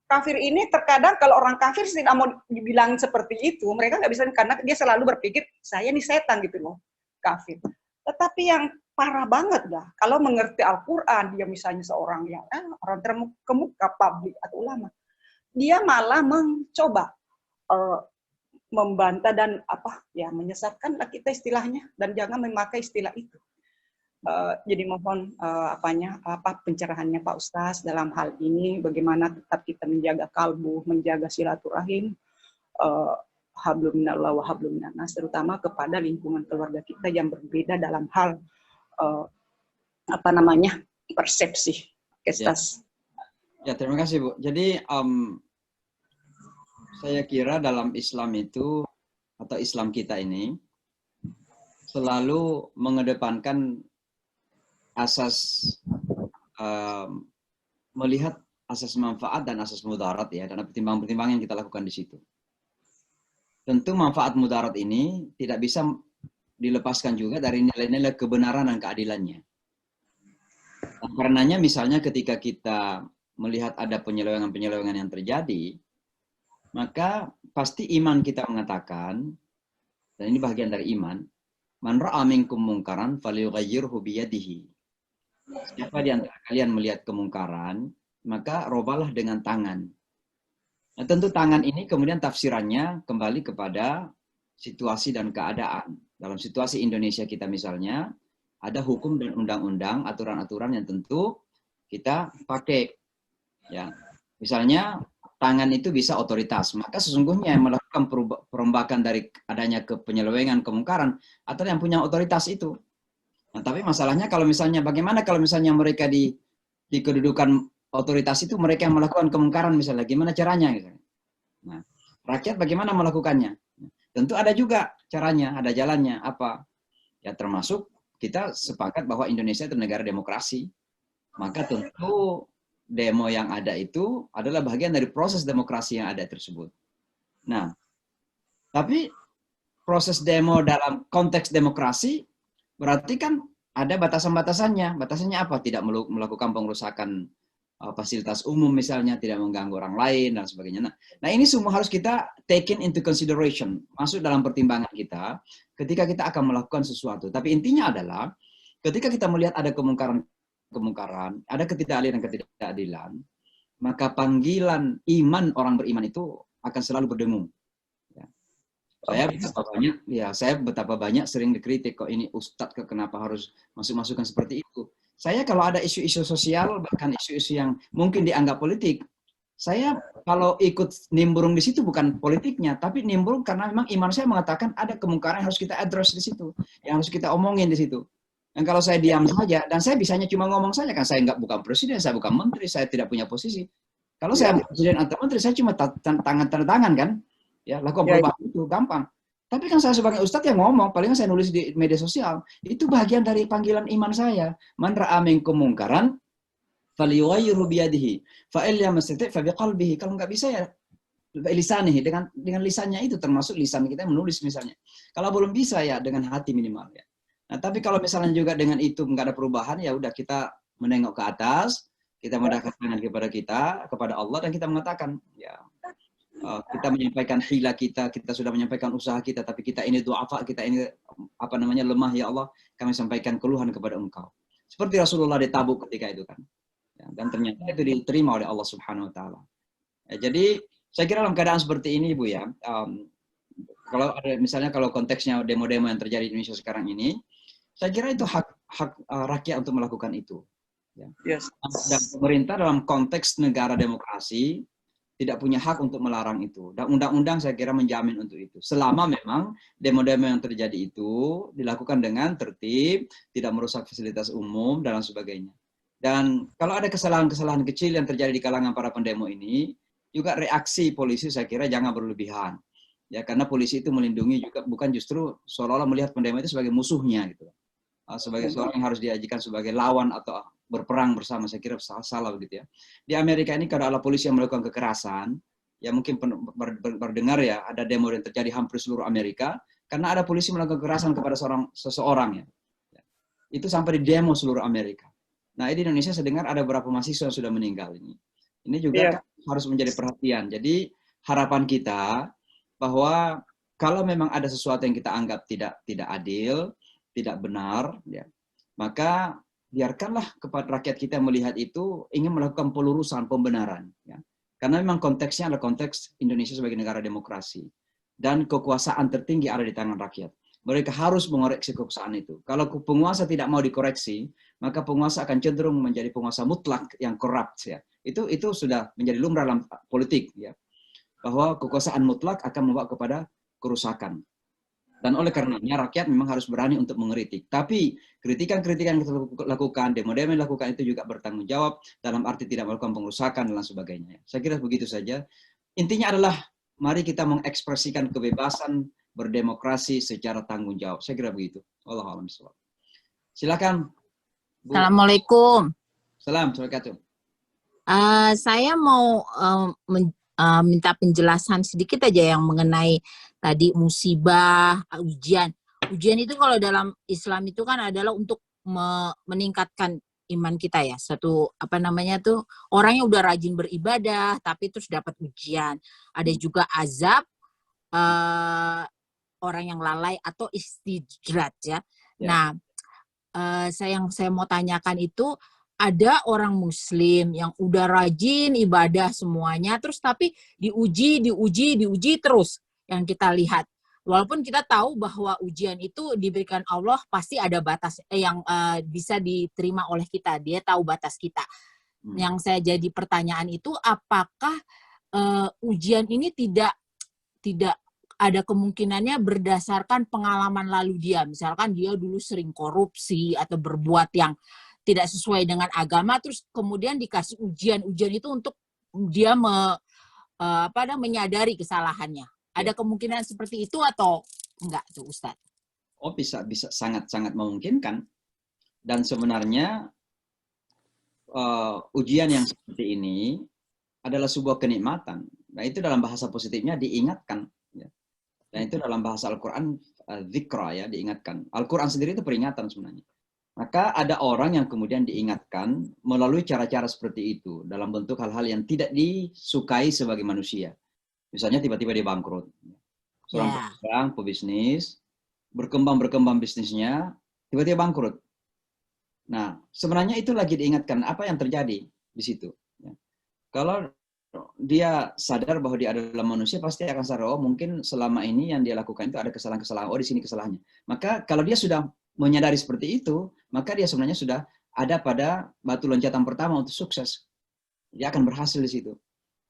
kafir ini terkadang kalau orang kafir tidak mau dibilang seperti itu, mereka nggak bisa karena dia selalu berpikir saya nih setan gitu loh, kafir. Tetapi yang parah banget dah kalau mengerti Al-Quran, dia misalnya seorang yang orang terkemuka publik atau ulama, dia malah mencoba membantah dan menyesatkan kita istilahnya, dan jangan memakai istilah itu. Jadi mohon pencerahannya Pak Ustaz dalam hal ini, bagaimana tetap kita menjaga kalbu, menjaga silaturahim, hablum minallah wa hablum minannas, terutama kepada lingkungan keluarga kita yang berbeda dalam hal persepsi. Ustaz. Ya, terima kasih Bu. Jadi saya kira dalam Islam itu, atau Islam kita ini, selalu mengedepankan asas melihat asas manfaat dan asas mudarat ya, dan pertimbangan-pertimbangan yang kita lakukan di situ. Tentu manfaat mudarat ini tidak bisa dilepaskan juga dari nilai-nilai kebenaran dan keadilannya. Dan karenanya misalnya ketika kita melihat ada penyelewengan-penyelewengan yang terjadi, maka pasti iman kita mengatakan, dan ini bagian dari iman, man ra'a minkum mungkaran falyughayyirhu biyadihi. Siapa di antara kalian melihat kemungkaran, maka robalah dengan tangan. Nah, tentu tangan ini kemudian tafsirannya kembali kepada situasi dan keadaan. Dalam situasi Indonesia kita misalnya, ada hukum dan undang-undang, aturan-aturan yang tentu kita pakai. Ya, misalnya tangan itu bisa otoritas, maka sesungguhnya yang melakukan perombakan dari adanya penyelewengan, kemungkaran, atau yang punya otoritas itu. Nah, tapi masalahnya kalau misalnya bagaimana kalau misalnya mereka di kedudukan otoritas itu mereka yang melakukan kemungkaran misalnya, gimana caranya? Nah, rakyat bagaimana melakukannya? Tentu ada juga caranya, ada jalannya. Apa? Ya termasuk kita sepakat bahwa Indonesia itu negara demokrasi. Maka tentu demo yang ada itu adalah bagian dari proses demokrasi yang ada tersebut. Nah, tapi proses demo dalam konteks demokrasi berarti kan ada batasan-batasannya. Batasannya apa? Tidak melakukan pengrusakan fasilitas umum misalnya, tidak mengganggu orang lain dan sebagainya. Nah, ini semua harus kita taken into consideration, masuk dalam pertimbangan kita ketika kita akan melakukan sesuatu. Tapi intinya adalah ketika kita melihat ada kemungkaran, ada ketidakadilan dan ketidakadilan, maka panggilan iman orang beriman itu akan selalu berdengung. Ya. Saya betapa banyak sering dikritik, kok ini Ustadz kenapa harus masuk-masukkan seperti itu. Saya kalau ada isu-isu sosial, bahkan isu-isu yang mungkin dianggap politik, saya kalau ikut nimbrung di situ bukan politiknya, tapi nimbrung karena memang iman saya mengatakan ada kemungkaran yang harus kita address di situ, yang harus kita omongin di situ. Dan kalau saya diam saja, dan saya bisanya cuma ngomong saja, kan saya bukan presiden, saya bukan menteri, saya tidak punya posisi. Kalau saya presiden atau menteri, saya cuma tanda tangan kan, ya lakukan perubahan itu gampang. Tapi kan saya sebagai ustadz yang ngomong, paling saya nulis di media sosial, itu bagian dari panggilan iman saya. Man ra'a minkum mungkaran falyughayyirhu biyadihi fa in lam yastati' fa biqalbihi. Kalau nggak bisa ya lisanihi, dengan lisannya itu, termasuk lisan kita menulis misalnya. Kalau belum bisa ya dengan hati minimal ya. Nah, tapi kalau misalnya juga dengan itu nggak ada perubahan, ya udah kita menengok ke atas, kita mendekatkan tangan kepada Allah, dan kita mengatakan ya kita menyampaikan hila kita sudah menyampaikan usaha kita, tapi kita ini du'afa, kita ini lemah ya Allah, kami sampaikan keluhan kepada Engkau. Seperti Rasulullah di Tabuk ketika itu kan. Ya, dan ternyata itu diterima oleh Allah Subhanahu wa taala. Ya, jadi saya kira dalam keadaan seperti ini Bu ya, kalau ada misalnya kalau konteksnya demo-demo yang terjadi di Indonesia sekarang ini, saya kira itu hak rakyat untuk melakukan itu. Ya. Yes. Dan pemerintah dalam konteks negara demokrasi tidak punya hak untuk melarang itu. Dan undang-undang saya kira menjamin untuk itu. Selama memang demo-demo yang terjadi itu dilakukan dengan tertib, tidak merusak fasilitas umum, dan sebagainya. Dan kalau ada kesalahan-kesalahan kecil yang terjadi di kalangan para pendemo ini, juga reaksi polisi saya kira jangan berlebihan. Ya, karena polisi itu melindungi juga, bukan justru seolah-olah melihat pendemo itu sebagai musuhnya gitu. Sebagai seorang yang harus diajikan sebagai lawan atau berperang bersama, saya kira salah begitu ya. Di Amerika ini kalau ada polisi yang melakukan kekerasan, ya mungkin berdengar ya, ada demo yang terjadi hampir seluruh Amerika karena ada polisi melakukan kekerasan kepada seseorang ya. Itu sampai di demo seluruh Amerika. Nah, di Indonesia saya dengar ada beberapa mahasiswa yang sudah meninggal ini. Ini juga kan harus menjadi perhatian. Jadi harapan kita bahwa kalau memang ada sesuatu yang kita anggap tidak adil, tidak benar, ya, maka biarkanlah kepada rakyat kita melihat itu ingin melakukan pelurusan, pembenaran. Ya. Karena memang konteksnya adalah konteks Indonesia sebagai negara demokrasi. Dan kekuasaan tertinggi ada di tangan rakyat. Mereka harus mengoreksi kekuasaan itu. Kalau penguasa tidak mau dikoreksi, maka penguasa akan cenderung menjadi penguasa mutlak yang corrupt. Ya. Itu sudah menjadi lumrah dalam politik. Ya. Bahwa kekuasaan mutlak akan membawa kepada kerusakan. Dan oleh karenanya rakyat memang harus berani untuk mengkritik. Tapi kritikan-kritikan yang kita lakukan, demo-demo yang dilakukan itu juga bertanggung jawab dalam arti tidak melakukan pengrusakan dan sebagainya. Saya kira begitu saja. Intinya adalah mari kita mengekspresikan kebebasan berdemokrasi secara tanggung jawab. Saya kira begitu. Wallahu a'lam bishawab. Silakan. Bu. Assalamualaikum. Assalamualaikum. Saya mau minta penjelasan sedikit aja yang mengenai tadi musibah, ujian. Ujian itu kalau dalam Islam itu kan adalah untuk meningkatkan iman kita ya. Satu orang yang udah rajin beribadah tapi terus dapat ujian. Ada juga azab orang yang lalai atau istidrat ya. Nah, yang saya mau tanyakan itu, ada orang Muslim yang udah rajin ibadah semuanya, terus tapi diuji terus yang kita lihat. Walaupun kita tahu bahwa ujian itu diberikan Allah pasti ada batas yang bisa diterima oleh kita. Dia tahu batas kita. Yang saya jadi pertanyaan itu, apakah ujian ini tidak ada kemungkinannya berdasarkan pengalaman lalu dia. Misalkan dia dulu sering korupsi atau berbuat yang tidak sesuai dengan agama, terus kemudian dikasih ujian itu untuk dia menyadari kesalahannya. Ada kemungkinan seperti itu atau enggak tuh Ustadz? Oh, bisa sangat memungkinkan. Dan sebenarnya ujian yang seperti ini adalah sebuah kenikmatan. Nah, itu dalam bahasa positifnya diingatkan. Ya. Dan itu dalam bahasa Al-Quran, dzikra ya, diingatkan. Al-Quran sendiri itu peringatan sebenarnya. Maka ada orang yang kemudian diingatkan melalui cara-cara seperti itu dalam bentuk hal-hal yang tidak disukai sebagai manusia. Misalnya tiba-tiba dia bangkrut. Seorang pedagang, pebisnis, berkembang bisnisnya, tiba-tiba bangkrut. Nah, sebenarnya itu lagi diingatkan apa yang terjadi di situ. Kalau dia sadar bahwa dia adalah manusia, pasti akan sadar, oh mungkin selama ini yang dia lakukan itu ada kesalahan-kesalahan, oh di sini kesalahannya. Maka kalau dia sudah menyadari seperti itu, maka dia sebenarnya sudah ada pada batu loncatan pertama untuk sukses. Dia akan berhasil di situ.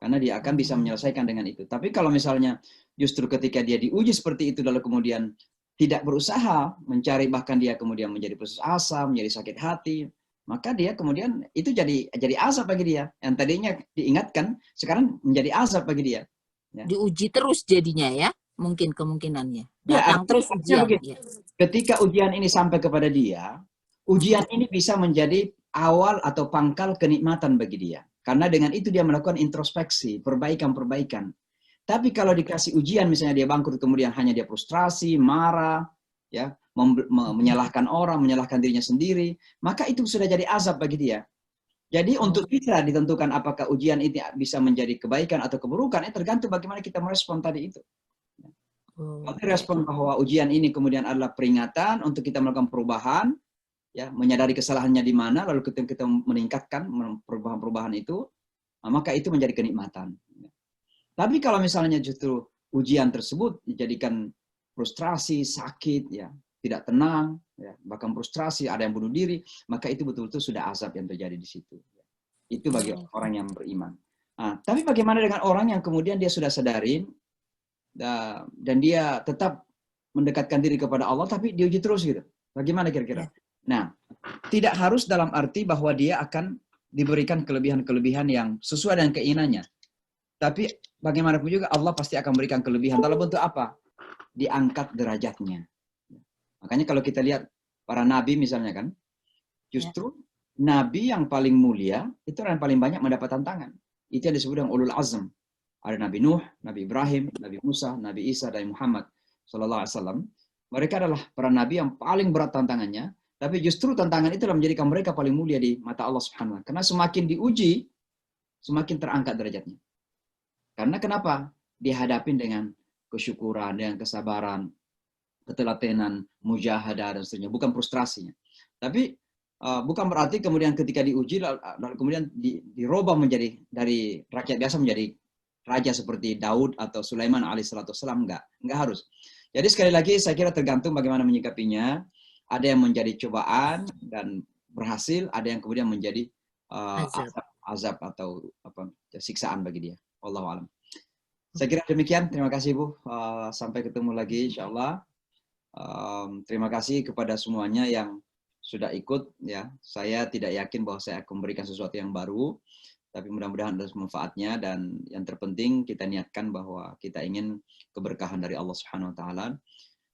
Karena dia akan bisa menyelesaikan dengan itu. Tapi kalau misalnya justru ketika dia diuji seperti itu, lalu kemudian tidak berusaha mencari, bahkan dia kemudian menjadi putus asa, menjadi sakit hati, maka dia kemudian itu jadi azab bagi dia. Yang tadinya diingatkan, sekarang menjadi azab bagi dia. Ya. Diuji terus jadinya ya, mungkin kemungkinannya. Datang terus ujian. Ya. Ketika ujian ini sampai kepada dia, ujian ini bisa menjadi awal atau pangkal kenikmatan bagi dia. Karena dengan itu dia melakukan introspeksi, perbaikan-perbaikan. Tapi kalau dikasih ujian, misalnya dia bangkrut, kemudian hanya dia frustrasi, marah, ya, menyalahkan orang, menyalahkan dirinya sendiri, maka itu sudah jadi azab bagi dia. Jadi untuk kita ditentukan apakah ujian ini bisa menjadi kebaikan atau keburukan, tergantung bagaimana kita merespon tadi itu. Kalau respon bahwa ujian ini kemudian adalah peringatan untuk kita melakukan perubahan, ya, menyadari kesalahannya di mana, lalu kita meningkatkan perubahan-perubahan itu, maka itu menjadi kenikmatan. Tapi kalau misalnya justru ujian tersebut dijadikan frustrasi, sakit, ya, tidak tenang, ya, bahkan frustrasi, ada yang bunuh diri, maka itu betul-betul sudah azab yang terjadi di situ. Itu bagi orang yang beriman. Nah, tapi bagaimana dengan orang yang kemudian dia sudah sadarin dan dia tetap mendekatkan diri kepada Allah, tapi diuji terus gitu? Bagaimana kira-kira? Nah, tidak harus dalam arti bahwa dia akan diberikan kelebihan-kelebihan yang sesuai dengan keinginannya. Tapi bagaimanapun juga Allah pasti akan berikan kelebihan. Dalam bentuk apa? Diangkat derajatnya. Makanya kalau kita lihat para nabi misalnya kan, justru nabi yang paling mulia itu yang paling banyak mendapat tantangan. Itu yang disebut dengan ulul azm. Ada Nabi Nuh, Nabi Ibrahim, Nabi Musa, Nabi Isa, dan Muhammad Sallallahu Alaihi Wasallam. Mereka adalah para nabi yang paling berat tantangannya. Tapi justru tantangan itu menjadikan mereka paling mulia di mata Allah Subhanahu Wa Taala. Karena semakin diuji, semakin terangkat derajatnya. Karena kenapa? Dihadapin dengan kesyukuran, dengan kesabaran, ketelatenan, mujahadah, dan seterusnya. Bukan frustrasinya. Tapi bukan berarti kemudian ketika diuji, lalu kemudian dirubah menjadi dari rakyat biasa menjadi raja seperti Daud atau Sulaiman alaihissalam. Enggak harus. Jadi sekali lagi saya kira tergantung bagaimana menyikapinya. Ada yang menjadi cobaan dan berhasil, ada yang kemudian menjadi azab atau siksaan bagi dia. Wallahu a'lam. Saya kira demikian. Terima kasih Bu. Sampai ketemu lagi insyaallah. Terima kasih kepada semuanya yang sudah ikut. Ya, saya tidak yakin bahwa saya akan memberikan sesuatu yang baru, tapi mudah-mudahan ada manfaatnya, dan yang terpenting kita niatkan bahwa kita ingin keberkahan dari Allah Subhanahu Wa Taala.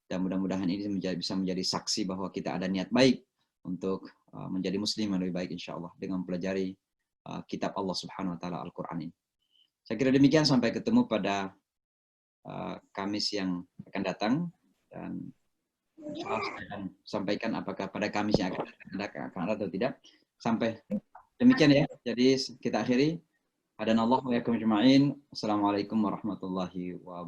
Dan mudah-mudahan ini bisa menjadi saksi bahwa kita ada niat baik untuk menjadi muslim yang lebih baik insya Allah dengan mempelajari kitab Allah Subhanahu Wa Taala Al-Quran ini. Saya kira demikian, sampai ketemu pada Kamis yang akan datang, dan Insyaallah saya akan sampaikan apakah pada Kamis yang akan ada atau tidak. Sampai demikian ya. Jadi kita akhiri. Hadanallahu wa iyyakum ajma'in. Assalamualaikum warahmatullahi wabarakatuh.